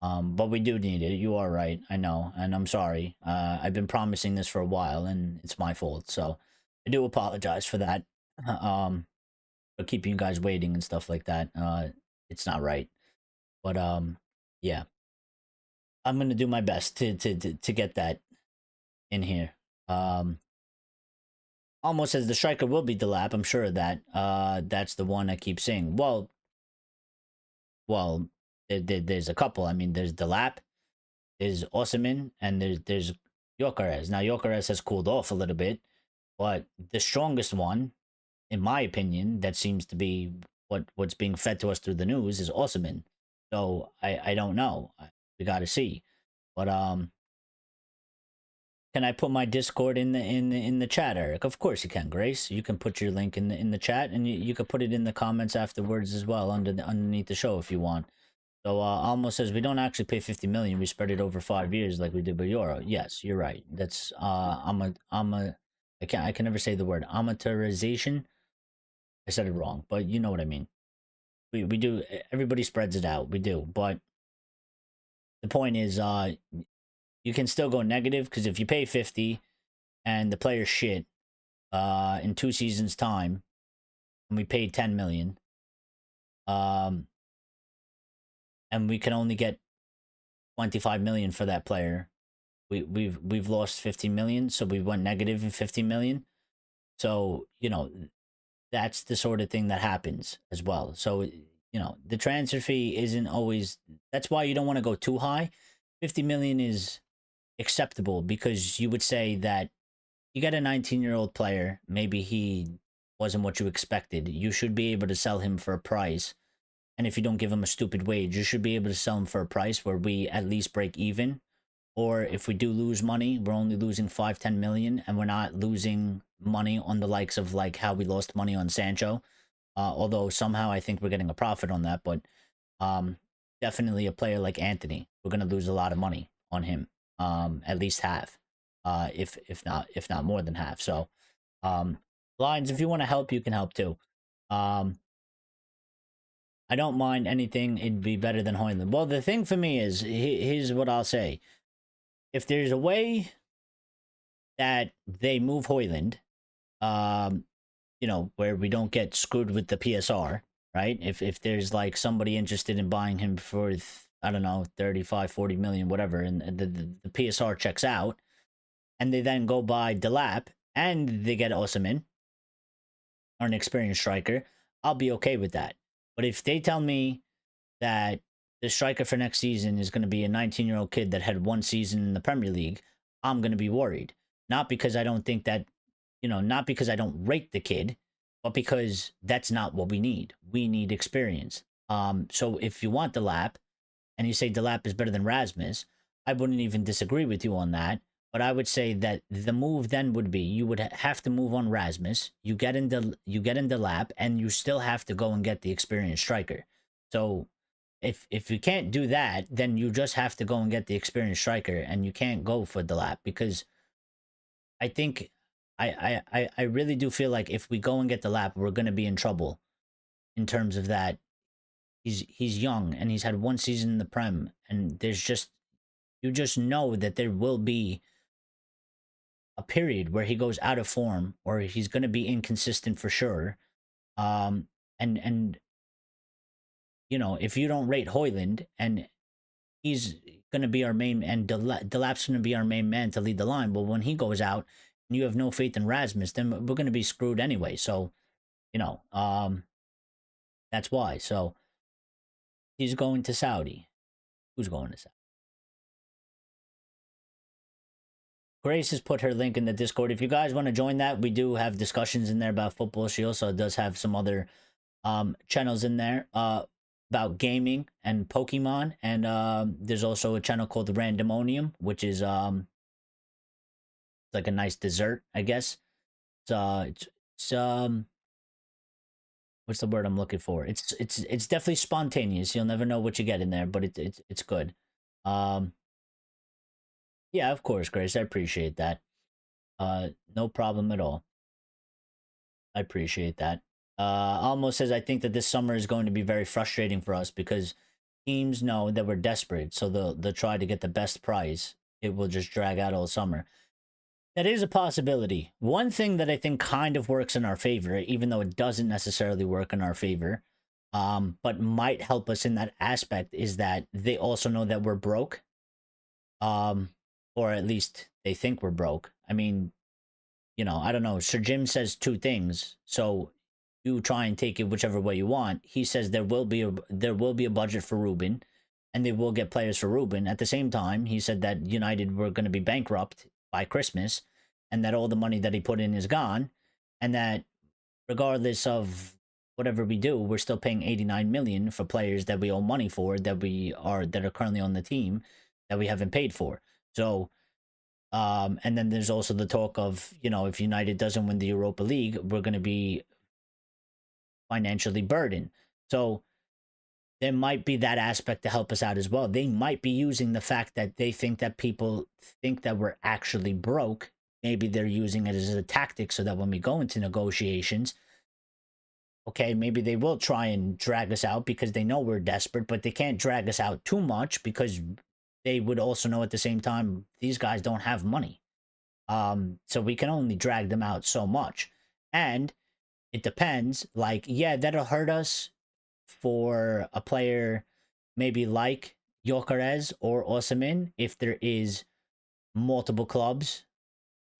But we do need it. You are right. I know, and I'm sorry. I've been promising this for a while, and it's my fault. So I do apologize for that. For keeping you guys waiting and stuff like that. It's not right. But yeah. I'm gonna do my best to get that in here. Almost as the striker will be Delap, I'm sure of that. That's the one I keep saying. Well, there's a couple. I mean, there's Delap, there's Osimhen, and there's Gyökeres. Now Gyökeres has cooled off a little bit, but the strongest one, in my opinion, that seems to be what's being fed to us through the news is Osimhen. So I don't know. We got to see. But can I put my Discord in the chat, Eric? Of course you can, Grace. You can put your link in the chat, and you can put it in the comments afterwards as well underneath the show if you want. So almost says we don't actually pay 50 million. We spread it over 5 years like we did with Euro. Yes, you're right. That's I can never say the word amateurization. I said it wrong, but you know what I mean. We do, everybody spreads it out. We do, but the point is, you can still go negative, because if you pay 50 and the player's shit, in 2 seasons time, and we paid 10 million, and we can only get 25 million for that player, we've lost 15 million, so we went negative in 15 million. So, that's the sort of thing that happens as well. So, the transfer fee isn't always, that's why you don't want to go too high. 50 million is acceptable, because you would say that you got a 19-year-old player, maybe he wasn't what you expected. You should be able to sell him for a price. And if you don't give him a stupid wage, you should be able to sell him for a price where we at least break even. Or if we do lose money, we're only losing 5-10 million, and we're not losing money on the likes of like how we lost money on Sancho. Although somehow I think we're getting a profit on that, but definitely a player like Anthony, we're going to lose a lot of money on him, at least half, if not more than half. So, Lions, if you want to help, you can help too. I don't mind anything. It'd be better than Højlund. Well, the thing for me is, here's what I'll say. If there's a way that they move Højlund, where we don't get screwed with the PSR, right? If there's like somebody interested in buying him for, I don't know, 35, 40 million, whatever, and the PSR checks out, and they then go buy Delap and they get Osimhen or an experienced striker, I'll be okay with that. But if they tell me that the striker for next season is going to be a 19-year-old kid that had one season in the Premier League, I'm going to be worried. Not because I don't think that, not because I don't rate the kid, but because that's not what we need. We need experience. So if you want Delap, and you say Delap is better than Rasmus, I wouldn't even disagree with you on that. But I would say that the move then would be you would have to move on Rasmus. You get in Delap, and you still have to go and get the experienced striker. So if you can't do that, then you just have to go and get the experienced striker, and you can't go for Delap, because I think I really do feel like if we go and get Delap, we're going to be in trouble in terms of that. He's young and he's had one season in the Prem, and you just know that there will be a period where he goes out of form or he's going to be inconsistent for sure. And if you don't rate Højlund, and he's going to be our main, and Delap's going to be our main man to lead the line, well, when he goes out and you have no faith in Rasmus, then we're going to be screwed anyway. So, that's why. So he's going to Saudi. Who's going to Saudi? Grace has put her link in the Discord. If you guys want to join that, we do have discussions in there about football. She also does have some other channels in there about gaming and Pokemon. And there's also a channel called the Randomonium, which is like a nice dessert, I guess. It's what's the word I'm looking for? It's definitely spontaneous. You'll never know what you get in there, but it's good. Yeah, of course, Grace. I appreciate that. No problem at all. I appreciate that. Almost says, I think that this summer is going to be very frustrating for us because teams know that we're desperate, so they'll try to get the best price. It will just drag out all summer. That is a possibility. One thing that I think kind of works in our favor, even though it doesn't necessarily work in our favor, but might help us in that aspect, is that they also know that we're broke. Or at least they think we're broke. I mean, I don't know. Sir Jim says two things, so you try and take it whichever way you want. He says there will be a budget for Ruben, and they will get players for Ruben. At the same time, he said that United were going to be bankrupt by Christmas, and that all the money that he put in is gone, and that regardless of whatever we do, we're still paying 89 million for players that we owe money for, that are currently on the team that we haven't paid for. So, and then there's also the talk of, if United doesn't win the Europa League, we're going to be financially burdened. So there might be that aspect to help us out as well. They might be using the fact that they think that people think that we're actually broke. Maybe they're using it as a tactic so that when we go into negotiations, okay, maybe they will try and drag us out because they know we're desperate, but they can't drag us out too much because they would also know at the same time, these guys don't have money. So we can only drag them out so much. And it depends. Like, yeah, that'll hurt us for a player maybe like Gyökeres or Osimhen if there is multiple clubs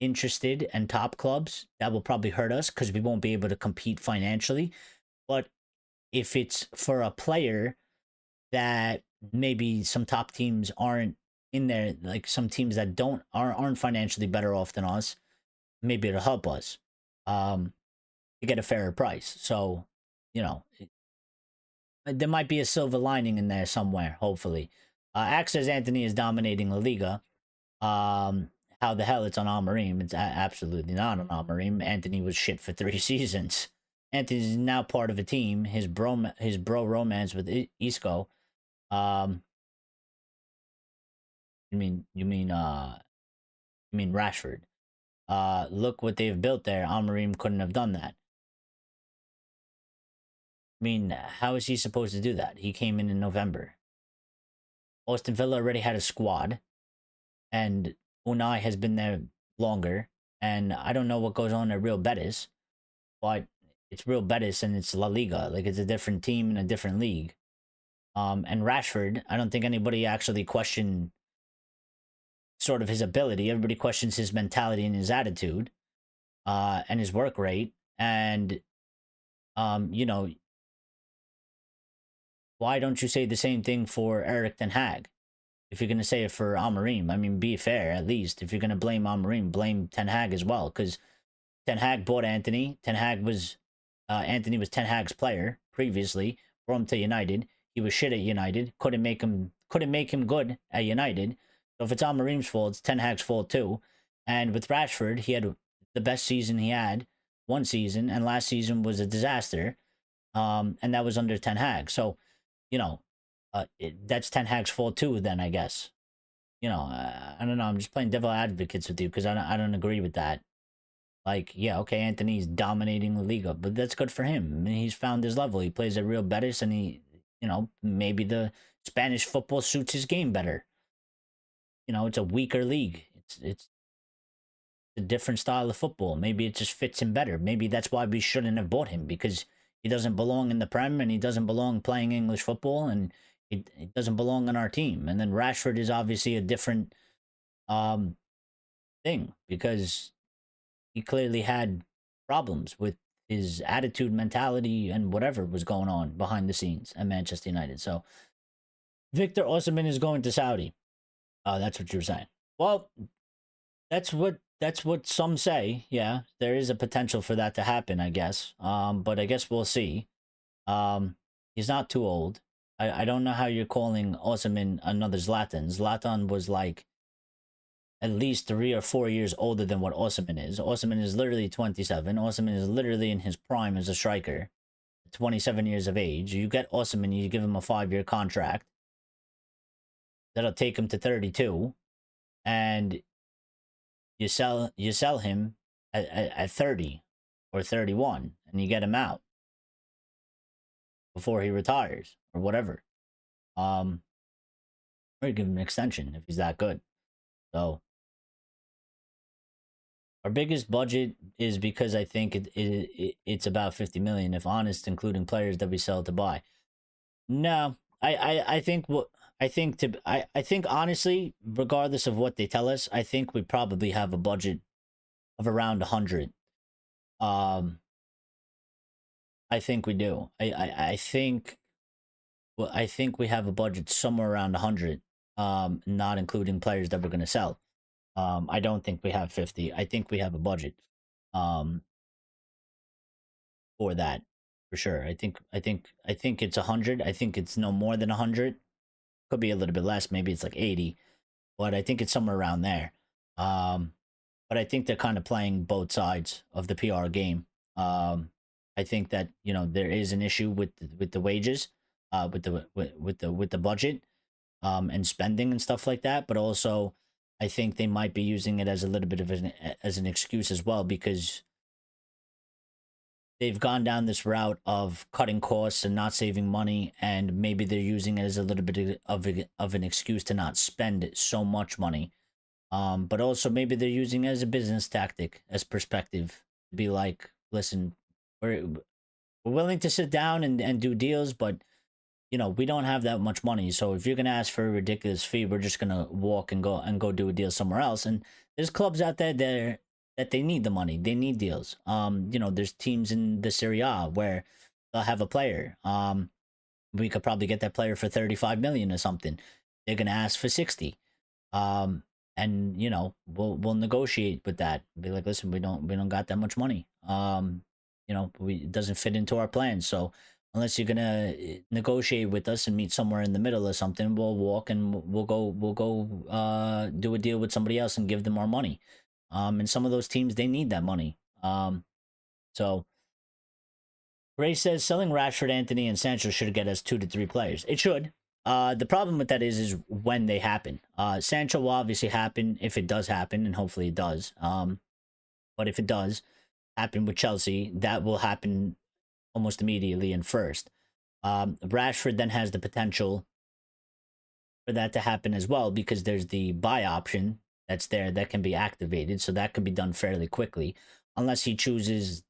interested and top clubs. That will probably hurt us because we won't be able to compete financially. But if it's for a player that maybe some top teams aren't in there, like some teams that aren't financially better off than us, maybe it'll help us to get a fairer price. So, there might be a silver lining in there somewhere, hopefully. Axe says Anthony is dominating La Liga. How the hell it's on Amorim? It's absolutely not on Amorim. Anthony was shit for 3 seasons. Anthony is now part of a team. His bro romance with Isco. You mean Rashford? Look what they've built there. Amorim couldn't have done that. I mean, how is he supposed to do that? He came in November. Aston Villa already had a squad, and Unai has been there longer. And I don't know what goes on at Real Betis, but it's Real Betis and it's La Liga. Like, it's a different team in a different league. And Rashford, I don't think anybody actually questioned sort of his ability. Everybody questions his mentality and his attitude, and his work rate. And you know, why don't you say the same thing for Eric Ten Hag? If you're gonna say it for Amorim, I mean, be fair at least. If you're gonna blame Amorim, blame Ten Hag as well, because Ten Hag bought Anthony. Anthony was Ten Hag's player previously. Brought him to United. He was shit at United. Couldn't make him good at United. So if it's Amorim's fault, it's Ten Hag's fault too. And with Rashford, he had the best season he had one season, and last season was a disaster. And that was under Ten Hag. So, you know, that's Ten Hag's fault too. Then I guess, I don't know. I'm just playing devil advocates with you because I don't agree with that. Like, yeah, okay, Anthony's dominating La Liga, but that's good for him. I mean, he's found his level. He plays at Real Betis, and maybe the Spanish football suits his game better. It's a weaker league. It's a different style of football. Maybe it just fits him better. Maybe that's why we shouldn't have bought him, because he doesn't belong in the Prem, and he doesn't belong playing English football, and he doesn't belong on our team. And then Rashford is obviously a different thing, because he clearly had problems with his attitude, mentality, and whatever was going on behind the scenes at Manchester United. So Victor Osimhen is going to Saudi. That's what you were saying. Well, that's what some say. Yeah, there is a potential for that to happen, I guess. But I guess we'll see. He's not too old. I don't know how you're calling Osimhen another Zlatan. Zlatan was like at least 3 or 4 years older than what Osimhen is. Osimhen is literally 27. Osimhen is literally in his prime as a striker, 27 years of age. You get Osimhen, you give him a 5-year contract that'll take him to 32, and you sell him at 30 or 31, and you get him out before he retires or whatever. Or you give him an extension if he's that good. So our biggest budget is because I think it's about 50 million, if honest, including players that we sell to buy. No, I think honestly, regardless of what they tell us, I think we probably have a budget of around 100. I think we do. I think we have a budget somewhere around 100, not including players that we're going to sell. I don't think we have 50. I think we have a budget for that, for sure. I think it's 100. I think it's no more than 100. Could be a little bit less. Maybe it's like 80, but I think it's somewhere around there. But I think they're kind of playing both sides of the PR game. I think that there is an issue with the wages, with the budget, and spending and stuff like that. But also, I think they might be using it as a little bit of an excuse as well, because they've gone down this route of cutting costs and not saving money, and maybe they're using it as a little bit of an excuse to not spend so much money. But also maybe they're using it as a business tactic, as perspective, to be like, listen, we're willing to sit down and do deals, but we don't have that much money. So if you're gonna ask for a ridiculous fee, we're just gonna walk and go do a deal somewhere else. And there's clubs out there that they need the money. They need deals. There's teams in the Serie A where they'll have a player. We could probably get that player for 35 million or something. They're gonna ask for 60. And we'll negotiate with that. Be like, listen, we don't got that much money. It doesn't fit into our plans. So unless you're gonna negotiate with us and meet somewhere in the middle or something, we'll walk and we'll go do a deal with somebody else and give them our money. And some of those teams, they need that money. So Ray says selling Rashford, Anthony, and Sancho should get us 2 to 3 players. It should. The problem with that is when they happen. Sancho will obviously happen if it does happen, and hopefully it does. But if it does happen with Chelsea, that will happen almost immediately and first. Rashford then has the potential for that to happen as well, because there's the buy option that's there that can be activated, so that can be done fairly quickly, unless he chooses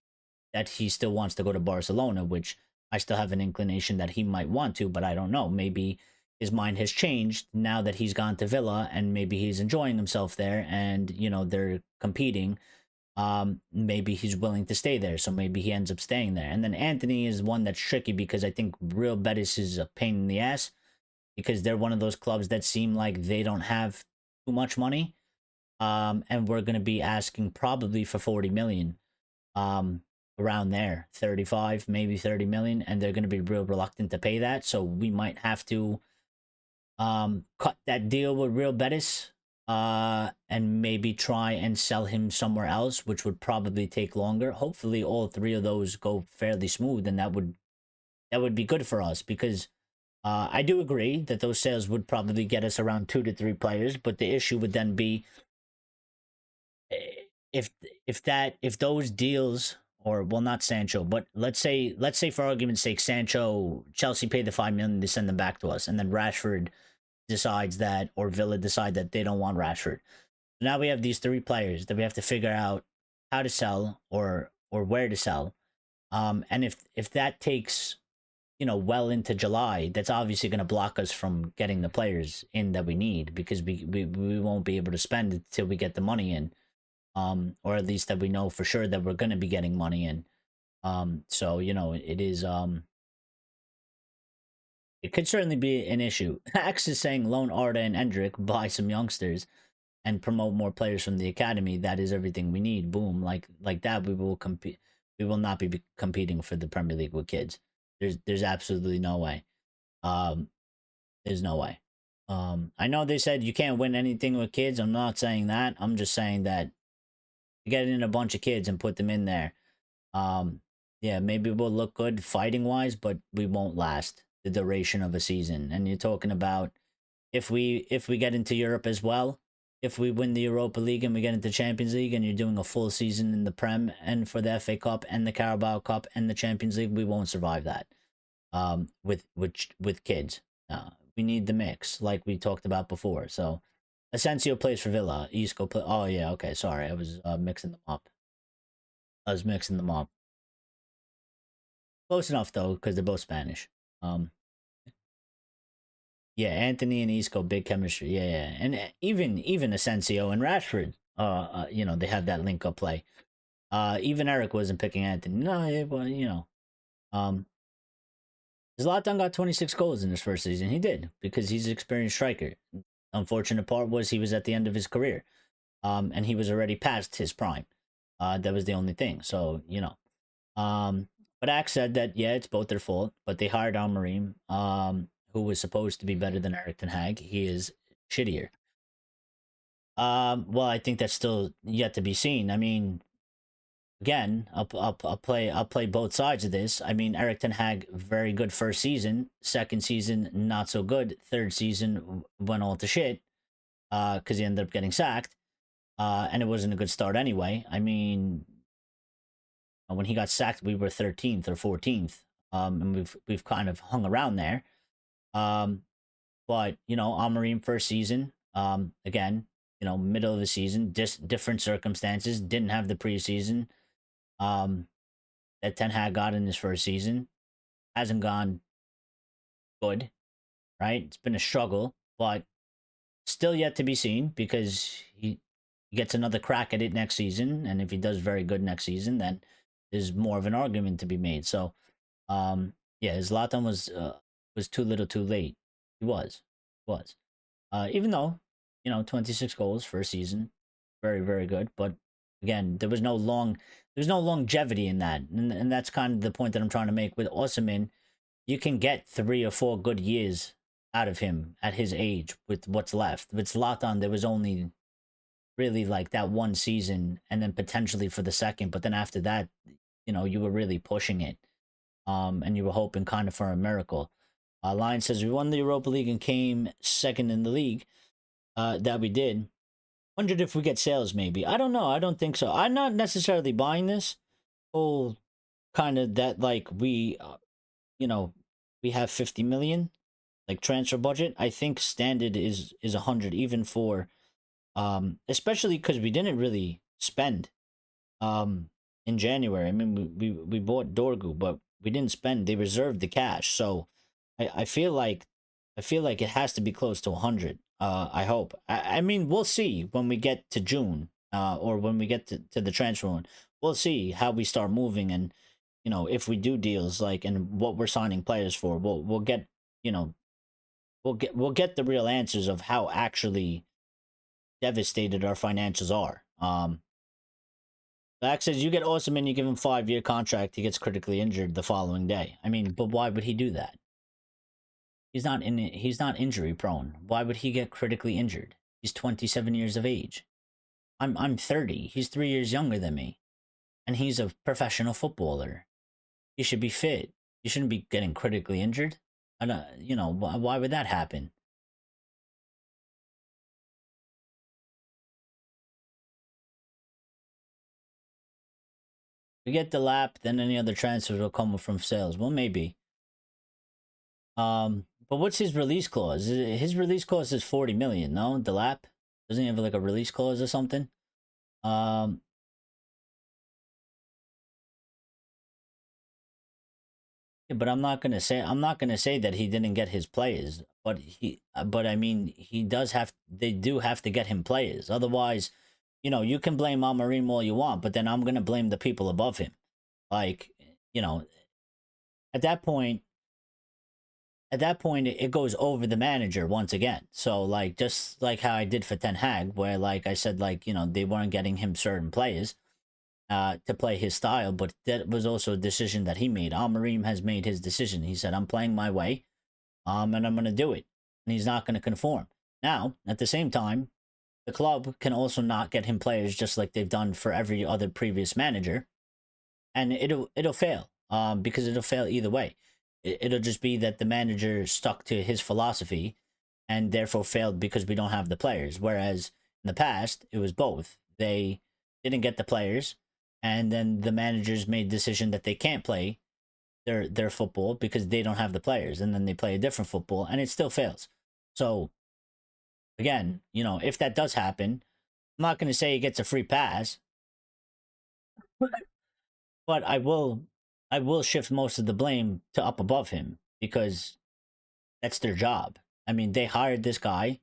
that he still wants to go to Barcelona, which I still have an inclination that he might want to, but I don't know. Maybe his mind has changed now that he's gone to Villa, and maybe he's enjoying himself there, and they're competing. Maybe he's willing to stay there, so maybe he ends up staying there. And then Anthony is one that's tricky because I think Real Betis is a pain in the ass because they're one of those clubs that seem like they don't have too much money. And we're going to be asking probably for 40 million, around there, 35, maybe 30 million, and they're going to be real reluctant to pay that. So we might have to cut that deal with Real Betis, and maybe try and sell him somewhere else, which would probably take longer. Hopefully all three of those go fairly smooth, and that would be good for us because I do agree that those sales would probably get us around 2 to 3 players, but the issue would then be if those deals, or well, not Sancho, but let's say for argument's sake, Sancho, Chelsea paid the 5 million to send them back to us, and then Rashford decides that, or Villa decide that they don't want Rashford. Now we have these 3 players that we have to figure out how to sell or where to sell. And if that takes well into July, that's obviously going to block us from getting the players in that we need, because we won't be able to spend it till we get the money in, or at least that we know for sure that we're going to be getting money in. So it is it could certainly be an issue. Axe is saying loan Arda and Endrick, buy some youngsters, and promote more players from the academy. That is everything we need. Boom, like that. We will compete. We will not be competing for the Premier League with kids. There's absolutely no way. There's no way. I know they said you can't win anything with kids. I'm not saying that. I'm just saying that you get in a bunch of kids and put them in there. Yeah, maybe we'll look good fighting wise, but we won't last the duration of a season. And you're talking about if we get into Europe as well, if we win the Europa League and we get into Champions League, and you're doing a full season in the Prem and for the FA Cup and the Carabao Cup and the Champions League, we won't survive that. With kids, we need the mix, like we talked about before. So, Asensio plays for Villa. Isco play. Oh yeah, okay. Sorry, I was mixing them up. Close enough though, because they're both Spanish. Yeah, Anthony and Isco, big chemistry. Yeah, and even Asensio and Rashford. They have that link up play. Even Eric wasn't picking Anthony. No, well, Zlatan got 26 goals in his first season. He did, because he's an experienced striker. Unfortunate part was he was at the end of his career, and he was already past his prime. That was the only thing. So but Axe said that yeah, it's both their fault. But they hired Amorim, who was supposed to be better than Erik ten Hag. He is shittier. Well, I think that's still yet to be seen. I mean, again, I'll play both sides of this. I mean, Erik ten Hag, very good first season. Second season, not so good. Third season went all to shit, because he ended up getting sacked. And it wasn't a good start anyway. I mean, when he got sacked, we were 13th or 14th, and we've kind of hung around there. But Amorim first season, again, middle of the season, different circumstances, didn't have the preseason that Ten Hag got in his first season. Hasn't gone good, right? It's been a struggle, but still yet to be seen, because he gets another crack at it next season, and if he does very good next season, then there's more of an argument to be made. So, yeah, Zlatan was too little, too late. He was. Even though 26 goals first season, very very good. But again, there was no longevity in that, and that's kind of the point that I'm trying to make with Osimhen. You can get 3 or 4 good years out of him at his age with what's left. With Zlatan, there was only really like that one season, and then potentially for the second. But then after that, you were really pushing it, and you were hoping kind of for a miracle. Lion says we won the Europa League and came second in the league. That we did. Wondered if we get sales, maybe. I don't know. I don't think so. I'm not necessarily buying this whole kind of that, like, we have 50 million like transfer budget. I think standard is 100, even for especially because we didn't really spend in January. I mean, we bought Dorgu, but We didn't spend. They reserved the cash. So I feel like it has to be close to 100. I hope. I mean, we'll see when we get to June, or when we get to the transfer one. We'll see how we start moving, and if we do deals, like, and what we're signing players for. We'll get, you know we'll get the real answers of how actually devastated our financials are. Zach says you get Awesome and you give him 5-year contract, he gets critically injured the following day. I mean, but why would he do that? He's not injury prone. Why would he get critically injured? He's 27 years of age. I'm 30. He's 3 years younger than me. And he's a professional footballer. He should be fit. He shouldn't be getting critically injured. I don't, why would that happen? We get the lap, then any other transfers will come from sales. Well, maybe. But what's his release clause? His release clause is 40 million, no? The lap? Doesn't he have like a release clause or something? Yeah, but I'm not gonna say that he didn't get his players, but I mean they do have to get him players. Otherwise, you can blame Amorim all you want, but then I'm gonna blame the people above him. Like, at that point, it goes over the manager once again. So, like, just like how I did for Ten Hag, where, like I said, like, they weren't getting him certain players to play his style, but that was also a decision that he made. Amorim has made his decision. He said, I'm playing my way, and I'm going to do it. And he's not going to conform. Now, at the same time, the club can also not get him players just like they've done for every other previous manager. And it'll fail, because it'll fail either way. It'll just be that the manager stuck to his philosophy and therefore failed because we don't have the players. Whereas in the past, it was both. They didn't get the players, and then the managers made a decision that they can't play their football because they don't have the players, and then they play a different football, and it still fails. So, again, if that does happen, I'm not going to say he gets a free pass, but I will shift most of the blame to up above him, because that's their job. I mean, they hired this guy,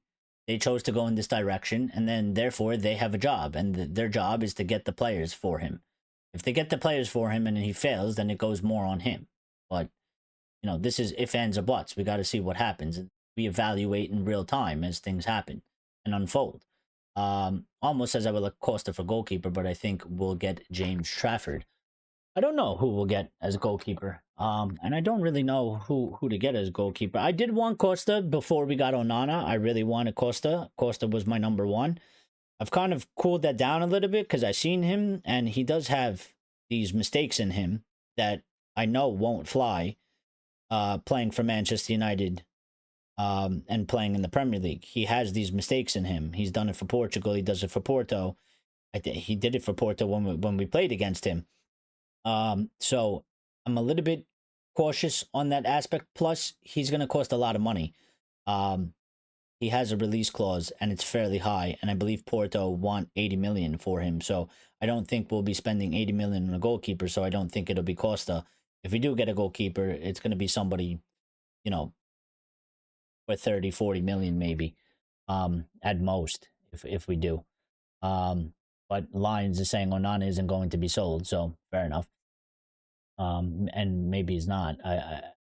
they chose to go in this direction, and then therefore they have a job, and their job is to get the players for him. If they get the players for him and he fails, then it goes more on him. But this is if, ands, or buts. We got to see what happens. We evaluate in real time as things happen and unfold. Almost as I would like Costa for goalkeeper, but I think we'll get James Trafford. I don't know who we'll get as goalkeeper. And I don't really know who to get as goalkeeper. I did want Costa before we got Onana. I really wanted Costa. Costa was my number one. I've kind of cooled that down a little bit because I've seen him, and he does have these mistakes in him that I know won't fly. Playing for Manchester United, and playing in the Premier League, he has these mistakes in him. He's done it for Portugal. He does it for Porto. I think he did it for Porto when we played against him. So I'm a little bit cautious on that aspect. Plus, he's going to cost a lot of money. He has a release clause, and it's fairly high. And I believe Porto want 80 million for him. So I don't think we'll be spending 80 million on a goalkeeper. So I don't think it'll be Costa. If we do get a goalkeeper, it's going to be somebody, for 30, 40 million maybe, at most, if we do. But Lions is saying Onana isn't going to be sold, so fair enough. And maybe he's not.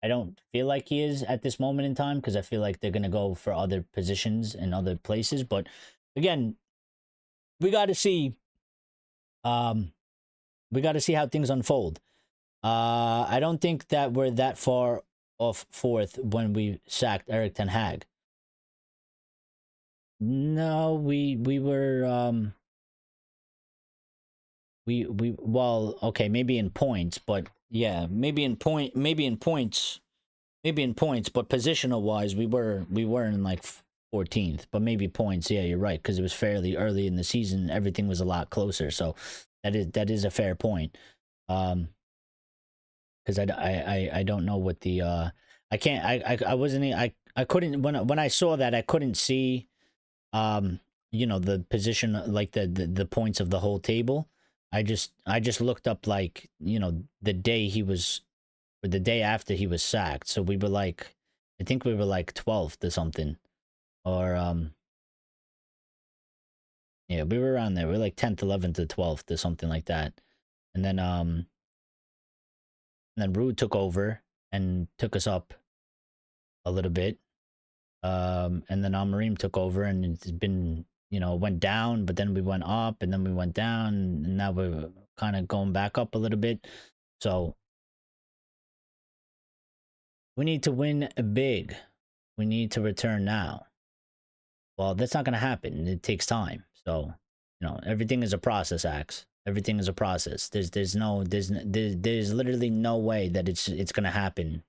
I don't feel like he is at this moment in time, because I feel like they're going to go for other positions in other places. But again, we got to see. We got to see how things unfold. I don't think that we're that far off fourth when we sacked Erik ten Hag. No, we were well, okay, maybe in points, but yeah, maybe in points, but positional wise, we were in like 14th, but maybe points. Yeah, you're right, because it was fairly early in the season. Everything was a lot closer, so that is a fair point. Because I don't know what the I wasn't I couldn't when I saw that I couldn't see the position, like the points of the whole table. I just looked up, like, the day he was or the day after he was sacked. So we were like, I think we were like 12th or something, or yeah, we were around there. We were like 10th, 11th, or 12th or something like that. And then Rude took over and took us up a little bit. And then Amorim took over, and it's been, went down, but then we went up, and then we went down, and now we're kind of going back up a little bit. So we need to win big. We need to return now. Well, that's not going to happen. It takes time. So, everything is a process, Axe. Everything is a process. There's literally no way that it's going to happen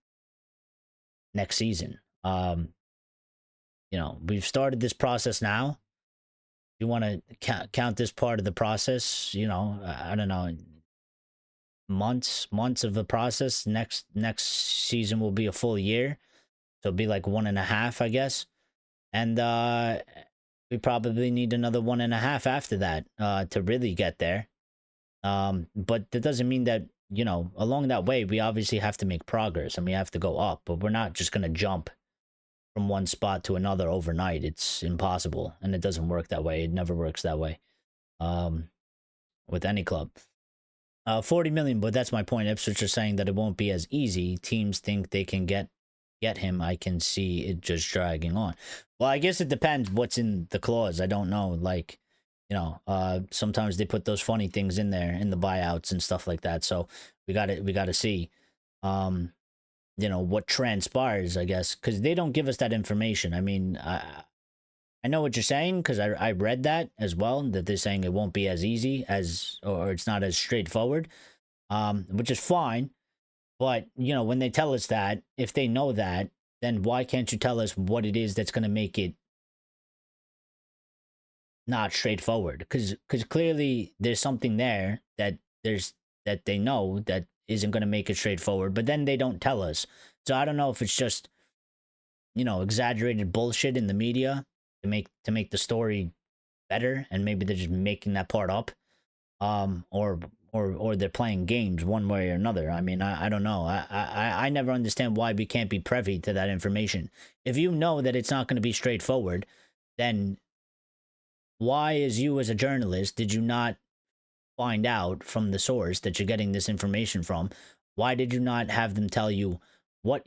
next season. We've started this process now. You want to count this part of the process, I don't know, months of the process. Next season will be a full year. So it'll be like 1.5, I guess. And we probably need another 1.5 after that to really get there. But that doesn't mean that, along that way, we obviously have to make progress and we have to go up. But we're not just going to jump from one spot to another overnight. It's impossible. And it doesn't work that way. It never works that way with any club. 40 million, but that's my point. Ipswich are saying that it won't be as easy. Teams think they can get him. I can see it just dragging on. Well, I guess it depends what's in the clause. I don't know. Like, sometimes they put those funny things in there in the buyouts and stuff like that. So we got to see, what transpires, I guess, because they don't give us that information. I mean, I know what you're saying, because I read that as well, that they're saying it won't be as easy or it's not as straightforward, which is fine. But, when they tell us that, if they know that, then why can't you tell us what it is that's going to make it not straightforward? Because clearly there's something there that they know that isn't going to make it straightforward, but then they don't tell us. So I don't know if it's just, exaggerated bullshit in the media to make the story better, and maybe they're just making that part up, or they're playing games one way or another. I mean, I don't know. I never understand why we can't be privy to that information. If you know that it's not going to be straightforward, then why, as a journalist, did you not find out from the source that you're getting this information from? Why did you not have them tell you what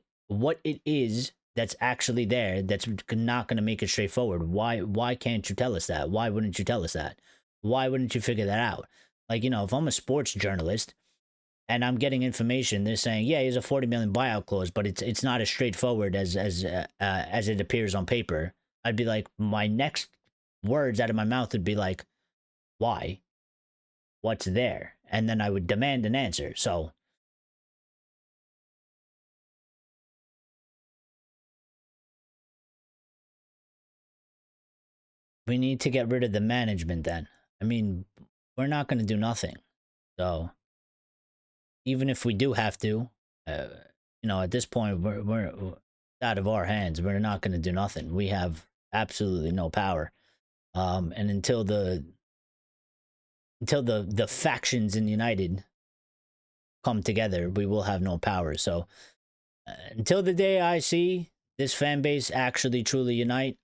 it is that's actually there that's not going to make it straightforward? Why can't you tell us that? Why wouldn't you tell us that? Why wouldn't you figure that out? Like, if I'm a sports journalist and I'm getting information, they're saying, yeah, here's a 40 million buyout clause, but it's not as straightforward as it appears on paper. I'd be like, my next words out of my mouth would be like, why? What's there? And then I would demand an answer. So we need to get rid of the management then. I mean, we're not going to do nothing. So even if we do have to, at this point, we're out of our hands. We're not going to do nothing. We have absolutely no power. And until the factions in United come together, we will have no power. So until the day I see this fan base actually truly unite,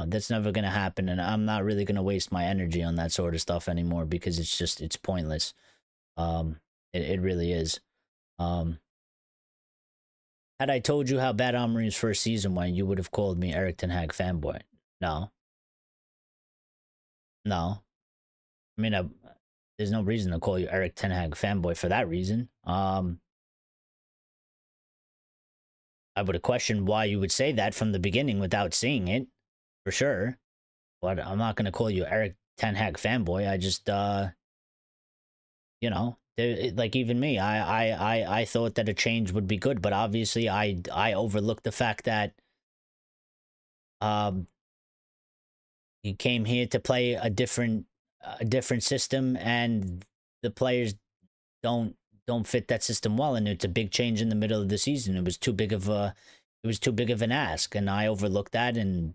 that's never going to happen. And I'm not really going to waste my energy on that sort of stuff anymore, because it's pointless. It really is. Had I told you how bad Amorim's first season went, you would have called me Eric Ten Hag fanboy. No. I mean, there's no reason to call you Eric Ten Hag fanboy for that reason. I would have questioned why you would say that from the beginning without seeing it, for sure. But I'm not going to call you Eric Ten Hag fanboy. I just, like, even me, I thought that a change would be good, but obviously I overlooked the fact that he came here to play a different system, and the players don't fit that system well, and it's a big change in the middle of the season. It was too big of an ask, and I overlooked that, and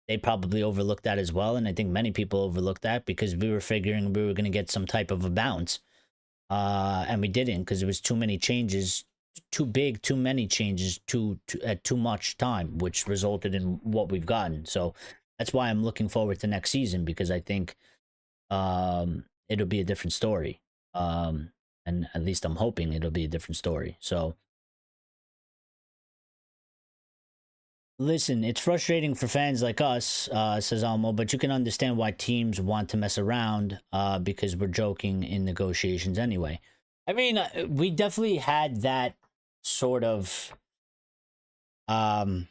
they probably overlooked that as well, and I think many people overlooked that, because we were figuring we were going to get some type of a bounce and we didn't because there was too many changes, too big, too many changes, too at too much time, which resulted in what we've gotten. So that's why I'm looking forward to next season because I think it'll be a different story. And at least I'm hoping it'll be a different story. So listen, it's frustrating for fans like us, says Almo, but you can understand why teams want to mess around because we're joking in negotiations anyway. I mean, we definitely had that sort of um,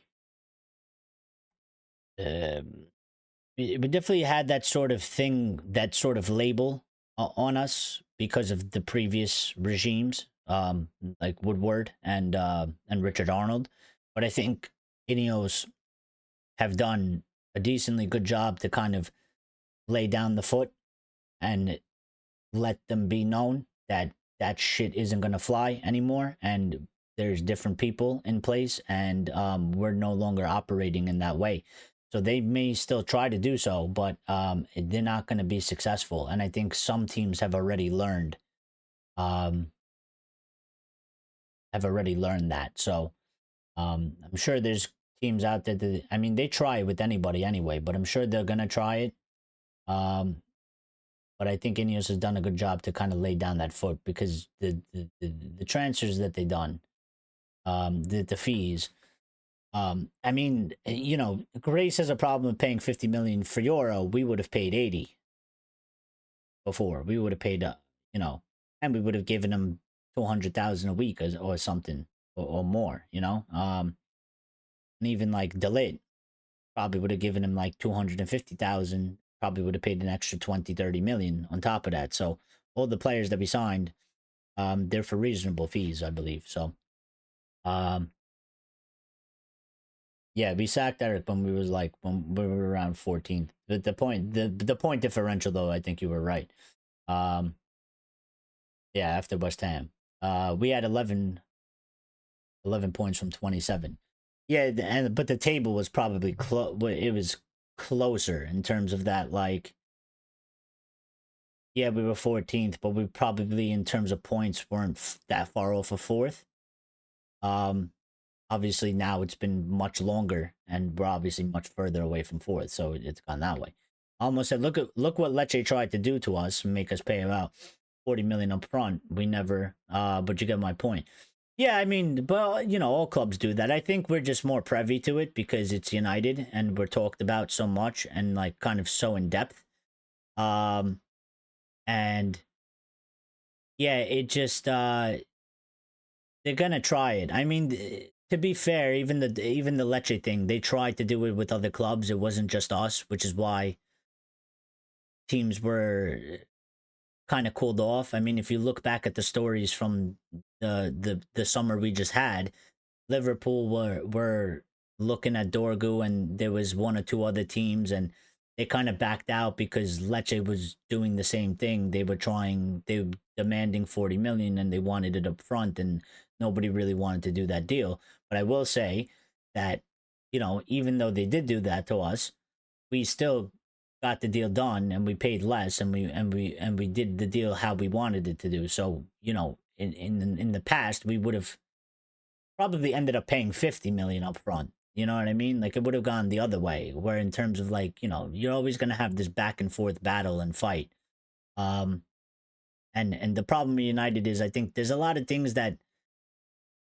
uh, we definitely had that sort of thing, that sort of label on us because of the previous regimes, like Woodward and Richard Arnold. But I think Ineos have done a decently good job to kind of lay down the foot and let them be known that that shit isn't going to fly anymore and there's different people in place and we're no longer operating in that way. So they may still try to do so, but they're not going to be successful. And I think some teams um, have already learned that. So I'm sure there's teams out there that, I mean, they try with anybody anyway, but I'm sure they're going to try it. Um, but I think Ineos has done a good job to kind of lay down that foot because the transfers that they done, the fees. I mean, you know, Grace has a problem with paying 50 million for Euro. We would have paid 80 before. We would have paid, you know, and we would have given him 200,000 a week or something or more. You know, and even like Delit probably would have given him like 250,000. Probably would have paid an extra 20, 30 million on top of that. So all the players that we signed, they're for reasonable fees, I believe. So, um, yeah, we sacked Eric when we was like when we were around 14th. But the point differential though, I think you were right. Um, yeah, after West Ham, we had 11 points from 27. Yeah, and but the table was probably it was closer in terms of that. Like, yeah, we were 14th, but we probably in terms of points weren't that far off of fourth. Um, Obviously now it's been much longer and we're obviously much further away from fourth, so it's gone that way. I almost said, look what Lecce tried to do to us, make us pay about 40 million up front. We never but you get my point. Yeah, I mean, but you know, all clubs do that. I think we're just more privy to it because it's United and we're talked about so much and like kind of so in depth. Um and yeah, it just they're gonna try it. I mean, to be fair, even the Lecce thing, they tried to do it with other clubs. It wasn't just us, which is why teams were kind of cooled off. I mean, if you look back at the stories from the summer we just had, Liverpool were looking at Dorgu, and there was one or two other teams, and they kind of backed out because Lecce was doing the same thing. They were demanding 40 million, and they wanted it up front, and nobody really wanted to do that deal. But I will say that, you know, even though they did do that to us, we still got the deal done, and we paid less, and we did the deal how we wanted it to do. So, you know, in the past, we would have probably ended up paying 50 million up front. You know what I mean? Like it would have gone the other way, where in terms of like, you know, you're always going to have this back and forth battle and fight. Um and the problem with United is I think there's a lot of things that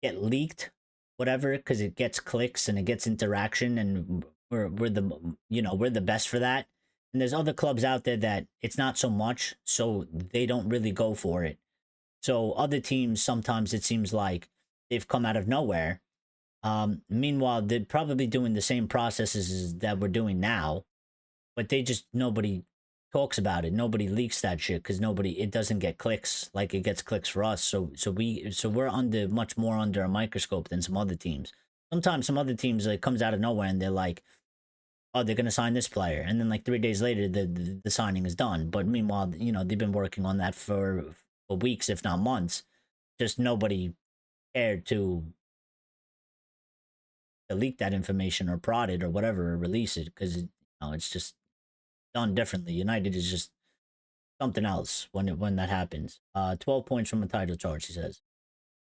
get leaked, whatever, because it gets clicks and it gets interaction, and we're the, you know, we're the best for that. And there's other clubs out there that it's not so much, so they don't really go for it. So other teams, sometimes it seems like they've come out of nowhere. Meanwhile, they're probably doing the same processes that we're doing now, but nobody talks about it. Nobody leaks that shit because it doesn't get clicks like it gets clicks for us. So we're under much more under a microscope than some other teams. Sometimes some other teams, like, comes out of nowhere and they're like, oh, they're gonna sign this player, and then like 3 days later, the signing is done. But meanwhile, you know, they've been working on that for weeks, if not months. Just nobody cared to leak that information or prod it or whatever or release it because you know, it's just done differently. United is just something else when that happens. 12 points from a title charge, he says.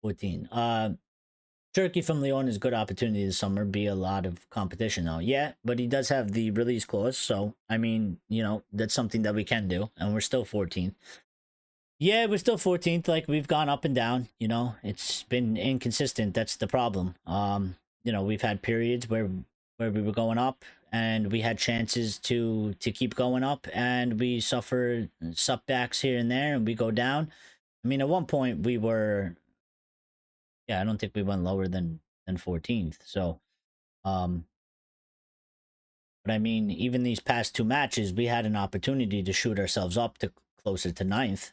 14. Turkey from Lyon is a good opportunity this summer. Be a lot of competition though. Yeah, but he does have the release clause, so I mean, that's something that we can do, and we're still 14th. Yeah, we're still 14th. Like, we've gone up and down. It's been inconsistent. That's the problem. We've had periods where we were going up, and we had chances to keep going up, and we suffer setbacks here and there, and we go down. I mean, at one point we were, yeah, I don't think we went lower than 14th. So, um, but I mean, even these past two matches, we had an opportunity to shoot ourselves up to closer to ninth.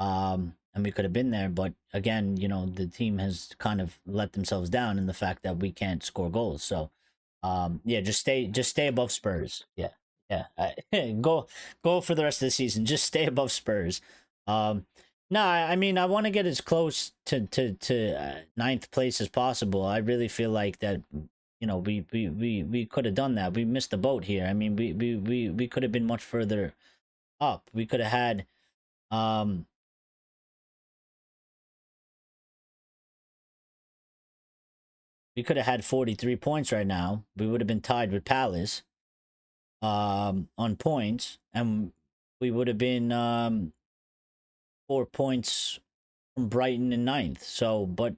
And we could have been there, but again, the team has kind of let themselves down in the fact that we can't score goals. So, yeah, just stay above Spurs. Yeah, yeah, go for the rest of the season. Just stay above Spurs. No, I mean, I want to get as close to ninth place as possible. I really feel like that. We could have done that. We missed the boat here. I mean, we could have been much further up. We could have had we could have had 43 points right now. We would have been tied with Palace on points, and we would have been 4 points from Brighton in ninth. So, but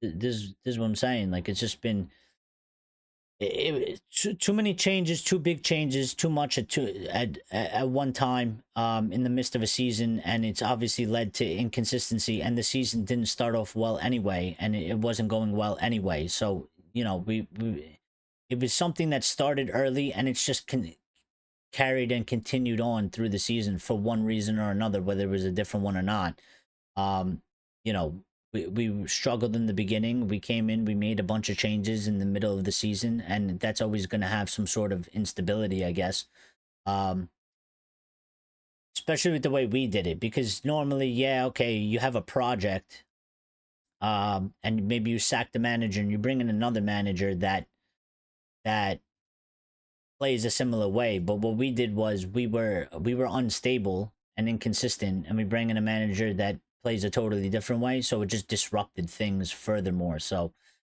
this is what I'm saying. Like, it's just been too many changes, too big changes, too much at one time in the midst of a season, and it's obviously led to inconsistency. And the season didn't start off well anyway, and it wasn't going well anyway. So we it was something that started early, and it's just carried and continued on through the season for one reason or another, whether it was a different one or not. Um, you know, we struggled in the beginning. We came in, we made a bunch of changes in the middle of the season, and that's always going to have some sort of instability, I guess. Um, Especially with the way we did it, because normally, yeah, okay, you have a project, and maybe you sack the manager and you bring in another manager that plays a similar way. But what we did was we were unstable and inconsistent, and we bring in a manager that plays a totally different way, so it just disrupted things furthermore. So,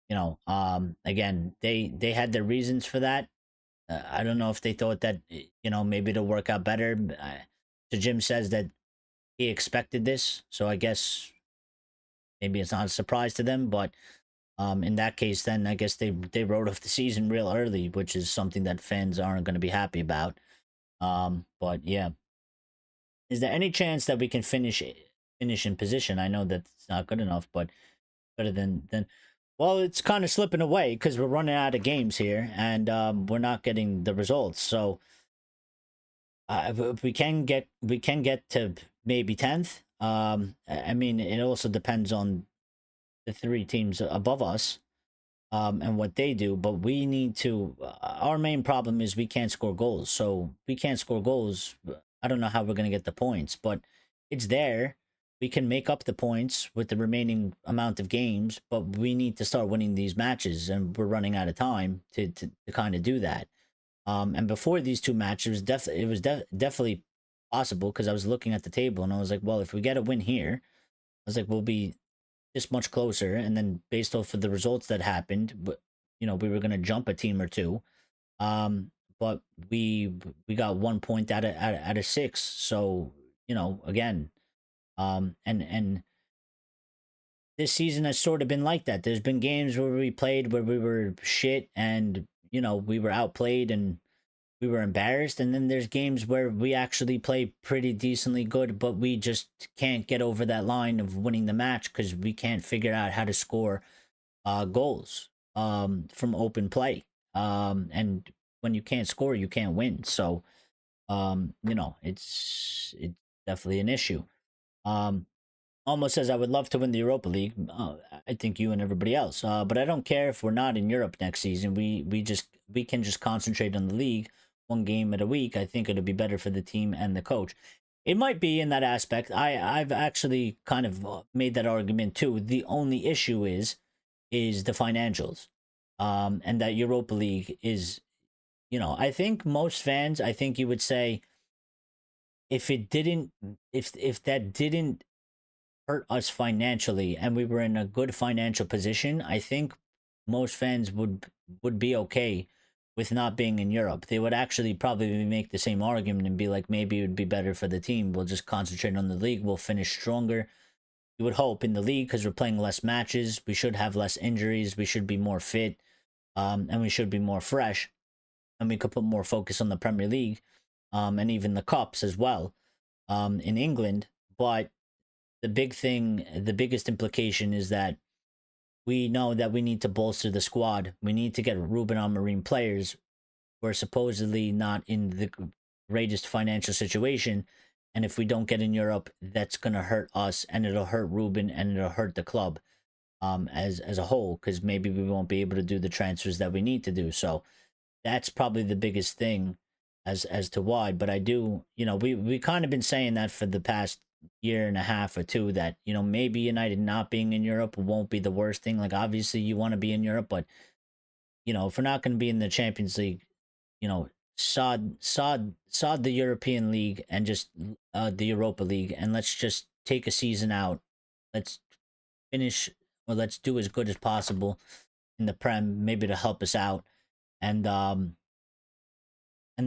again, they had their reasons for that. I don't know if they thought that maybe it'll work out better. So Jim says that he expected this, so I guess maybe it's not a surprise to them. But in that case, then I guess they wrote off the season real early, which is something that fans aren't going to be happy about. But yeah, is there any chance that we can finish in position? I know that's not good enough, but better than. Well, it's kind of slipping away because we're running out of games here, and we're not getting the results. So we can get to maybe 10th. I mean, it also depends on the three teams above us, and what they do. But we need to. Our main problem is we can't score goals. So we can't score goals. I don't know how we're gonna get the points, but it's there. We can make up the points with the remaining amount of games, but we need to start winning these matches, and we're running out of time to kind of do that. And before these two matches, definitely possible, because I was looking at the table and I was like, well, if we get a win here, I was like, we'll be this much closer. And then based off of the results that happened, but we were gonna jump a team or two. But we got 1 point out of six. So again, and this season has sort of been like that. There's been games where we played where we were shit, and we were outplayed and we were embarrassed. And then there's games where we actually play pretty decently good, but we just can't get over that line of winning the match because we can't figure out how to score goals from open play. And when you can't score, you can't win. So it's definitely an issue. Almost says I would love to win the Europa League. I think you and everybody else. But I don't care if we're not in Europe next season. We can just concentrate on the league, one game at a week. I think it'll be better for the team and the coach. It might be in that aspect. I've actually kind of made that argument too. The only issue is the financials, and that Europa League is. I think most fans. I think you would say if it didn't, if that didn't hurt us financially and we were in a good financial position, I think most fans would be okay with not being in Europe. They would actually probably make the same argument and be like, maybe it would be better for the team. We'll just concentrate on the league. We'll finish stronger. You would hope in the league because we're playing less matches. We should have less injuries. We should be more fit, and we should be more fresh. And we could put more focus on the Premier League, and even the cups as well, in England. But the biggest implication is that we know that we need to bolster the squad. We need to get Ruben Amorim players. We're supposedly not in the greatest financial situation. And if we don't get in Europe, that's going to hurt us and it'll hurt Ruben and it'll hurt the club as a whole, because maybe we won't be able to do the transfers that we need to do. So that's probably the biggest thing as to why. But I do, we kind of been saying that for the past year and a half or two, that maybe United not being in Europe won't be the worst thing. Like, obviously you want to be in Europe, but if we're not going to be in the Champions League, sod the European League and just the Europa League, and let's just take a season out. Let's finish, or let's do as good as possible in the Prem, maybe to help us out, and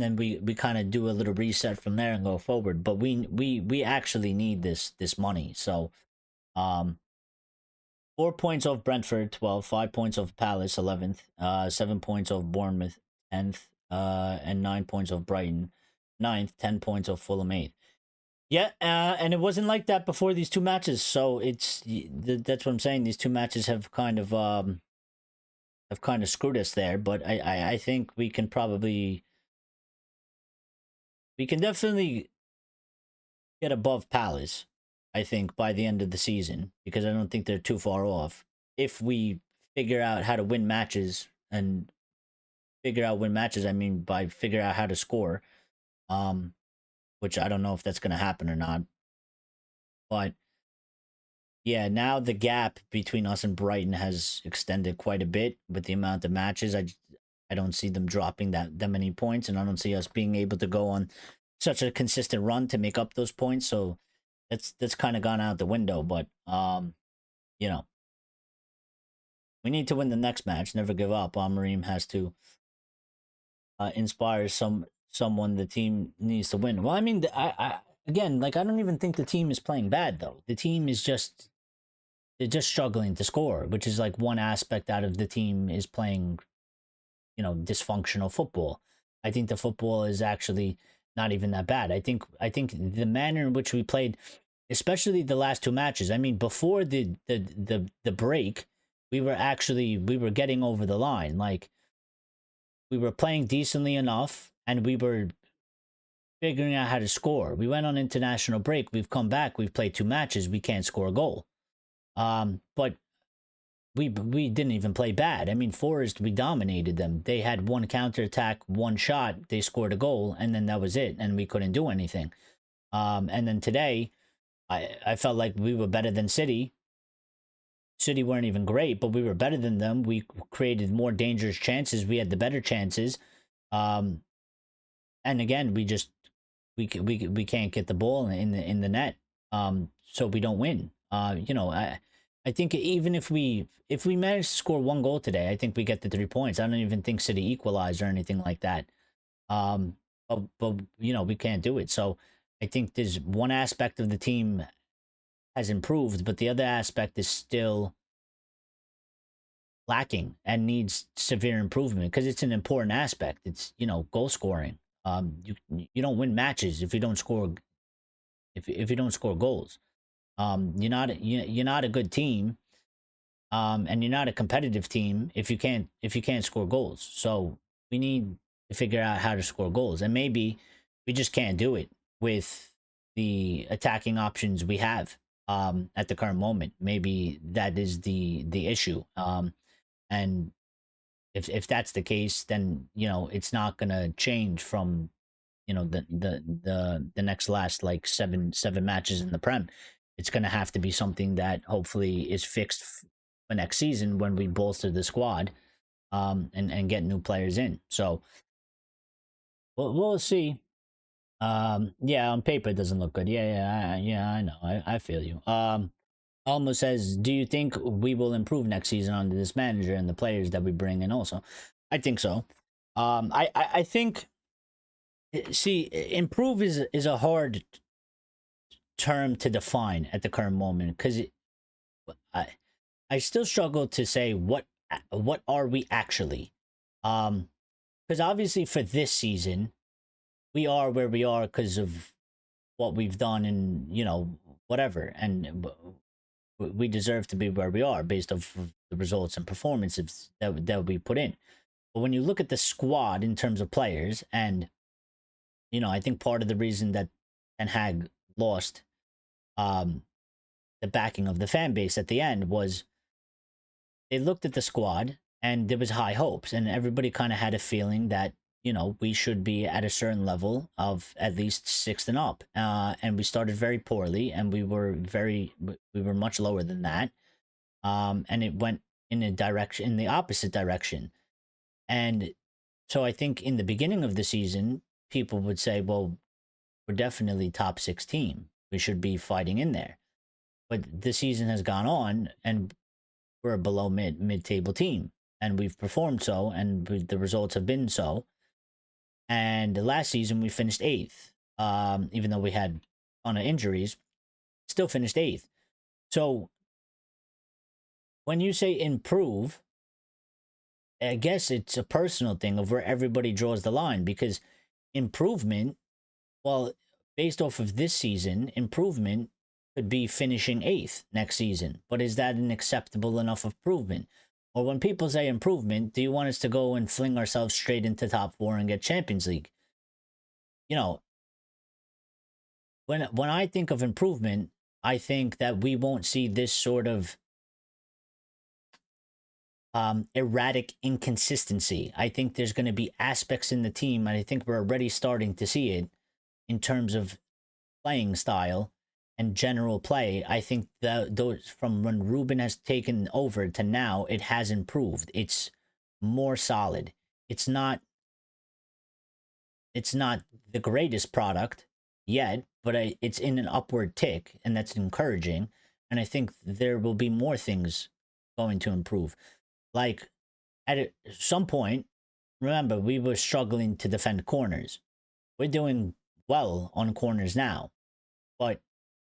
then we kind of do a little reset from there and go forward. But we actually need this money. So 4 points off Brentford, 12, 5 points off Palace, 11th, 7 points off Bournemouth, 10th, and 9 points off Brighton, 9th, 10 points off Fulham, 8th. Yeah, and it wasn't like that before these two matches. So that's what I'm saying. These two matches have kind of screwed us there. But I think we can definitely get above Palace, I think, by the end of the season, because I don't think they're too far off if we figure out how to win matches. And I mean by figure out how to score, which I don't know if that's going to happen or not. But yeah, now the gap between us and Brighton has extended quite a bit with the amount of matches. I don't see them dropping that many points, and I don't see us being able to go on such a consistent run to make up those points. So that's kind of gone out the window. But we need to win the next match. Never give up. Amorim has to inspire someone the team needs to win. Well, I mean, again, like, I don't even think the team is playing bad, though. The team is they're just struggling to score, which is like one aspect out of the team is playing, dysfunctional football. I think the football is actually not even that bad. I think the manner in which we played, especially the last two matches. I mean, before the break, we were getting over the line. Like, we were playing decently enough, and we were figuring out how to score. We went on international break. We've come back. We've played two matches. We can't score a goal. But we didn't even play bad. I mean, Forest, we dominated them. They had one counterattack, one shot. They scored a goal, and then that was it. And we couldn't do anything. And then today, I felt like we were better than City. City weren't even great, but we were better than them. We created more dangerous chances. We had the better chances. And again, we can't get the ball in the net. So we don't win. I think even if we manage to score one goal today, I think we get the 3 points. I don't even think City equalized or anything like that. But we can't do it. So I think there's one aspect of the team has improved, but the other aspect is still lacking and needs severe improvement, because it's an important aspect. It's goal scoring. You don't win matches if you don't score if you don't score goals. You're not a good team, and you're not a competitive team if you can't score goals. So we need to figure out how to score goals, and maybe we just can't do it with the attacking options we have at the current moment. Maybe that is the issue. And if that's the case, then it's not gonna change from the next last like seven matches in the Prem. It's gonna have to be something that hopefully is fixed for next season when we bolster the squad, and get new players in. So we'll see. Yeah, on paper it doesn't look good. Yeah, I know. I feel you. Almost says, do you think we will improve next season under this manager and the players that we bring in? Also, I think so. I think. See, improve is a hard term to define at the current moment because I I still struggle to say what are we actually, because obviously for this season we are where we are because of what we've done and whatever, and we deserve to be where we are based off of the results and performances that we put in. But when you look at the squad in terms of players, and I think part of the reason that Ten Hag lost um, the backing of the fan base at the end was they looked at the squad and there was high hopes, and everybody kind of had a feeling that we should be at a certain level of at least sixth and up, and we started very poorly, and we were much lower than that, and it went in the opposite direction. And so I think in the beginning of the season people would say, well, we're definitely top six team, we should be fighting in there. But the season has gone on and we're a below mid table team, and we've performed so, and the results have been so. And last season we finished eighth, even though we had a ton of injuries, still finished eighth. So when you say improve, I guess it's a personal thing of where everybody draws the line, because improvement, well, based off of this season, improvement could be finishing eighth next season. But is that an acceptable enough improvement? Or when people say improvement, do you want us to go and fling ourselves straight into top four and get Champions League? You know, when I think of improvement, I think that we won't see this sort of erratic inconsistency. I think there's going to be aspects in the team, and I think we're already starting to see it in terms of playing style and general play. I think that those, from when Ruben has taken over to now, it has improved. It's more solid. It's not the greatest product yet, but it's in an upward tick, and that's encouraging. And I think there will be more things going to improve. Like at some point, remember, we were struggling to defend corners. We're doing well on corners now, but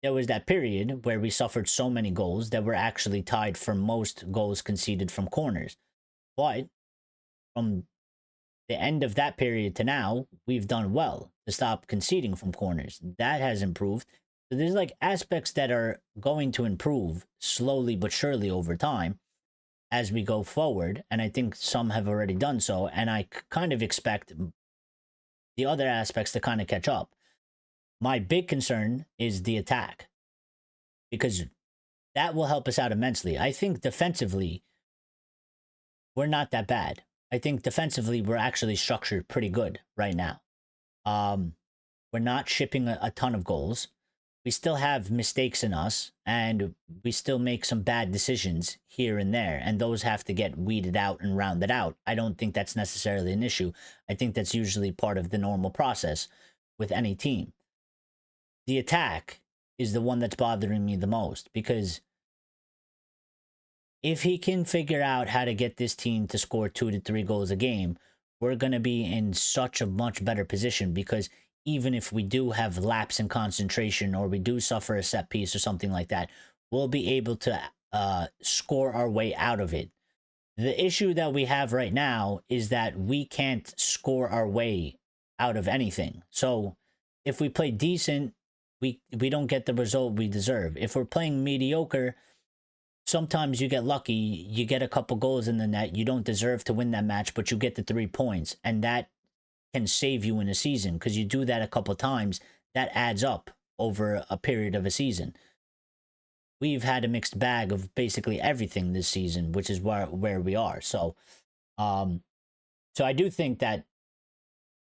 there was that period where we suffered so many goals that we're actually tied for most goals conceded from corners. But from the end of that period to now, we've done well to stop conceding from corners. That has improved. So there's like aspects that are going to improve slowly but surely over time as we go forward. And I think some have already done so. And I kind of expect the other aspects to kind of catch up. My big concern is the attack, because that will help us out immensely. I think defensively, we're not that bad. I think defensively, we're actually structured pretty good right now. We're not shipping a ton of goals. We still have mistakes in us, and we still make some bad decisions here and there, and those have to get weeded out and rounded out. I don't think that's necessarily an issue. I think that's usually part of the normal process with any team. The attack is the one that's bothering me the most, because if he can figure out how to get this team to score 2 to 3 goals a game, we're going to be in such a much better position, because even if we do have lapse in concentration or we do suffer a set piece or something like that, we'll be able to score our way out of it. The issue that we have right now is that we can't score our way out of anything. So if we play decent, we don't get the result we deserve. If we're playing mediocre, sometimes you get lucky, you get a couple goals in the net, you don't deserve to win that match, but you get the 3 points, and that can save you in a season, because you do that a couple times, that adds up over a period of a season. We've had a mixed bag of basically everything this season, which is where we are. So I do think that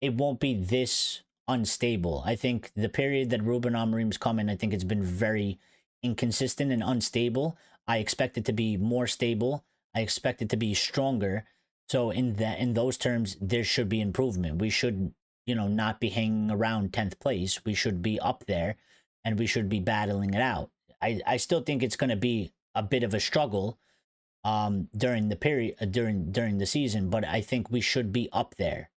it won't be this unstable. I think the period that Ruben Amorim's come in, I think it's been very inconsistent and unstable. I expect it to be more stable. I expect it to be stronger. So in those terms, there should be improvement. We should not be hanging around 10th place. We should be up there, and we should be battling it out. I still think it's going to be a bit of a struggle during the period during the season, but I think we should be up there.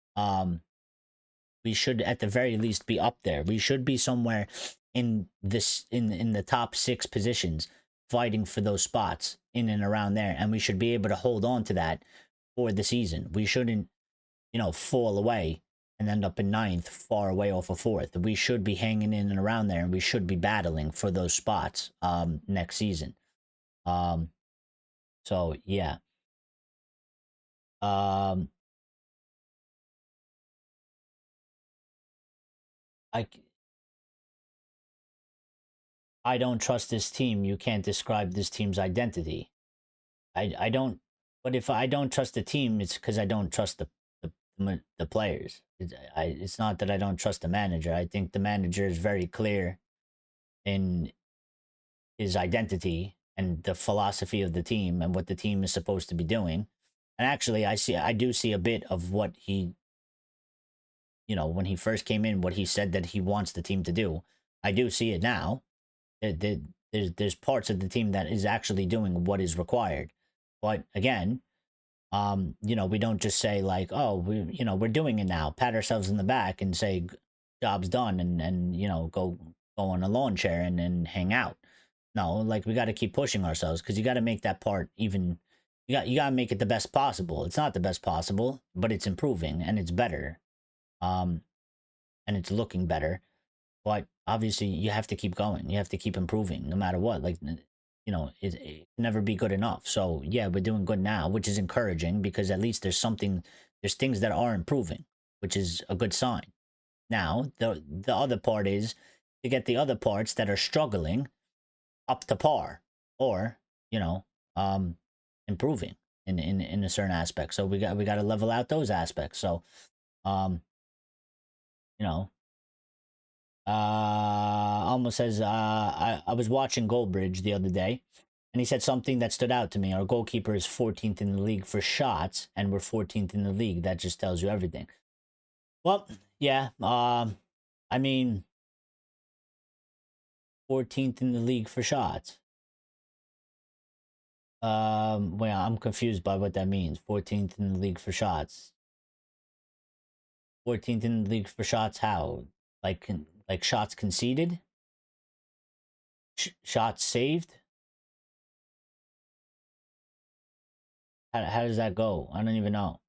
We should at the very least be up there. We should be somewhere in the top 6 positions, fighting for those spots in and around there, and we should be able to hold on to that for the season. We shouldn't, fall away and end up in 9th, far away off of 4th. We should be hanging in and around there, and we should be battling for those spots next season. So yeah. I don't trust this team. You can't describe this team's identity. I don't. But if I don't trust the team, it's because I don't trust the players. It's not that I don't trust the manager. I think the manager is very clear in his identity and the philosophy of the team and what the team is supposed to be doing. And actually, I do see a bit of what he, when he first came in, what he said that he wants the team to do. I do see it now. There's parts of the team that is actually doing what is required. But again, we don't just say like, oh, we're doing it now, pat ourselves in the back and say job's done, and go on a lawn chair and hang out. No, like we got to keep pushing ourselves, because you got to make that part even. You got to make it the best possible. It's not the best possible, but it's improving and it's better, and it's looking better. But obviously, you have to keep going. You have to keep improving, no matter what. Like, it can never be good enough. So yeah, we're doing good now, which is encouraging, because at least there's things that are improving, which is a good sign. Now, the other part is to get the other parts that are struggling up to par, or improving in a certain aspect. So we got to level out those aspects. So almost says, I was watching Goldbridge the other day, and he said something that stood out to me. Our goalkeeper is 14th in the league for shots, and we're 14th in the league. That just tells you everything. Well, yeah. I mean, 14th in the league for shots. Well, I'm confused by what that means. 14th in the league for shots. 14th in the league for shots. How? Like shots conceded? Shots saved? How does that go? I don't even know.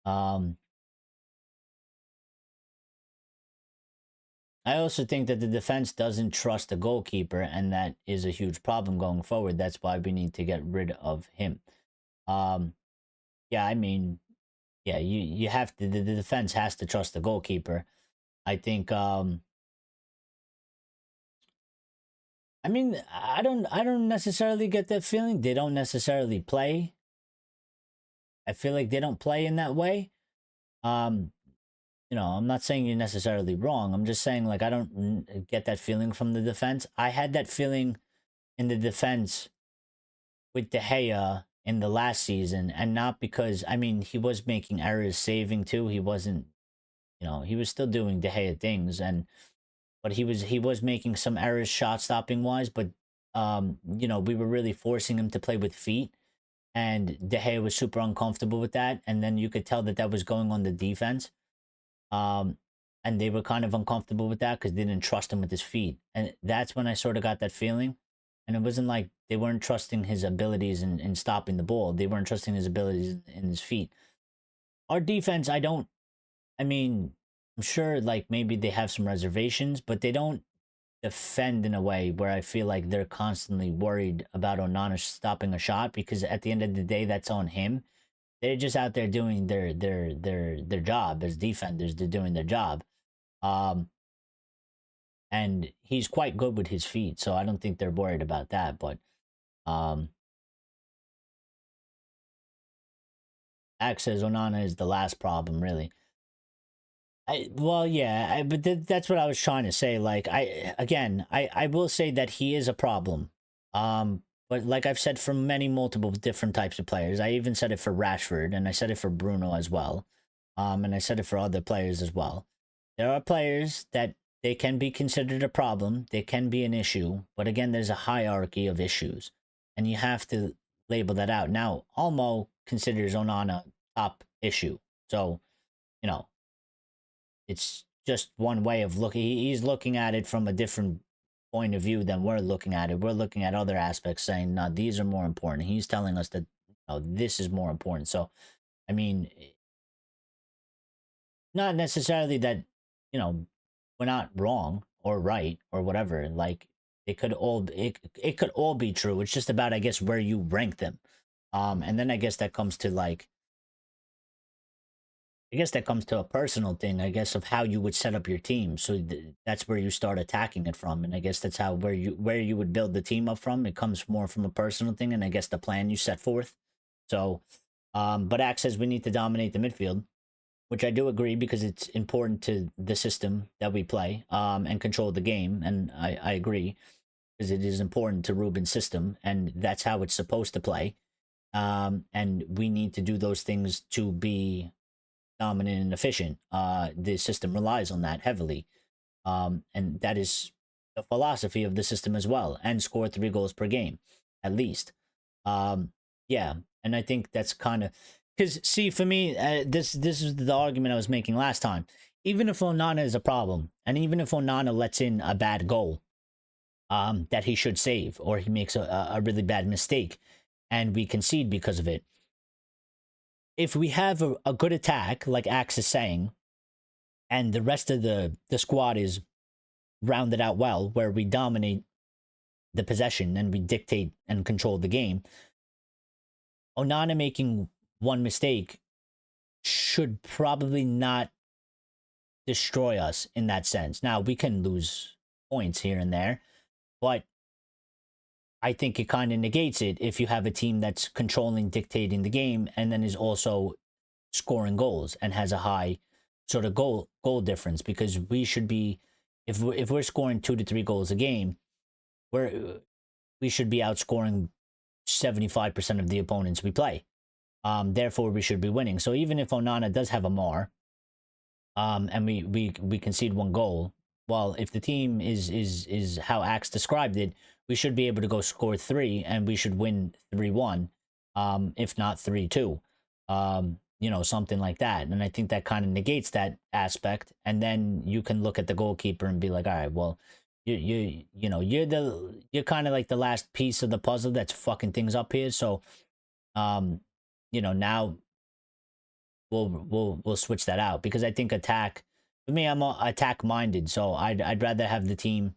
I also think that the defense doesn't trust the goalkeeper, and that is a huge problem going forward. That's why we need to get rid of him. Yeah, I mean, yeah, you have to. The defense has to trust the goalkeeper. I think. I mean, I don't necessarily get that feeling. They don't necessarily play. I feel like they don't play in that way. I'm not saying you're necessarily wrong. I'm just saying, like, I don't get that feeling from the defense. I had that feeling in the defense with De Gea in the last season, and not because, I mean, he was making errors saving too. He wasn't, he was still doing De Gea things, but he was making some errors shot stopping wise, but we were really forcing him to play with feet, and De Gea was super uncomfortable with that, and then you could tell that was going on the defense. And they were kind of uncomfortable with that because they didn't trust him with his feet. And that's when I sort of got that feeling. And it wasn't like they weren't trusting his abilities in stopping the ball. They weren't trusting his abilities in his feet. Our defense, I'm sure like maybe they have some reservations, but they don't defend in a way where I feel like they're constantly worried about Onana stopping a shot, because at the end of the day, that's on him. They're just out there doing their job as defenders. They're doing their job. And he's quite good with his feet, so I don't think they're worried about that. But Axe says Onana is the last problem, really. But that's what I was trying to say. Like, I will say that he is a problem. But like I've said for multiple different types of players, I even said it for Rashford, and I said it for Bruno as well. And I said it for other players as well. there are players that they can be considered a problem, they can be an issue, but again, there's a hierarchy of issues, and you have to label that out. Now, Almo considers Onana top issue, so you know it's just one way of looking. He's looking at it from a different point of view than we're looking at it. We're looking at other aspects, saying, "No, these are more important." He's telling us that this is more important. So, I mean, not necessarily that we're not wrong or right or whatever. Like it could all be true. It's just about, I guess, where you rank them. And then I guess that comes to a personal thing, I guess, of how you would set up your team. So that's where you start attacking it from, and I guess that's how where you would build the team up from. It comes more from a personal thing, and I guess the plan you set forth. So, but Axe says we need to dominate the midfield, which I do agree, because it's important to the system that we play, and control the game, and I agree, because it is important to Ruben's system, and that's how it's supposed to play. And we need to do those things to be dominant and efficient. The system relies on that heavily, and that is the philosophy of the system as well. And score 3 goals per game, at least. Yeah, and I think that's kind of because, see, for me, this is the argument I was making last time. Even if Onana is a problem, and even if Onana lets in a bad goal, that he should save, or he makes a really bad mistake, and we concede because of it. If we have a good attack, like Axe is saying, and the rest of the squad is rounded out well, where we dominate the possession and we dictate and control the game, Onana making one mistake should probably not destroy us in that sense. Now, we can lose points here and there, but I think it kind of negates it if you have a team that's controlling, dictating the game, and then is also scoring goals and has a high sort of goal difference. Because we should be, if we're scoring 2 to 3 goals a game, we should be outscoring 75% of the opponents we play. Therefore, we should be winning. So even if Onana does have a mar, and we concede 1 goal, well, if the team is how Axe described it, we should be able to go score 3, and we should win 3-1, if not 3-2, something like that. And I think that kind of negates that aspect. And then you can look at the goalkeeper and be like, all right, well, you're kind of like the last piece of the puzzle that's fucking things up here. So, now we'll switch that out, because I think attack, for me, I'm attack minded. So I'd rather have the team,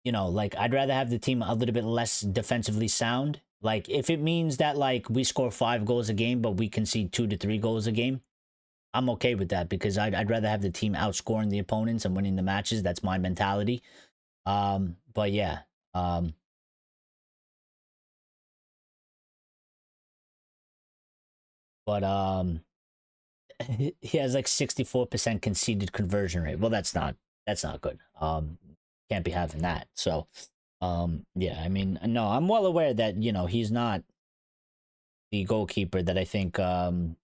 I'd rather have the team a little bit less defensively sound. Like, if it means that, like, we score 5 goals a game, but we concede 2 to 3 goals a game, I'm okay with that, because I'd rather have the team outscoring the opponents and winning the matches. That's my mentality. But yeah. He has like 64% conceded conversion rate. Well, that's not good. Can't be having that. So, yeah, I mean, no, I'm well aware that, he's not the goalkeeper that I think, the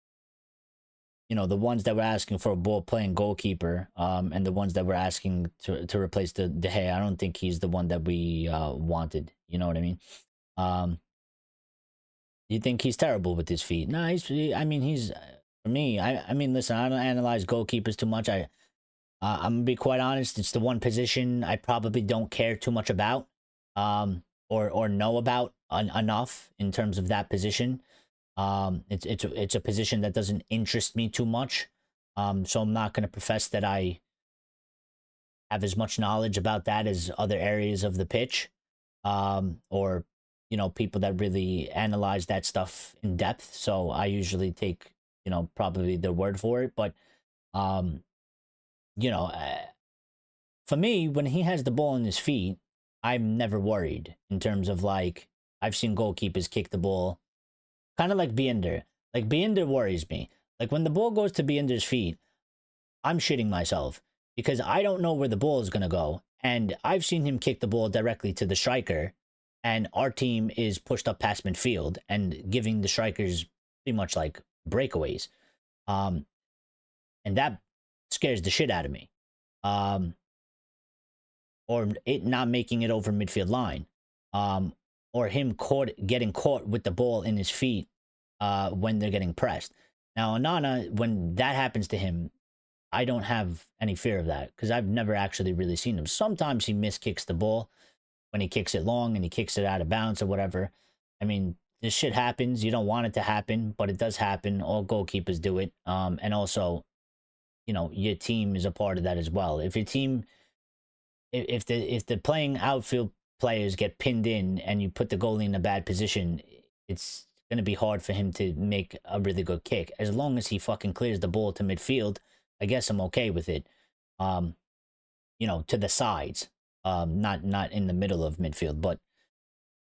ones that were asking for a ball playing goalkeeper, and the ones that were asking to replace the De Gea, I don't think he's the one that we wanted. You know what I mean? You think he's terrible with his feet? No, he's for me. I mean, listen, I don't analyze goalkeepers too much. I'm gonna be quite honest. It's the one position I probably don't care too much about, or know about enough in terms of that position. It's a position that doesn't interest me too much. So I'm not gonna profess that I have as much knowledge about that as other areas of the pitch, or people that really analyze that stuff in depth. So I usually take probably their word for it. But for me, when he has the ball in his feet, I'm never worried in terms of, like, I've seen goalkeepers kick the ball kind of like Binder. Like, Binder worries me. Like, when the ball goes to Binder's feet, I'm shitting myself, because I don't know where the ball is going to go. And I've seen him kick the ball directly to the striker, and our team is pushed up past midfield and giving the strikers pretty much like breakaways. And that scares the shit out of me. Um, or it not making it over midfield line. Or him getting caught with the ball in his feet when they're getting pressed. Now, Onana, when that happens to him, I don't have any fear of that because I've never actually really seen him. Sometimes he miskicks the ball when he kicks it long and he kicks it out of bounds or whatever. I mean, this shit happens. You don't want it to happen, but it does happen. All goalkeepers do it. And also, your team is a part of that as well. If your team, if the playing outfield players get pinned in and you put the goalie in a bad position, it's going to be hard for him to make a really good kick. As long as he fucking clears the ball to midfield, I guess I'm okay with it. To the sides, not in the middle of midfield. But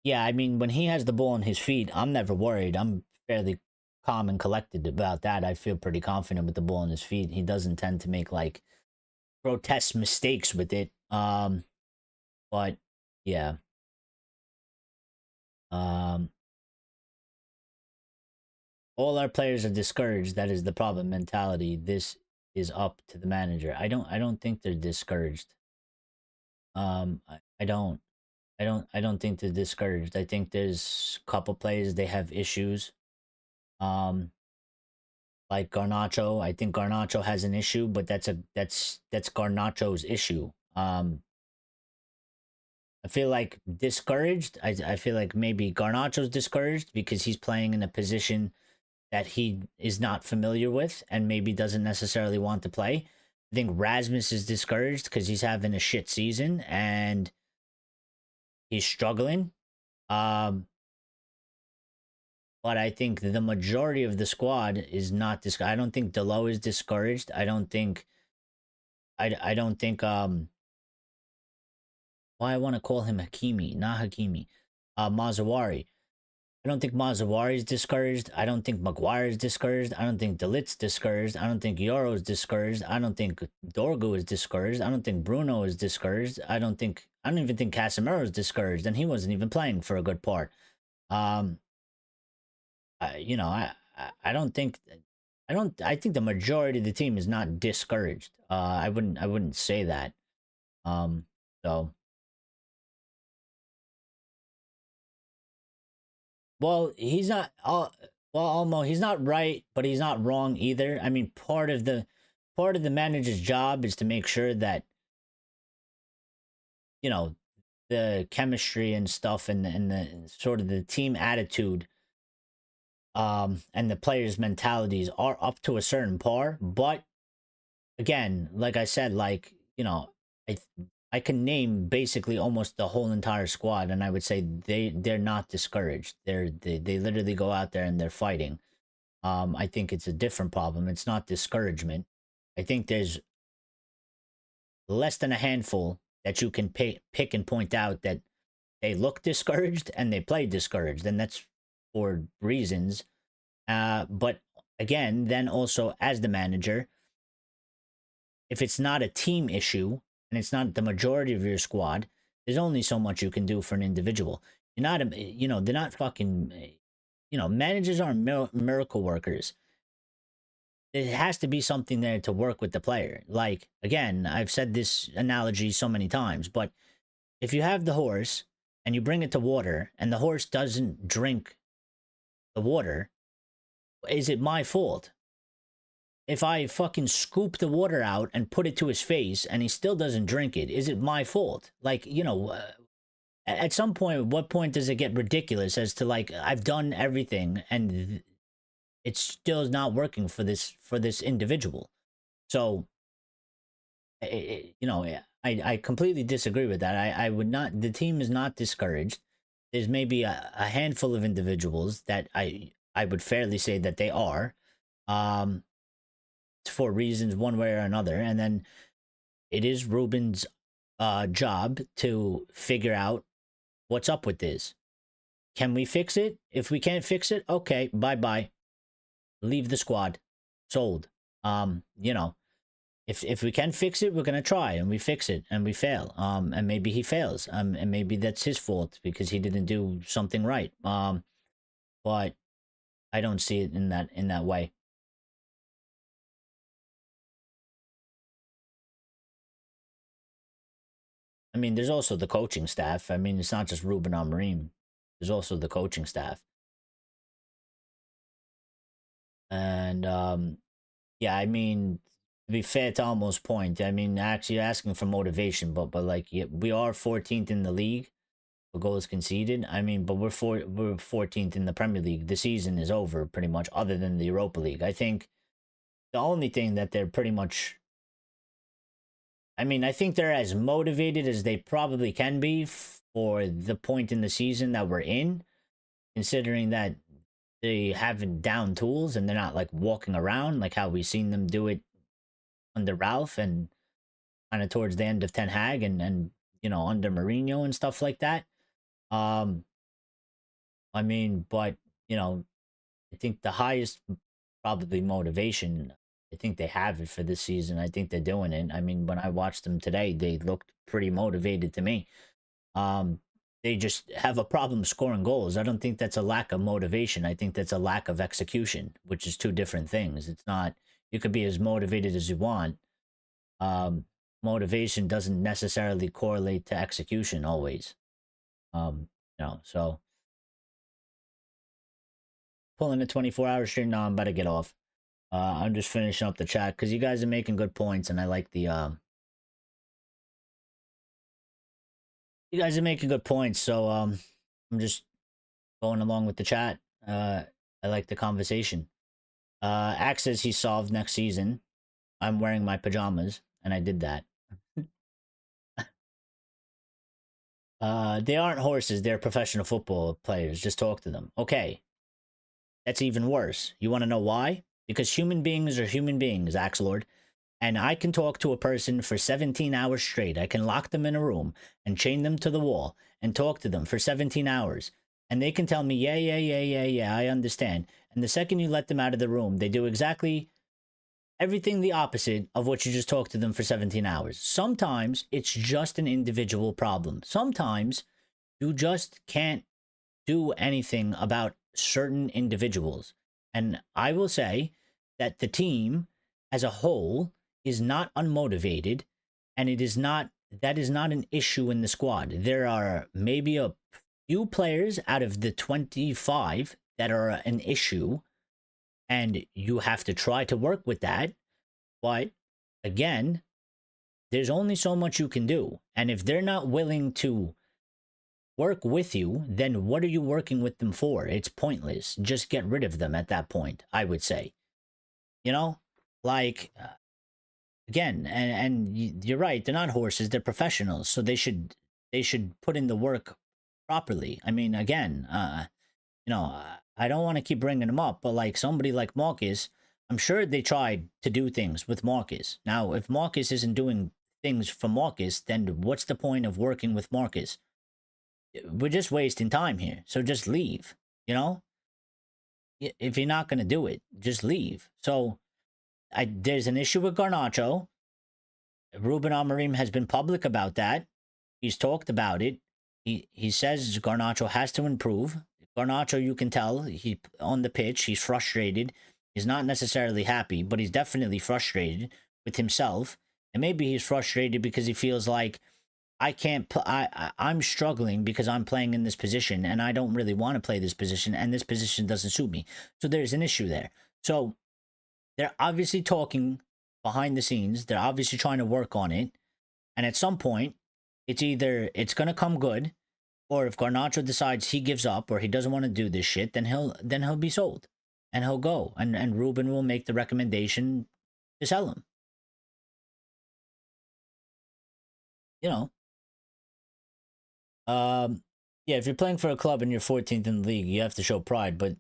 yeah, I mean, when he has the ball on his feet, I'm never worried. I'm fairly calm and collected about that. I feel pretty confident with the ball on his feet. He doesn't tend to make like grotesque mistakes with it. But yeah. All our players are discouraged. That is the problem mentality. This is up to the manager. I don't think they're discouraged. I don't. I don't think they're discouraged. I think there's a couple players they have issues. Um like Garnacho. I think Garnacho has an issue, but that's Garnacho's issue. I feel like discouraged. I feel like maybe Garnacho's discouraged because he's playing in a position that he is not familiar with and maybe doesn't necessarily want to play. I think Rasmus is discouraged because he's having a shit season and he's struggling. But I think the majority of the squad is not discouraged. I don't think Delo is discouraged. I don't think why I want to call him Hakimi, not Hakimi. Mazawari. I don't think Mazawari is discouraged. I don't think Maguire is discouraged. I don't think Delit's discouraged. I don't think Yoro is discouraged. I don't think Dorgu is discouraged. I don't think Bruno is discouraged. I don't even think Casemiro is discouraged, and he wasn't even playing for a good part. I think the majority of the team is not discouraged. I wouldn't say that. So well, he's not. Well, Almo, he's not right, but he's not wrong either. I mean, part of the manager's job is to make sure that the chemistry and stuff and the sort of the team attitude and the players' mentalities are up to a certain par. But again, like I said, I I can name basically almost the whole entire squad, and I would say they're not discouraged. They literally go out there and they're fighting. I think it's a different problem. It's not discouragement. I think there's less than a handful that you can pick and point out that they look discouraged and they play discouraged, and that's for reasons. But again, then also as the manager, if it's not a team issue and it's not the majority of your squad, there's only so much you can do for an individual. You're not, they're not fucking, managers aren't miracle workers. There has to be something there to work with the player. Like, again, I've said this analogy so many times, but if you have the horse and you bring it to water and the horse doesn't drink the water, is it my fault? If I fucking scoop the water out and put it to his face and he still doesn't drink it, is it my fault? Like, at some point, what point does it get ridiculous as to like, I've done everything and it's still not working for this individual? So, I completely disagree with that. I would not, the team is not discouraged. There's maybe a handful of individuals that I would fairly say that they are. For reasons one way or another, and then it is Ruben's job to figure out what's up with this. Can we fix it? If we can't fix it, okay, bye leave the squad, sold. If we can fix it, we're gonna try, and we fix it and we fail, and maybe he fails, and maybe that's his fault because he didn't do something right, but I don't see it in that way. I mean, there's also the coaching staff. I mean, it's not just Ruben Amorim. There's also the coaching staff. And yeah, I mean, to be fair to Almost point, I mean, actually asking for motivation, but like, yeah, we are 14th in the league for goals conceded. I mean, but we're 14th in the Premier League. The season is over pretty much, other than the Europa League. I think the only thing that they're pretty much, I mean, I think they're as motivated as they probably can be for the point in the season that we're in, considering that they have down tools and they're not like walking around like how we've seen them do it under Ralph and kind of towards the end of Ten Hag and you know, under Mourinho and stuff like that. Um, I mean, but you know, I think the highest probably motivation, I think they have it for this season. I think they're doing it. I mean, when I watched them today, they looked pretty motivated to me. Um, they just have a problem scoring goals. I don't think that's a lack of motivation. I think that's a lack of execution, which is two different things. It's not, you could be as motivated as you want. Um, Motivation doesn't necessarily correlate to execution always. You know, so pulling a 24-hour stream. No, I'm about to get off. I'm just finishing up the chat because you guys are making good points, and I like the you guys are making good points. So I'm just going along with the chat. I like the conversation. Axe says he's solved next season. I'm wearing my pajamas, and I did that. They aren't horses. They're professional football players. Just talk to them. Okay. That's even worse. You want to know why? Because human beings are human beings, Axe Lord. And I can talk to a person for 17 hours straight. I can lock them in a room and chain them to the wall and talk to them for 17 hours. And they can tell me, yeah, I understand. And the second you let them out of the room, they do exactly everything the opposite of what you just talked to them for 17 hours. Sometimes it's just an individual problem. Sometimes you just can't do anything about certain individuals. And I will say that the team as a whole is not unmotivated, and that is not an issue in the squad. There are maybe a few players out of the 25 that are an issue, and you have to try to work with that. But again, there's only so much you can do. And if they're not willing to work with you, then what are you working with them for? It's pointless. Just get rid of them at that point, I would say. You know, like again, and you're right, they're not horses, they're professionals, so they should put in the work properly. I mean, again, you know, I don't want to keep bringing them up, but like somebody like Marcus, I'm sure they tried to do things with Marcus. Now, if Marcus isn't doing things for Marcus, then what's the point of working with Marcus? We're just wasting time here. So just leave, you know? If you're not going to do it, just leave. So there's an issue with Garnacho. Ruben Amorim has been public about that. He's talked about it. He says Garnacho has to improve. Garnacho, you can tell, he on the pitch, he's frustrated. He's not necessarily happy, but he's definitely frustrated with himself. And maybe he's frustrated because he feels like I'm struggling because I'm playing in this position and I don't really want to play this position and this position doesn't suit me. So there's an issue there. So they're obviously talking behind the scenes. They're obviously trying to work on it. And at some point, it's either it's going to come good, or if Garnacho decides he gives up or he doesn't want to do this shit, then he'll be sold and he'll go. And Ruben will make the recommendation to sell him. You know. Yeah, if you're playing for a club and you're 14th in the league, you have to show pride, but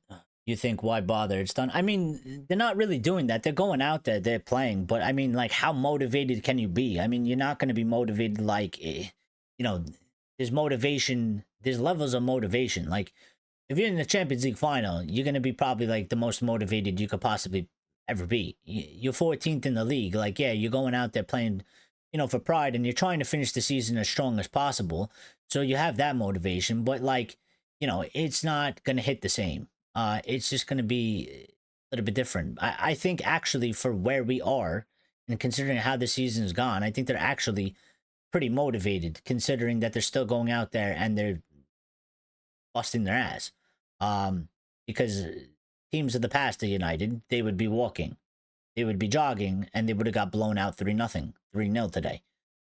you think, why bother? It's done. I mean, they're not really doing that. They're going out there, they're playing, but I mean, like, how motivated can you be? I mean, you're not going to be motivated like, you know, there's motivation, there's levels of motivation. Like, if you're in the Champions League final, you're going to be probably like the most motivated you could possibly ever be. You're 14th in the league. Like, yeah, you're going out there playing, you know, for pride, and you're trying to finish the season as strong as possible. So you have that motivation, but like, you know, it's not going to hit the same. It's just going to be a little bit different. I think actually for where we are and considering how the season's gone, I think they're actually pretty motivated, considering that they're still going out there and they're busting their ass. Because teams of the past of United, they would be walking, they would be jogging, and they would have got blown out 3-0, 3-0 today,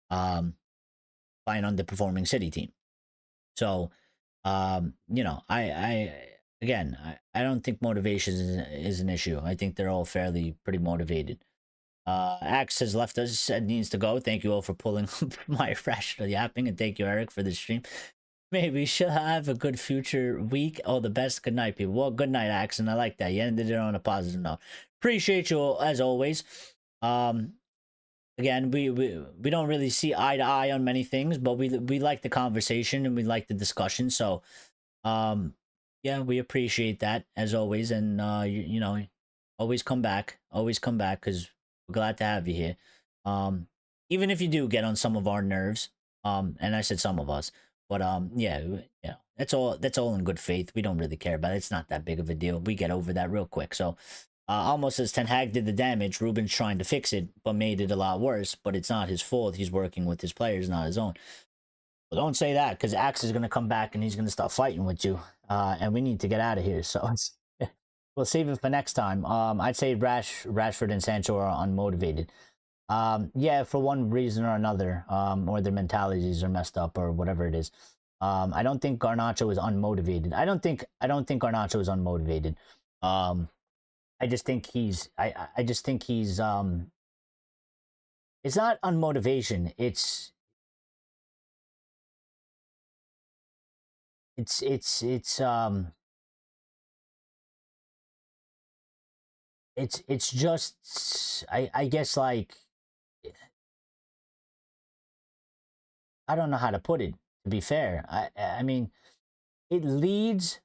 by an underperforming City team. So, you know, I don't think motivation is an issue. I think they're all fairly pretty motivated. Axe has left us, said needs to go. Thank you all for pulling my irrational yapping, and thank you, Eric, for the stream. Maybe we should have a good future week. All the best. Good night, people. Well, good night, Axe, and I like that. You ended it on a positive note. Appreciate you all, as always. Again, we don't really see eye to eye on many things, but we like the conversation and we like the discussion. So, yeah, we appreciate that as always, and you know, always come back, because we're glad to have you here. Even if you do get on some of our nerves, and I said some of us, but yeah, you know, that's all in good faith. We don't really care about it. It's not that big of a deal. We get over that real quick. So, almost as Ten Hag did the damage, Ruben's trying to fix it, but made it a lot worse. But it's not his fault. He's working with his players, not his own. Well, don't say that, because Axe is going to come back and he's going to start fighting with you. And we need to get out of here. So we'll save it for next time. I'd say Rashford and Sancho are unmotivated. Yeah, for one reason or another, or their mentalities are messed up or whatever it is. I don't think Garnacho is unmotivated. I don't think Garnacho is unmotivated. I just think he's I just think he's it's not unmotivation. It's just I guess, like, I don't know how to put it, to be fair. I mean, it leads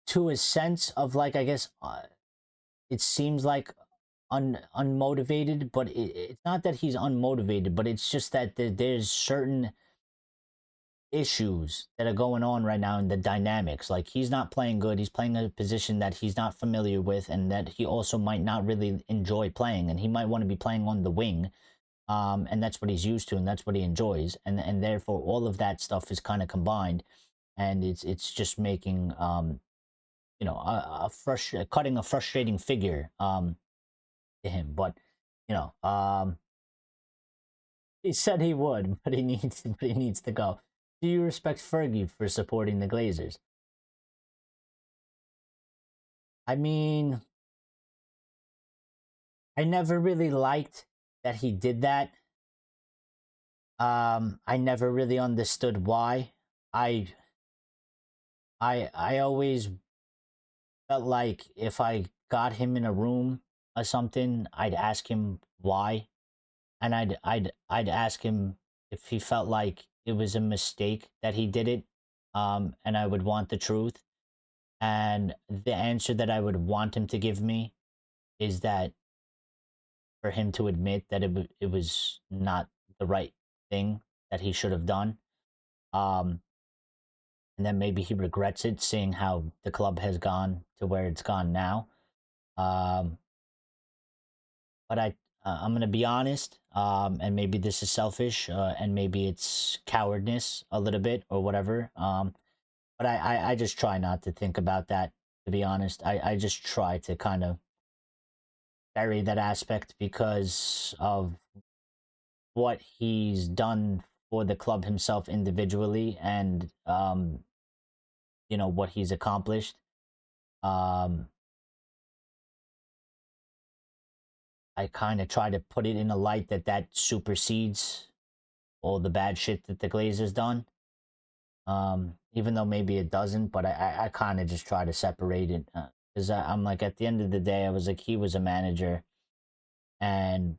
to a sense of, like, I guess, it seems like unmotivated, but it's not that he's unmotivated, but it's just that there's certain issues that are going on right now in the dynamics. Like, he's not playing good. He's playing a position that he's not familiar with, and that he also might not really enjoy playing, and he might want to be playing on the wing. And that's what he's used to, and that's what he enjoys, and therefore all of that stuff is kind of combined, and it's just making you know, cutting a frustrating figure to him. But you know, he said he would, but he needs to go. Do you respect Fergie for supporting the Glazers? I mean, I never really liked that he did that. I never really understood why. I always felt like if I got him in a room or something, I'd ask him why, and I'd ask him if he felt like it was a mistake that he did it, and I would want the truth, and the answer that I would want him to give me is that for him to admit that it was not the right thing that he should have done, and then maybe he regrets it, seeing how the club has gone to where it's gone now. But I'm gonna be honest, and maybe this is selfish, and maybe it's cowardness a little bit or whatever. But I just try not to think about that. To be honest, I just try to kind of bury that aspect because of what he's done for the club himself individually, and you know, what he's accomplished. I kind of try to put it in a light that supersedes all the bad shit that the Glazers done. Even though maybe it doesn't, but I kind of just try to separate it, because I'm like, at the end of the day, I was like, he was a manager, and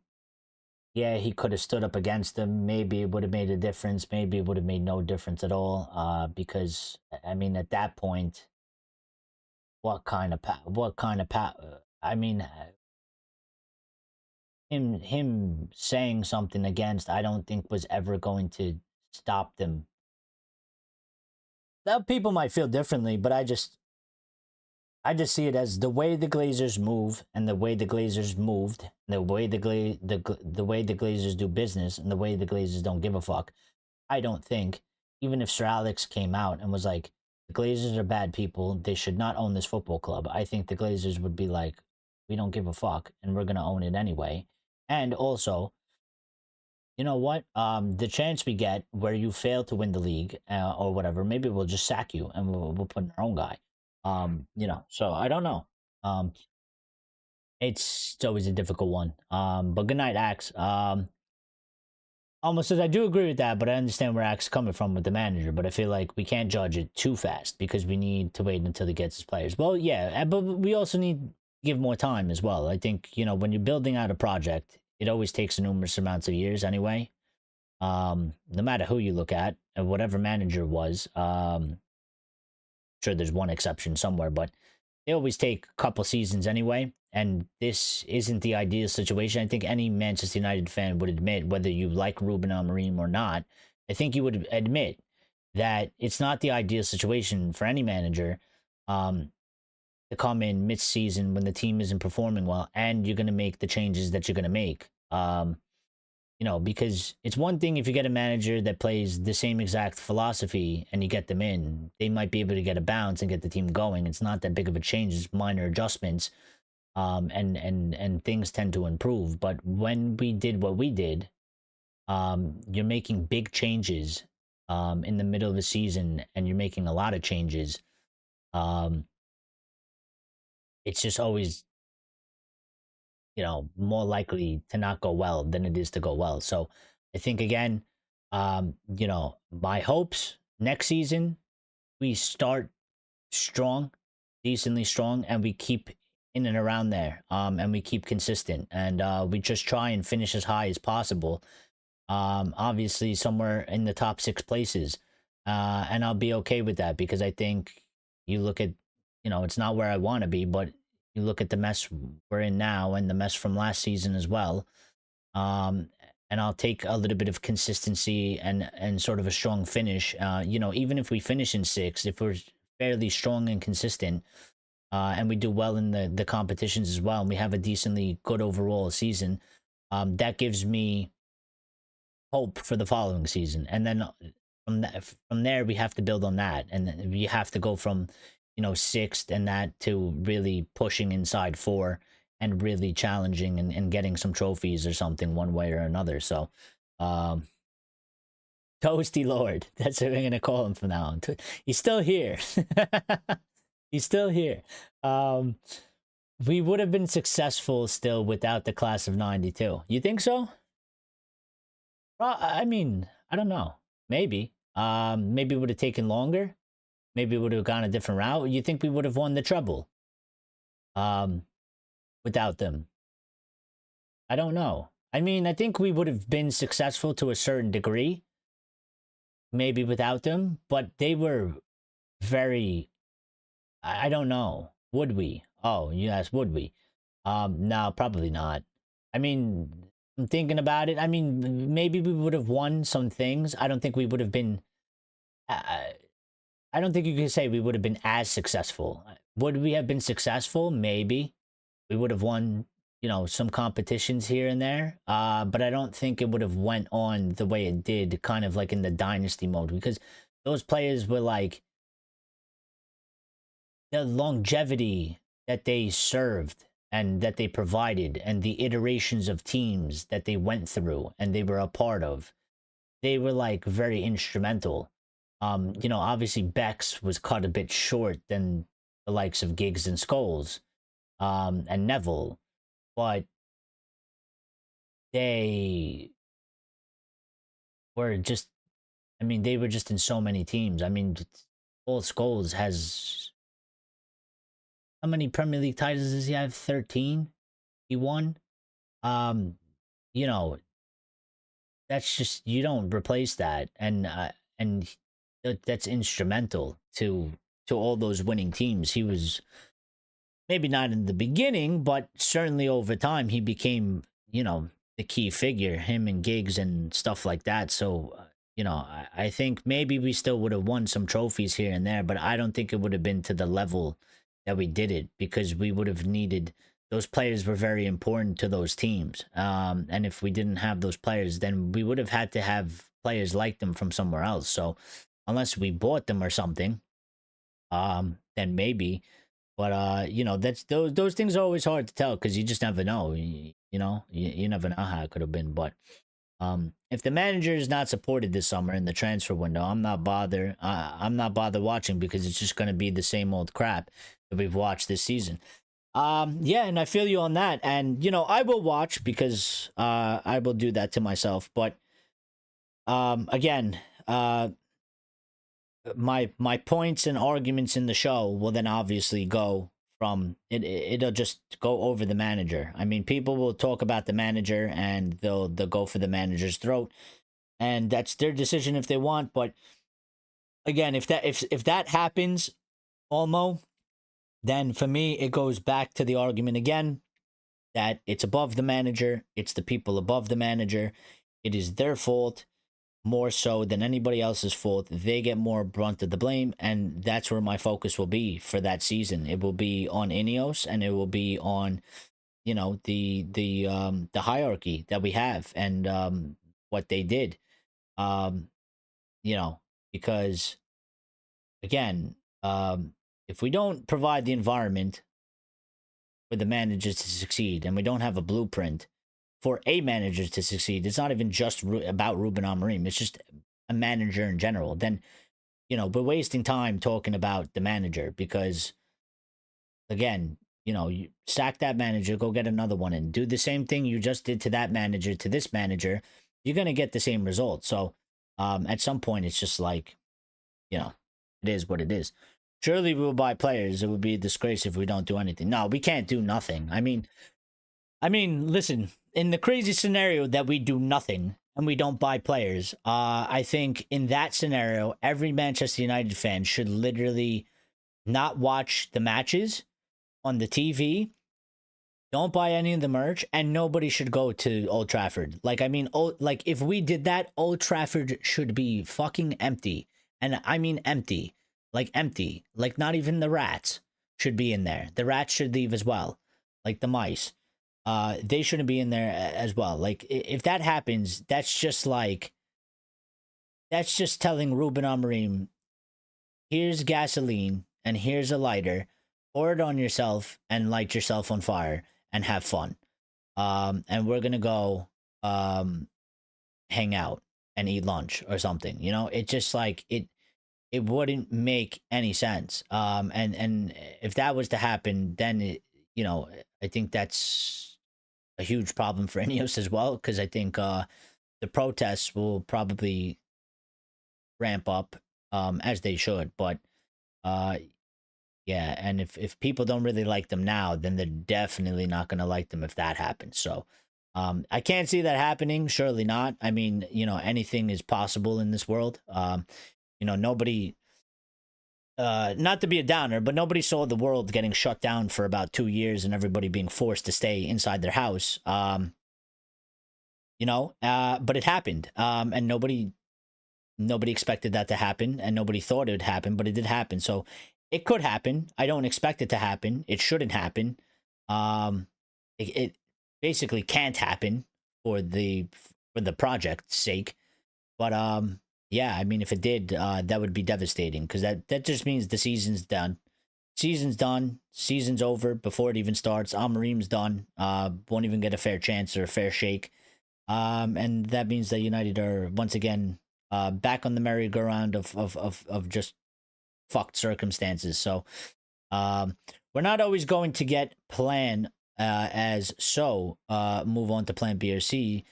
yeah, he could have stood up against them. Maybe it would have made a difference. Maybe it would have made no difference at all. Because I mean, at that point, I mean, him saying something against, I don't think was ever going to stop them. That people might feel differently, but I just see it as the way the Glazers move and the way the Glazers moved, the way the way the Glazers do business and the way the Glazers don't give a fuck. I don't think, even if Sir Alex came out and was like, the Glazers are bad people, they should not own this football club. I think the Glazers would be like, we don't give a fuck and we're gonna own it anyway. And also, you know what? The chance we get where you fail to win the league or whatever, maybe we'll just sack you and we'll put in our own guy. So I don't know. Um, it's always a difficult one. But good night, Axe. Almost as I do agree with that, but I understand where Axe is coming from with the manager. But I feel like we can't judge it too fast because we need to wait until he gets his players. Well, yeah, but we also need to give more time as well. I think, when you're building out a project, it always takes numerous amounts of years anyway. No matter who you look at, and whatever manager was, sure there's one exception somewhere, but they always take a couple seasons anyway. And this isn't the ideal situation. I think any Manchester United fan would admit, whether you like Ruben Amorim or not, I think you would admit that it's not the ideal situation for any manager to come in mid-season when the team isn't performing well and you're going to make the changes that you're going to make. Because it's one thing if you get a manager that plays the same exact philosophy and you get them in, they might be able to get a bounce and get the team going. It's not that big of a change, it's minor adjustments. And things tend to improve. But when we did what we did, you're making big changes in the middle of the season and you're making a lot of changes. It's just always more likely to not go well than it is to go well. So I think again, my hopes next season, we start strong, decently strong, and we keep in and around there. And we keep consistent and we just try and finish as high as possible. Obviously somewhere in the top 6 places. And I'll be okay with that because I think you look at, it's not where I want to be, but you look at the mess we're in now and the mess from last season as well. And I'll take a little bit of consistency and sort of a strong finish. Even if we finish in 6th, if we're fairly strong and consistent, and we do well in the competitions as well, and we have a decently good overall season, that gives me hope for the following season. And then from there, we have to build on that. And we have to go from 6th and that to really pushing inside 4 and really challenging and getting some trophies or something one way or another. So Toasty Lord, that's what we're gonna call him from now on. He's still here. He's still here. We would have been successful still without the class of 92. You think so? Well, I mean, I don't know. Maybe. Maybe it would have taken longer. Maybe it would have gone a different route. You think we would have won the treble without them? I don't know. I mean, I think we would have been successful to a certain degree, maybe without them, but they were very, I don't know. Would we? Oh, yes, would we? No, probably not. I mean, I'm thinking about it. I mean, maybe we would have won some things. I don't think we would have been... I don't think you could say we would have been as successful. Would we have been successful? Maybe. We would have won, some competitions here and there. But I don't think it would have went on the way it did, kind of like in the dynasty mode, because those players were like the longevity that they served and that they provided and the iterations of teams that they went through and they were a part of. They were like very instrumental. Obviously Bex was cut a bit short than the likes of Giggs and Scholes, and Neville, but they were just, they were just in so many teams. Paul Scholes has, how many Premier League titles does he have? 13? He won? That's just, you don't replace that. And that's instrumental to all those winning teams. He was maybe not in the beginning, but certainly over time he became, the key figure, him and Giggs and stuff like that. So, I think maybe we still would have won some trophies here and there, but I don't think it would have been to the level that we did it, because we would have needed, those players were very important to those teams. And if we didn't have those players, then we would have had to have players like them from somewhere else. So unless we bought them or something, then maybe. But that's those things are always hard to tell because you just never know. You never know how it could have been. But if the manager is not supported this summer in the transfer window, I'm not bothered. I'm not bothered watching, because it's just going to be the same old crap that we've watched this season. Yeah, and I feel you on that. And I will watch, because I will do that to myself. But again, my points and arguments in the show will then obviously go from it'll just go over the manager. I mean, people will talk about the manager and they'll go for the manager's throat, and that's their decision if they want. But again, if that happens, Olmo, then for me it goes back to the argument again that it's above the manager, it's the people above the manager, it is their fault more so than anybody else's fault. They get more brunt of the blame, and that's where my focus will be for that season. It will be on Ineos, and it will be on the hierarchy that we have, and what they did. Because again, if we don't provide the environment for the managers to succeed, and we don't have a blueprint for a manager to succeed, it's not even just about Ruben Amorim. It's just a manager in general. Then, we're wasting time talking about the manager, because, again, you sack that manager, go get another one, and do the same thing you just did to that manager to this manager. You're gonna get the same result. So, at some point, it's just like, it is what it is. Surely we will buy players. It would be a disgrace if we don't do anything. No, we can't do nothing. I mean, listen, in the crazy scenario that we do nothing and we don't buy players, I think in that scenario, every Manchester United fan should literally not watch the matches on the TV, don't buy any of the merch, and nobody should go to Old Trafford. Like, if we did that, Old Trafford should be fucking empty. And I mean empty. Like, empty. Like, not even the rats should be in there. The rats should leave as well. Like, the mice. They shouldn't be in there as well. Like, if that happens, that's just telling Ruben Amorim, here's gasoline and here's a lighter, pour it on yourself and light yourself on fire and have fun. And we're gonna go hang out and eat lunch or something. It just it wouldn't make any sense. And if that was to happen, then I think that's a huge problem for Ineos as well, because I think the protests will probably ramp up, as they should. But yeah, and if people don't really like them now, then they're definitely not going to like them if that happens. So I can't see that happening. Surely not. I mean, anything is possible in this world. Nobody, not to be a downer, but nobody saw the world getting shut down for about 2 years and everybody being forced to stay inside their house. But it happened. And nobody expected that to happen, and nobody thought it would happen, but it did happen. So it could happen. I don't expect it to happen. It shouldn't happen. It basically can't happen for the project's sake. But yeah, I mean, if it did, that would be devastating, because that just means the season's done. Season's done. Season's over before it even starts. Amorim's done. Won't even get a fair chance or a fair shake. And that means that United are once again back on the merry-go-round of just fucked circumstances. So we're not always going to get plan move on to plan B or C.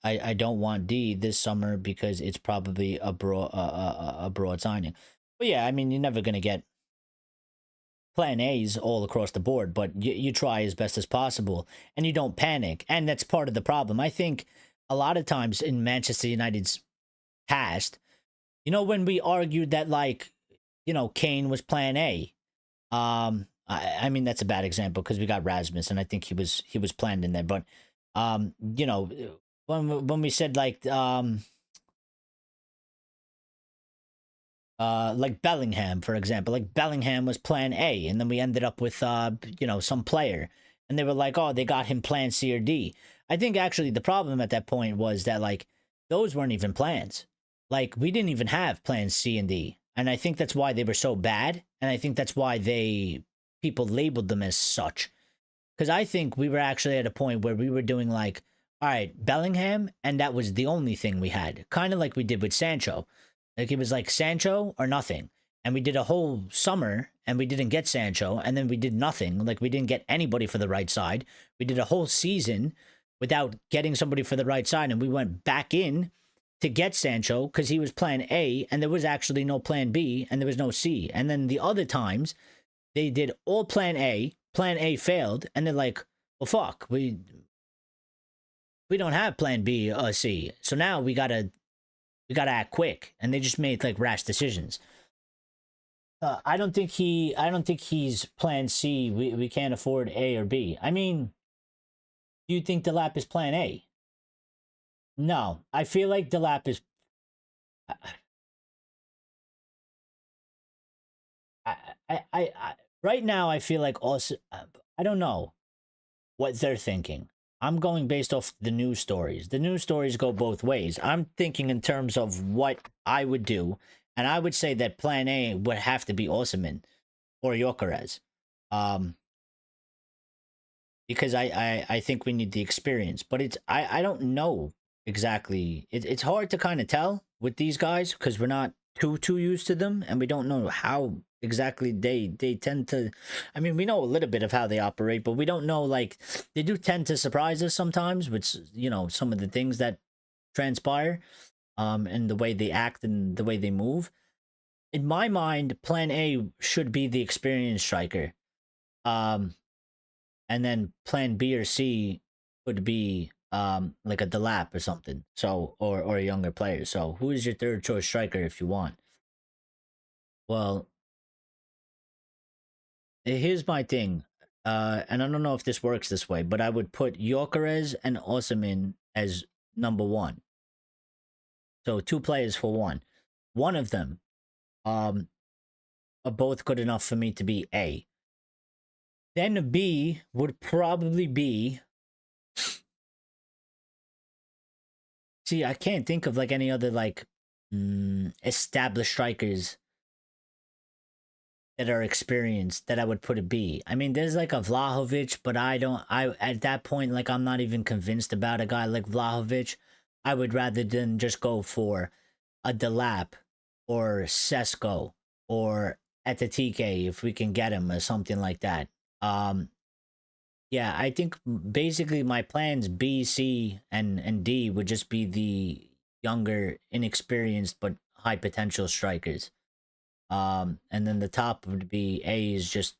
I don't want D this summer because it's probably a broad signing. But yeah, I mean, you're never going to get plan A's all across the board, but you try as best as possible and you don't panic. And that's part of the problem. I think a lot of times in Manchester United's past, when we argued that, like, Kane was plan A, I mean, that's a bad example because we got Rasmus and I think he was planned in there. But, when we said, like, like Bellingham, for example. Like Bellingham was plan A, and then we ended up with some player, and they were like, oh, they got him plan C or D. I think actually the problem at that point was that like those weren't even plans. Like we didn't even have plans C and D, and I think that's why they were so bad, and I think that's why people labeled them as such. Because I think we were actually at a point where we were doing like, all right, Bellingham, and that was the only thing we had, kind of like we did with Sancho. Like it was like Sancho or nothing. And we did a whole summer and we didn't get Sancho, and then we did nothing. Like we didn't get anybody for the right side. We did a whole season without getting somebody for the right side, and we went back in to get Sancho because he was plan A, and there was actually no plan B, and there was no C. And then the other times they did all plan A failed, and they're like, well, fuck, we don't have plan B or C, so now we gotta act quick, and they just made like rash decisions. I don't think he's plan C. We can't afford A or B. I mean, do you think Delap is plan A? No, I feel like Delap is. Right now I feel like also I don't know what they're thinking. I'm going based off the news stories. The news stories go both ways. I'm thinking in terms of what I would do, and I would say that plan A would have to be Osimhen or Gyökeres. Because I think we need the experience, but I don't know exactly. It's hard to kind of tell with these guys because we're not too used to them, and we don't know how exactly they tend to. I mean, we know a little bit of how they operate, but we don't know, like, they do tend to surprise us sometimes with some of the things that transpire, and the way they act and the way they move. In my mind, plan A should be the experienced striker. And then plan B or C would be like a Delap or something. So or a younger player. So who is your third choice striker if you want? Well, here's my thing. And I don't know if this works this way, but I would put Gyökeres and Osimhen as number one. So 2 players for one. One of them are both good enough for me to be A. Then B would probably be. See, I can't think of like any other like established strikers that are experienced that I would put a B. I mean, there's like a Vlahovic, but I at that point, like, I'm not even convinced about a guy like Vlahovic. I would rather than just go for a Delap or Sesko or Etatike if we can get him or something like that. Yeah, I think basically my plans B, C, and D would just be the younger, inexperienced but high potential strikers. And then the top would be A is just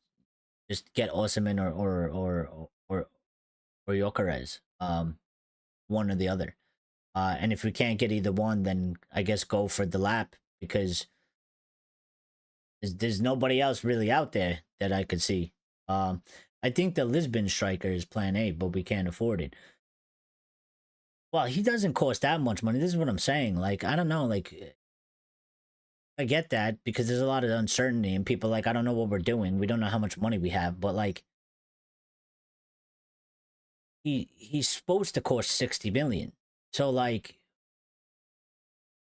get Osimhen or Gyökeres. One or the other. And if we can't get either one, then I guess go for the lap because there's nobody else really out there that I could see. I think the Lisbon striker is plan A, but we can't afford it. Well, he doesn't cost that much money. This is what I'm saying. Like, I don't know. Like, I get that because there's a lot of uncertainty and people like, I don't know what we're doing. We don't know how much money we have, but like, he's supposed to cost 60 million. So like,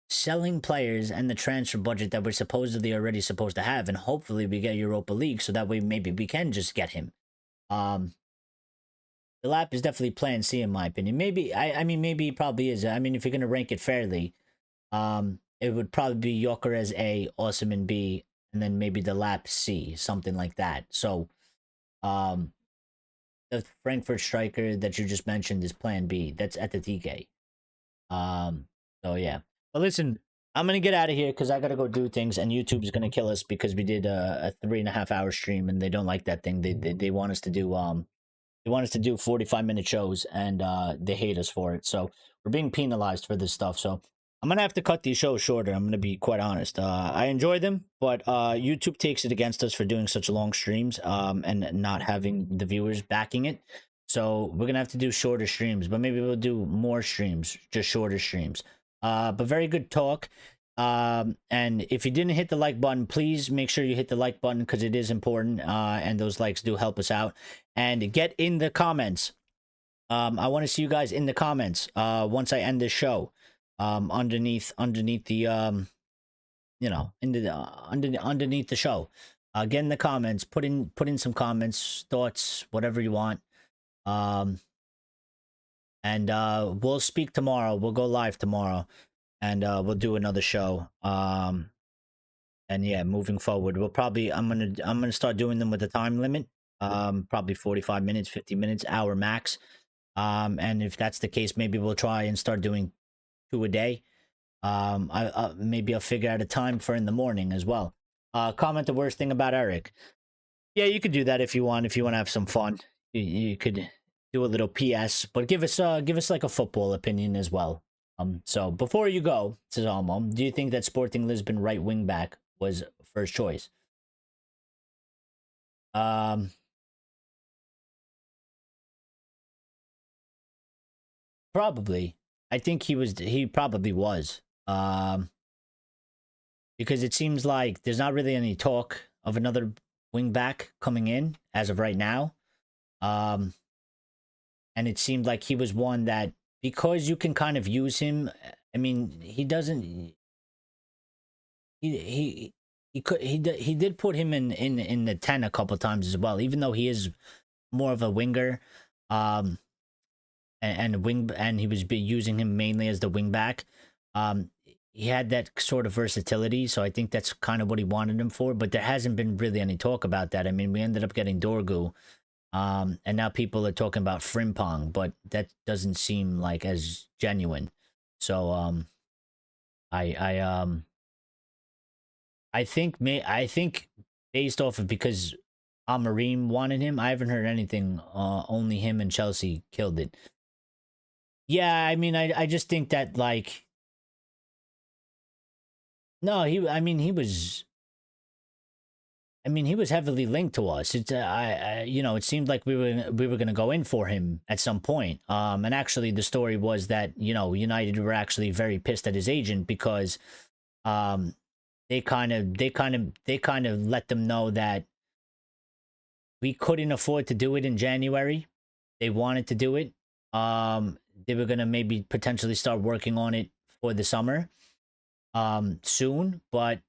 selling players and the transfer budget that we're supposedly already supposed to have, and hopefully we get Europa League, so that way maybe we can just get him. The lap is definitely plan C in my opinion. Maybe I mean maybe he probably is. I mean, if you're gonna rank it fairly, it would probably be Gyökeres A, Osimhen B, and then maybe the lap C, something like that. So the Frankfurt striker that you just mentioned is plan B. That's at the TK. So yeah. But listen, I'm gonna get out of here because I gotta go do things, and YouTube's gonna kill us because we did a 3.5 hour stream, and they don't like that thing. They want us to do 45-minute shows, and they hate us for it. So we're being penalized for this stuff. So I'm gonna have to cut these shows shorter. I'm gonna be quite honest. I enjoy them, but YouTube takes it against us for doing such long streams, and not having the viewers backing it. So we're gonna have to do shorter streams, but maybe we'll do more streams, just shorter streams. But very good talk. And if you didn't hit the like button, please make sure you hit the like button because it is important. And those likes do help us out. And get in the comments. I want to see you guys in the comments. Once I end this show, underneath the underneath the show. Get in the comments. Put in some comments, thoughts, whatever you want. And we'll speak tomorrow. We'll go live tomorrow, and we'll do another show. And yeah, moving forward, I'm gonna start doing them with a time limit. Probably 45 minutes, 50 minutes, hour max. And if that's the case, maybe we'll try and start doing 2 a day. Maybe I'll figure out a time for in the morning as well. Comment the worst thing about Eric. Yeah, you could do that if you want. If you want to have some fun, you could do a little PS, but give us like a football opinion as well. So before you go, says Almo, do you think that Sporting Lisbon right wing back was first choice? Probably. I think he probably was. Because it seems like there's not really any talk of another wing back coming in as of right now. And it seemed like he was one that, because you can kind of use him. I mean, he doesn't. He did put him in the 10 a couple times as well, even though he is more of a winger. And he was using him mainly as the wing back. He had that sort of versatility, so I think that's kind of what he wanted him for. But there hasn't been really any talk about that. I mean, we ended up getting Dorgu, and now people are talking about Frimpong, but that doesn't seem like as genuine. So I think based off of, because Amorim wanted him, I haven't heard anything. Only him and Chelsea killed it. Yeah, I mean, I just think that, like, no, he was heavily linked to us. It's it seemed like we were going to go in for him at some point. And actually the story was that, United were actually very pissed at his agent because they kind of let them know that we couldn't afford to do it in January. They wanted to do it. They were going to maybe potentially start working on it for the summer soon, but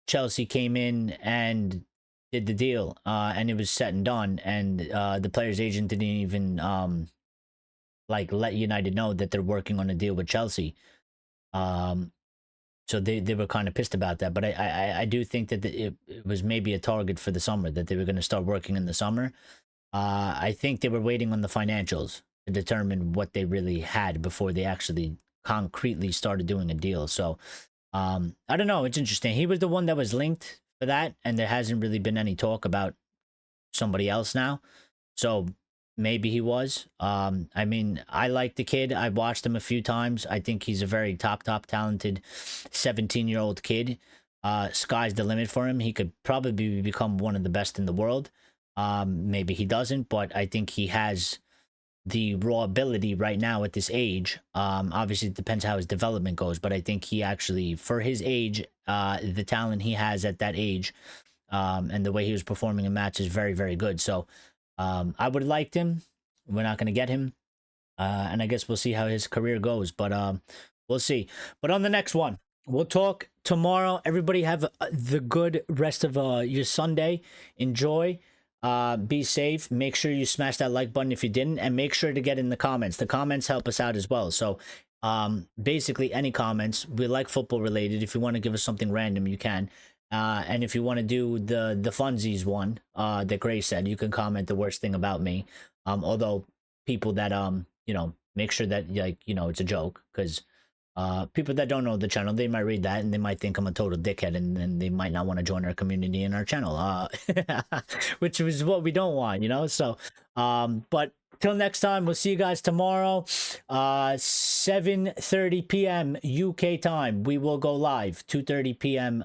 Chelsea came in and did the deal, and it was set and done, and the player's agent didn't even let United know that they're working on a deal with Chelsea. So they were kind of pissed about that, but I do think that it was maybe a target for the summer, that they were going to start working in the summer. I think they were waiting on the financials to determine what they really had before they actually concretely started doing a deal. So I don't know. It's interesting. He was the one that was linked for that, and there hasn't really been any talk about somebody else now. So maybe he was. I mean, I like the kid. I watched him a few times. I think he's a very top talented 17-year-old kid. Sky's the limit for him. He could probably become one of the best in the world. Maybe he doesn't, but I think he has the raw ability right now at this age. Obviously it depends how his development goes, but I think he actually, for his age, the talent he has at that age, and the way he was performing in matches is very, very good. So I would have liked him. We're not going to get him, and I guess we'll see how his career goes, but we'll see. But on the next one, we'll talk tomorrow. Everybody have the good rest of your Sunday. Enjoy. Be safe. Make sure you smash that like button if you didn't, and make sure to get in the comments. The comments help us out as well. So basically any comments. We like football related. If you want to give us something random, you can. And if you want to do the funsies one that Gray said, you can comment the worst thing about me. Although people that make sure that it's a joke, because people that don't know the channel, they might read that and they might think I'm a total dickhead, and they might not want to join our community and our channel, which is what we don't want, so but till next time, we'll see you guys tomorrow, 7:30 p.m. UK time. We will go live 2:30 p.m.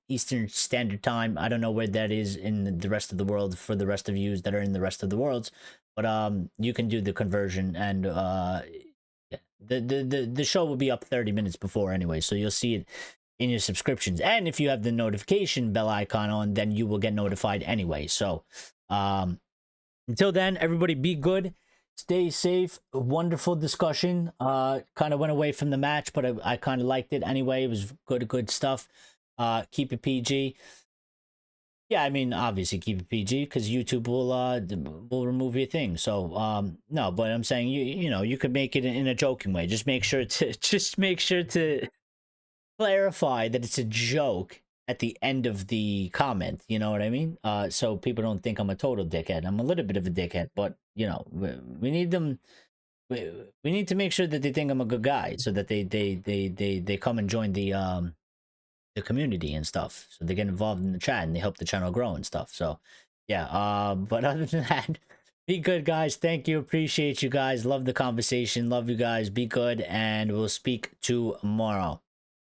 Eastern Standard Time. I don't know where that is in the rest of the world for the rest of yous that are in the rest of the worlds, but you can do the conversion, and the show will be up 30 minutes before anyway, so you'll see it in your subscriptions. And if you have the notification bell icon on, then you will get notified anyway. So until then, everybody be good, stay safe. Wonderful discussion. Kind of went away from the match, but I kind of liked it anyway. It was good stuff. Keep it PG. Yeah, I mean, obviously keep it PG because YouTube will remove your thing. So no, but I'm saying you know, you could make it in a joking way. Just make sure to clarify that it's a joke at the end of the comment. You know what I mean? So people don't think I'm a total dickhead. I'm a little bit of a dickhead, but you know, we need them. We need to make sure that they think I'm a good guy, so that they come and join the community and stuff, so they get involved in the chat and they help the channel grow and stuff. So yeah, but other than that, be good, guys. Thank you, appreciate you guys, love the conversation, love you guys, be good, and we'll speak tomorrow.